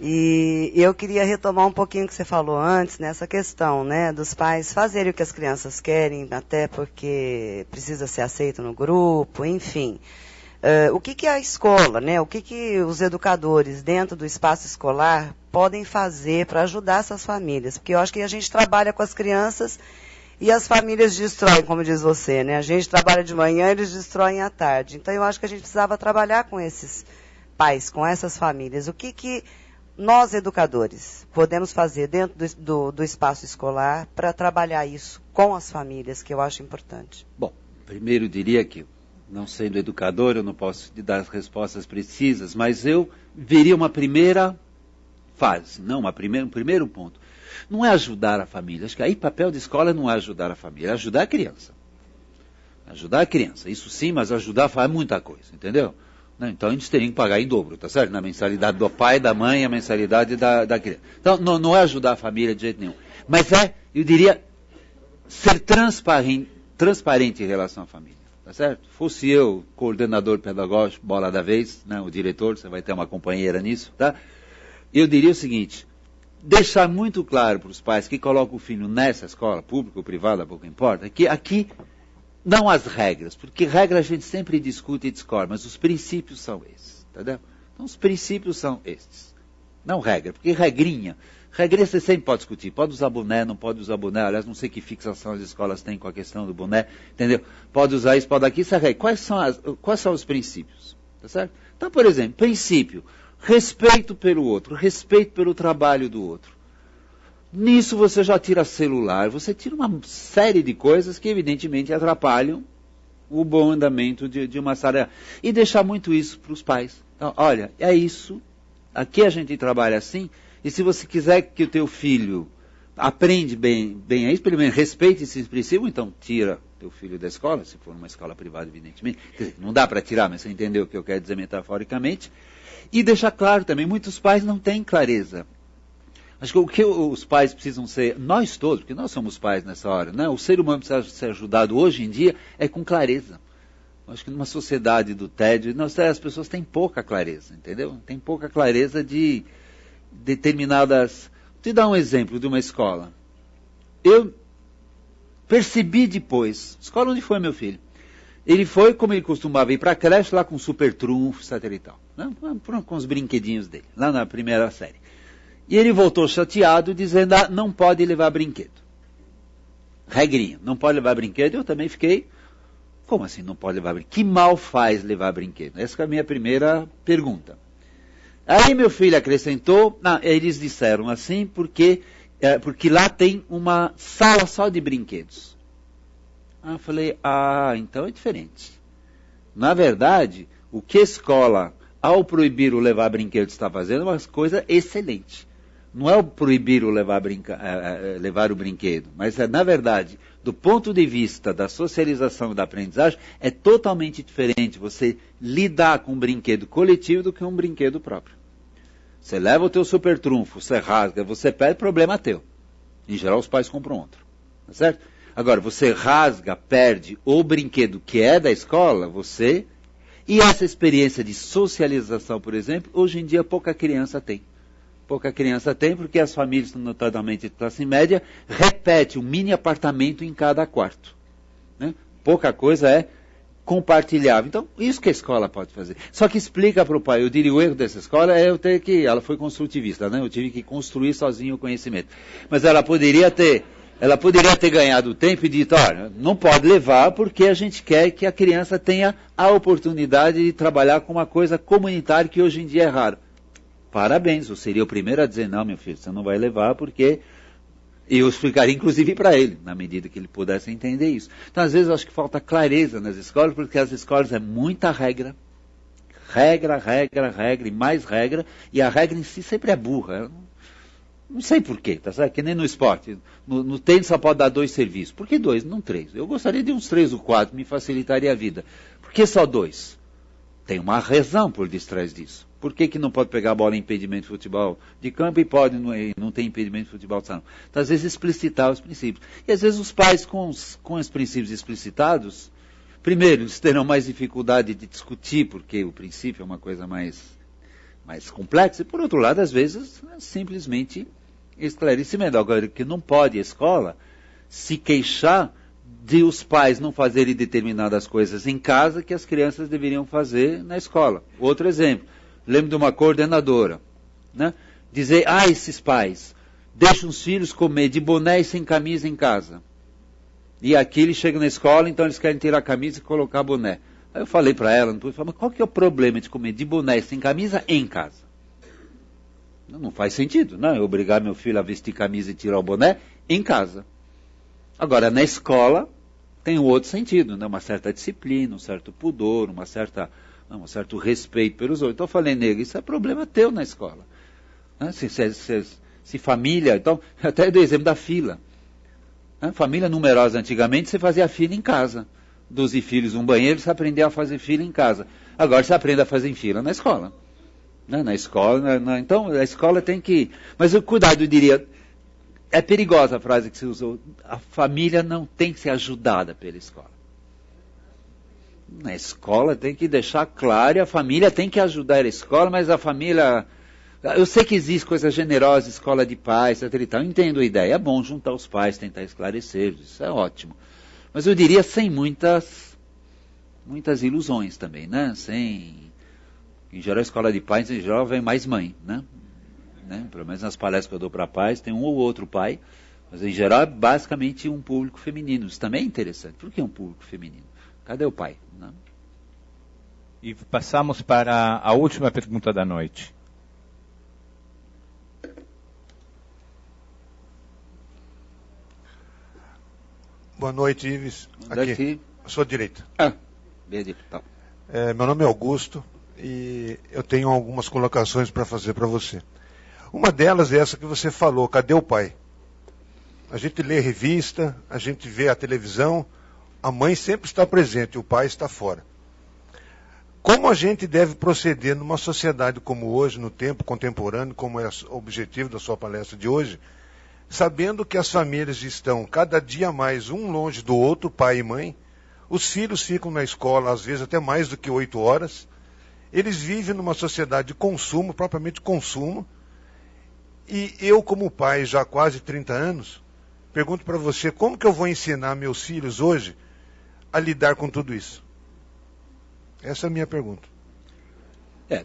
E eu queria retomar um pouquinho o que você falou antes, nessa questão, né, dos pais fazerem o que as crianças querem, até porque precisa ser aceito no grupo, enfim. O que a escola, né, o que os educadores dentro do espaço escolar podem fazer para ajudar essas famílias? Porque eu acho que a gente trabalha com as crianças e as famílias destroem, como diz você, né? A gente trabalha de manhã e eles destroem à tarde. Então eu acho que a gente precisava trabalhar com esses pais, com essas famílias. O que nós, educadores, podemos fazer dentro do espaço escolar para trabalhar isso com as famílias, que eu acho importante? Bom, primeiro diria que, não sendo educador, eu não posso te dar as respostas precisas, mas eu veria uma primeira fase, um primeiro ponto. Não é ajudar a família. Acho que aí papel de escola não é ajudar a família, é ajudar a criança. Ajudar a criança, isso sim, mas ajudar faz muita coisa, entendeu? Então a gente teria que pagar em dobro, tá certo? Na mensalidade do pai, da mãe, a mensalidade da criança. Então não é ajudar a família de jeito nenhum. Mas eu diria, ser transparente em relação à família, tá certo? Fosse eu, coordenador pedagógico, bola da vez, né, o diretor, você vai ter uma companheira nisso, tá? Eu diria o seguinte, deixar muito claro para os pais que colocam o filho nessa escola, pública ou privada, pouco importa, que aqui... Não as regras, porque regras a gente sempre discute e discorda, mas os princípios são esses, entendeu? Então os princípios são estes, não regra, porque regrinha você sempre pode discutir, pode usar boné, não pode usar boné, aliás, não sei que fixação as escolas têm com a questão do boné, entendeu? Pode usar isso, pode aqui, isso é regra. Quais são os princípios, tá certo? Então, por exemplo, princípio, respeito pelo outro, respeito pelo trabalho do outro. Nisso você já tira celular, você tira uma série de coisas que evidentemente atrapalham o bom andamento de uma sala. E deixar muito isso para os pais. Então, olha, é isso, aqui a gente trabalha assim, e se você quiser que o teu filho aprende bem a isso, pelo menos respeite esses princípios, então tira teu filho da escola, se for uma escola privada, evidentemente. Quer dizer, não dá para tirar, mas você entendeu o que eu quero dizer metaforicamente. E deixar claro também, muitos pais não têm clareza. Acho que o que os pais precisam ser, nós todos, porque nós somos pais nessa hora, né? O ser humano precisa ser ajudado hoje em dia é com clareza. Acho que numa sociedade do tédio, as pessoas têm pouca clareza, entendeu? Tem pouca clareza de determinadas... Vou te dar um exemplo de uma escola. Eu percebi depois, escola onde foi meu filho? Ele foi, como ele costumava ir para a creche, lá com super trunfo, etc e tal, né? Com os brinquedinhos dele, lá na primeira série. E ele voltou chateado, dizendo, não pode levar brinquedo. Regrinha, não pode levar brinquedo. Eu também fiquei, como assim não pode levar brinquedo? Que mal faz levar brinquedo? Essa é a minha primeira pergunta. Aí meu filho acrescentou, eles disseram assim, porque lá tem uma sala só de brinquedos. Eu falei, então é diferente. Na verdade, o que a escola, ao proibir o levar brinquedos, está fazendo é uma coisa excelente. Não é o proibir o levar o brinquedo, mas na verdade, do ponto de vista da socialização e da aprendizagem, é totalmente diferente você lidar com um brinquedo coletivo do que um brinquedo próprio. Você leva o teu super trunfo, você rasga, você perde, problema teu. Em geral, os pais compram outro. Tá certo? Agora, você rasga, perde o brinquedo que é da escola, você... E essa experiência de socialização, por exemplo, hoje em dia pouca criança tem. Pouca criança tem porque as famílias, notadamente de classe média, repetem um mini apartamento em cada quarto. Né? Pouca coisa é compartilhável. Então, isso que a escola pode fazer. Só que explica para o pai, eu diria o erro dessa escola é eu ter que, ela foi construtivista, né? Eu tive que construir sozinho o conhecimento. Mas ela poderia ter ganhado tempo e dito, olha, não pode levar porque a gente quer que a criança tenha a oportunidade de trabalhar com uma coisa comunitária que hoje em dia é raro. Parabéns, eu seria o primeiro a dizer, não, meu filho, você não vai levar porque... E eu explicaria, inclusive, para ele, na medida que ele pudesse entender isso. Então, às vezes, eu acho que falta clareza nas escolas, porque as escolas é muita regra, regra, e mais regra, e a regra em si sempre é burra. Não sei por quê, tá certo? Que nem no esporte. No tênis só pode dar 2 serviços. Por que 2? Não 3. Eu gostaria de uns 3 ou 4, me facilitaria a vida. Por que só 2? Tem uma razão por detrás disso. Por que não pode pegar a bola em impedimento de futebol de campo e pode não tem impedimento de futebol de salão? Então, às vezes, explicitar os princípios. E, às vezes, os pais, com os princípios explicitados, primeiro, eles terão mais dificuldade de discutir, porque o princípio é uma coisa mais complexa. E, por outro lado, às vezes, é simplesmente esclarecimento. Agora, que não pode a escola se queixar de os pais não fazerem determinadas coisas em casa que as crianças deveriam fazer na escola. Outro exemplo. Lembro de uma coordenadora, né? Dizer, esses pais deixam os filhos comer de boné e sem camisa em casa. E aqui eles chegam na escola, então eles querem tirar a camisa e colocar boné. Aí eu falei para ela, mas qual que é o problema de comer de boné e sem camisa em casa? Não faz sentido, não? Eu obrigar meu filho a vestir camisa e tirar o boné em casa. Agora, na escola, tem um outro sentido, né? Uma certa disciplina, um certo pudor, um certo respeito pelos outros. Então eu falei, nego, isso é problema teu na escola. Né? Se família... Então, até dei o exemplo da fila. Né? Família numerosa, antigamente, você fazia fila em casa. 12 filhos, um banheiro, você aprendia a fazer fila em casa. Agora você aprende a fazer fila na escola. Né? Na escola, então a escola tem que... Mas cuidado, eu diria... É perigosa a frase que você usou. A família não tem que ser ajudada pela escola. Na escola tem que deixar claro, e a família tem que ajudar a escola, mas a família... Eu sei que existe coisa generosa, escola de pais, etc. E tal. Eu entendo a ideia. É bom juntar os pais, tentar esclarecer, isso é ótimo. Mas eu diria sem muitas ilusões também, né? Em geral, a escola de pais, em geral, vem mais mãe, né? Pelo menos nas palestras que eu dou para pais, tem um ou outro pai, mas em geral é basicamente um público feminino. Isso também é interessante. Por que um público feminino? Cadê o pai? Não? E passamos para a última pergunta da noite. Boa noite, Ives. Aqui, à sua direita. Tá. Meu nome é Augusto e eu tenho algumas colocações para fazer para você. Uma delas é essa que você falou, cadê o pai? A gente lê revista, a gente vê a televisão, a mãe sempre está presente, o pai está fora. Como a gente deve proceder numa sociedade como hoje, no tempo contemporâneo, como é o objetivo da sua palestra de hoje, sabendo que as famílias estão cada dia mais um longe do outro, pai e mãe, os filhos ficam na escola às vezes até mais do que 8 horas, eles vivem numa sociedade de consumo, propriamente consumo, e eu como pai já há quase 30 anos, pergunto para você, como que eu vou ensinar meus filhos hoje a lidar com tudo isso? Essa é a minha pergunta.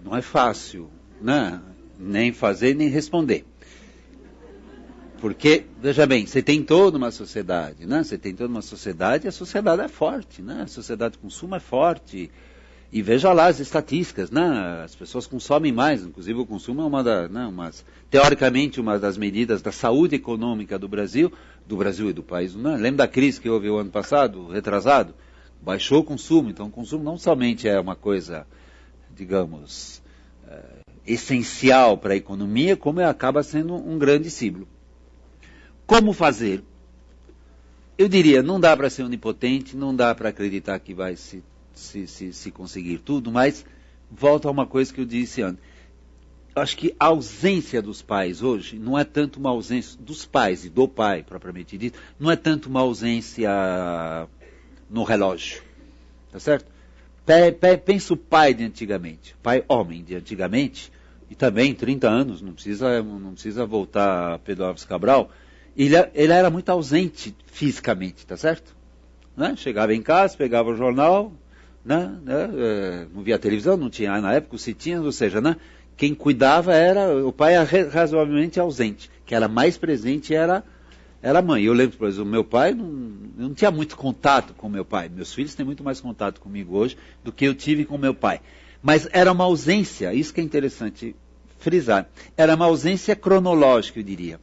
Não é fácil, né? Nem fazer, nem responder. Porque, veja bem, você tem toda uma sociedade, né? Você tem toda uma sociedade e a sociedade é forte, né? A sociedade de consumo é forte. E veja lá as estatísticas, né? As pessoas consomem mais, inclusive o consumo é teoricamente uma das medidas da saúde econômica do Brasil e do país. Né? Lembra da crise que houve o ano passado, retrasado? Baixou o consumo, então o consumo não somente é uma coisa, digamos, essencial para a economia, como acaba sendo um grande símbolo. Como fazer? Eu diria, não dá para ser onipotente, não dá para acreditar que vai se conseguir tudo, mas volta a uma coisa que eu disse antes. acho que a ausência dos pais hoje não é tanto uma ausência dos pais e do pai, propriamente dito, não é tanto uma ausência no relógio, tá certo? Pensa o pai de antigamente, pai homem de antigamente, e também 30 anos, não precisa voltar a Pedro Álvares Cabral, ele era muito ausente fisicamente, tá certo? Né? Chegava em casa, pegava o jornal, né? Não via televisão, não tinha na época, se tinha, ou seja, né? Quem cuidava era o pai, razoavelmente ausente, que era mais presente era a mãe. Eu lembro, por exemplo, o meu pai não tinha muito contato com meu pai. Meus filhos têm muito mais contato comigo hoje do que eu tive com meu pai. Mas era uma ausência, isso que é interessante frisar, era uma ausência cronológica, eu diria.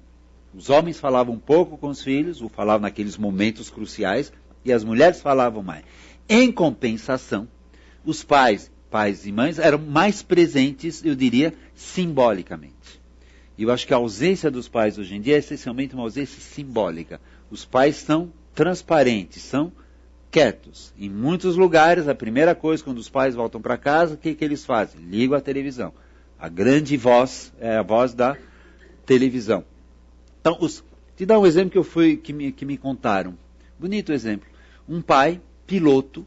Os homens falavam um pouco com os filhos, ou falavam naqueles momentos cruciais, e as mulheres falavam mais. Em compensação, os pais e mães eram mais presentes, eu diria, simbolicamente. E eu acho que a ausência dos pais hoje em dia é essencialmente uma ausência simbólica. Os pais são transparentes, são quietos. Em muitos lugares, a primeira coisa, quando os pais voltam para casa, o que eles fazem? Ligam a televisão. A grande voz é a voz da televisão. Então, te dar um exemplo que me contaram. Bonito exemplo. Um pai, piloto,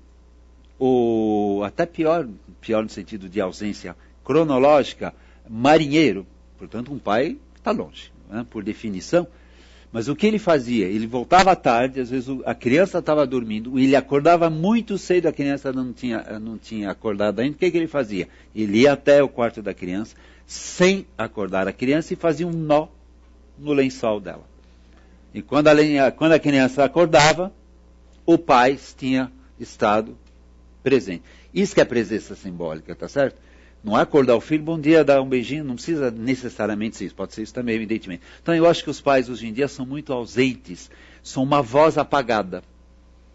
ou até pior no sentido de ausência cronológica, marinheiro. Portanto, um pai está longe, né, por definição. Mas o que ele fazia? Ele voltava à tarde, às vezes a criança estava dormindo, ele acordava muito cedo, a criança não tinha acordado ainda. O que ele fazia? Ele ia até o quarto da criança, sem acordar a criança, e fazia um nó no lençol dela. E quando a criança acordava, o pai tinha estado presente. Isso que é presença simbólica, tá certo? Não é acordar o filho, bom dia, dar um beijinho, não precisa necessariamente ser isso, pode ser isso também, evidentemente. Então eu acho que os pais hoje em dia são muito ausentes, são uma voz apagada.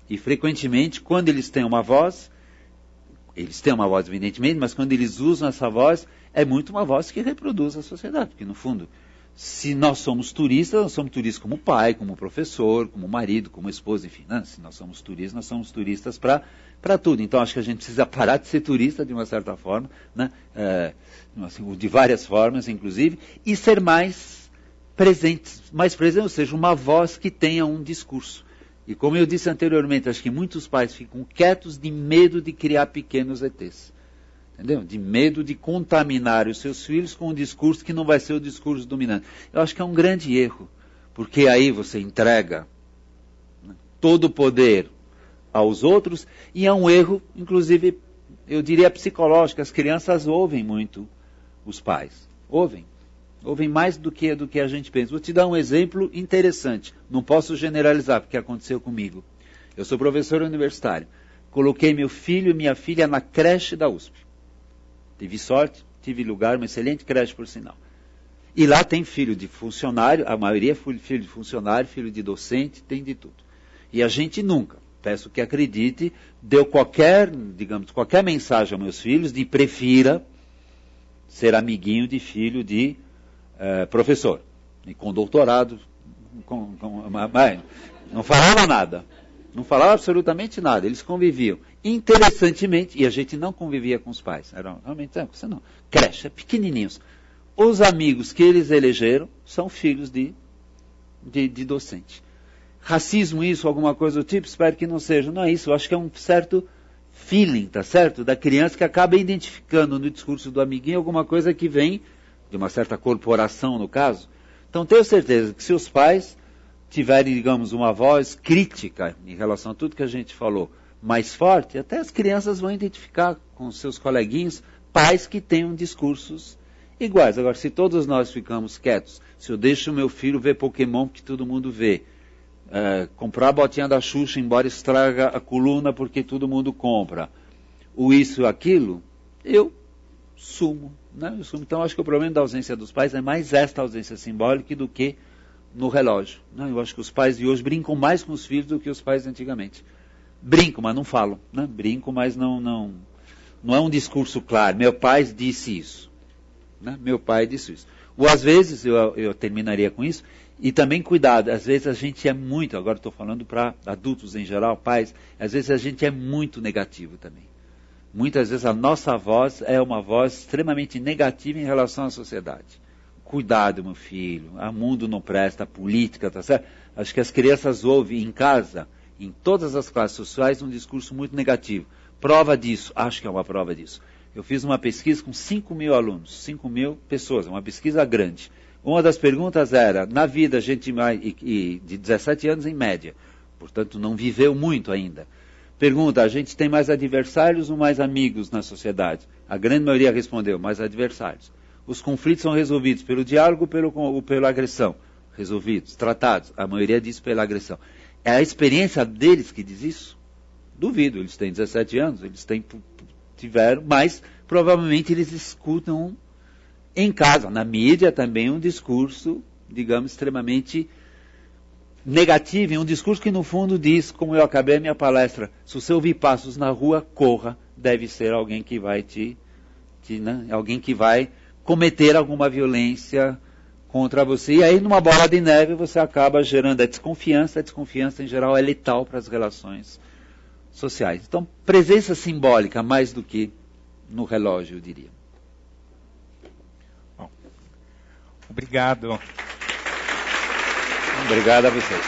E frequentemente, quando eles têm uma voz evidentemente, mas quando eles usam essa voz, é muito uma voz que reproduz a sociedade, porque no fundo, se nós somos turistas como pai, como professor, como marido, como esposa, enfim, né? Se nós somos turistas para tudo. Então acho que a gente precisa parar de ser turista de uma certa forma, né? De várias formas, inclusive, e ser mais presente, ou seja, uma voz que tenha um discurso. E como eu disse anteriormente, acho que muitos pais ficam quietos de medo de criar pequenos ETs. Entendeu? De medo de contaminar os seus filhos com um discurso que não vai ser o discurso dominante. Eu acho que é um grande erro, porque aí você entrega, né, todo o poder aos outros, e é um erro, inclusive, eu diria psicológico. As crianças ouvem muito os pais. Ouvem mais do que a gente pensa. Vou te dar um exemplo interessante. Não posso generalizar, porque aconteceu comigo. Eu sou professor universitário. Coloquei meu filho e minha filha na creche da USP. Tive sorte, tive lugar, uma excelente creche, por sinal. E lá tem filho de funcionário, a maioria é filho de funcionário, filho de docente, tem de tudo. E a gente nunca, peço que acredite, deu qualquer mensagem aos meus filhos de prefira ser amiguinho de filho de professor. E com doutorado, não falava nada. Não falava absolutamente nada, eles conviviam. Interessantemente, e a gente não convivia com os pais, eram realmente, você não, creche, pequenininhos. Os amigos que eles elegeram são filhos de docente. Racismo, isso, alguma coisa do tipo, espero que não seja. Não é isso, eu acho que é um certo feeling, tá certo? Da criança que acaba identificando no discurso do amiguinho alguma coisa que vem de uma certa corporação, no caso. Então, tenho certeza que se os pais tiverem, digamos, uma voz crítica em relação a tudo que a gente falou, mais forte, até as crianças vão identificar com seus coleguinhas pais que tenham discursos iguais. Agora, se todos nós ficamos quietos, se eu deixo o meu filho ver Pokémon que todo mundo vê, comprar a botinha da Xuxa, embora estraga a coluna porque todo mundo compra, ou isso ou aquilo, eu sumo. Né? Então, acho que o problema da ausência dos pais é mais esta ausência simbólica do que no relógio. Né? Eu acho que os pais de hoje brincam mais com os filhos do que os pais de antigamente. Brincam, mas não falam. Né? Brincam, mas não é um discurso claro. Meu pai disse isso. Né? Meu pai disse isso. Ou às vezes, eu terminaria com isso, e também cuidado, às vezes a gente é muito, agora estou falando para adultos em geral, pais, às vezes a gente é muito negativo também. Muitas vezes a nossa voz é uma voz extremamente negativa em relação à sociedade. Cuidado, meu filho, o mundo não presta, a política, tá certo? Acho que as crianças ouvem em casa, em todas as classes sociais, um discurso muito negativo. Prova disso, acho que é uma prova disso. Eu fiz uma pesquisa com 5.000 alunos, 5.000 pessoas, uma pesquisa grande. Uma das perguntas era, na vida, a gente de 17 anos em média, portanto não viveu muito ainda. Pergunta, a gente tem mais adversários ou mais amigos na sociedade? A grande maioria respondeu, mais adversários. Os conflitos são resolvidos pelo diálogo ou pela agressão? Resolvidos, tratados. A maioria diz pela agressão. É a experiência deles que diz isso? Duvido, eles têm 17 anos, eles tiveram, mas provavelmente eles escutam em casa, na mídia também, um discurso, digamos, extremamente negativo, um discurso que no fundo diz, como eu acabei a minha palestra, se você ouvir passos na rua, corra, deve ser alguém que vai alguém que vai cometer alguma violência contra você. E aí, numa bola de neve, você acaba gerando a desconfiança em geral é letal para as relações sociais. Então, presença simbólica mais do que no relógio, eu diria. Bom, obrigado. Obrigado a vocês.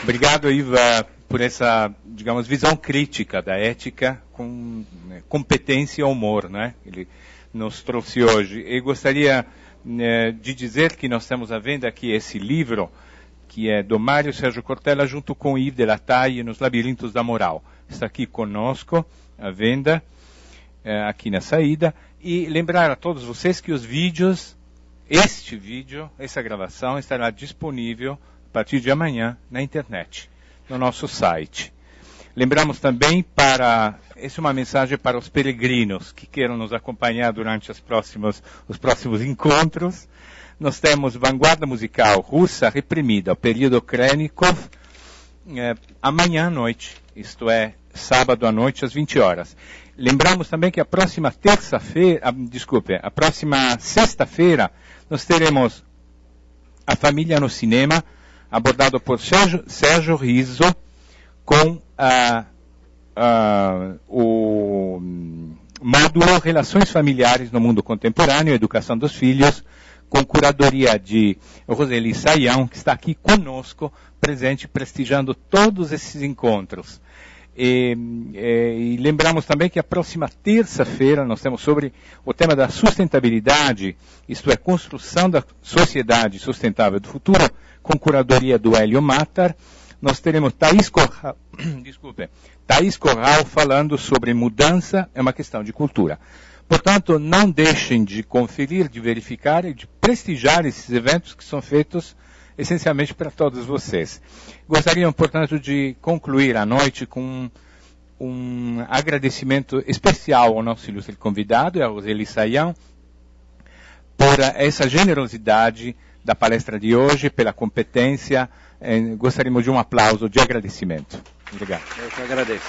Obrigado, Iva, por essa, digamos, visão crítica da ética com competência e humor, né? Ele nos trouxe hoje. E gostaria de dizer que nós temos à venda aqui esse livro, que é do Mário Sérgio Cortella, junto com Yves de la Taille, Nos Labirintos da Moral. Está aqui conosco, à venda, aqui na saída. E lembrar a todos vocês que os vídeos, este vídeo, essa gravação, estará disponível a partir de amanhã na internet, no nosso site. Lembramos também essa é uma mensagem para os peregrinos que queiram nos acompanhar durante os próximos encontros. Nós temos Vanguarda Musical Russa Reprimida, o período Krennikov, amanhã à noite, isto é, sábado à noite, às 20 horas. Lembramos também que a próxima sexta-feira, nós teremos A Família no Cinema, abordado por Sérgio Rizzo, com o módulo Relações Familiares no Mundo Contemporâneo, Educação dos Filhos, com curadoria de Roseli Saião, que está aqui conosco, presente, prestigiando todos esses encontros. E lembramos também que a próxima terça-feira nós temos sobre o tema da sustentabilidade, isto é, construção da sociedade sustentável do futuro, com curadoria do Hélio Matar. Nós teremos Thaís Corral falando sobre mudança é uma questão de cultura. Portanto, não deixem de conferir, de verificar e de prestigiar esses eventos que são feitos essencialmente para todos vocês. Gostaria, portanto, de concluir a noite com um agradecimento especial ao nosso ilustre convidado, a Roseli Saião, por essa generosidade da palestra de hoje, pela competência. Gostaríamos de um aplauso de agradecimento. Obrigado. Eu que agradeço.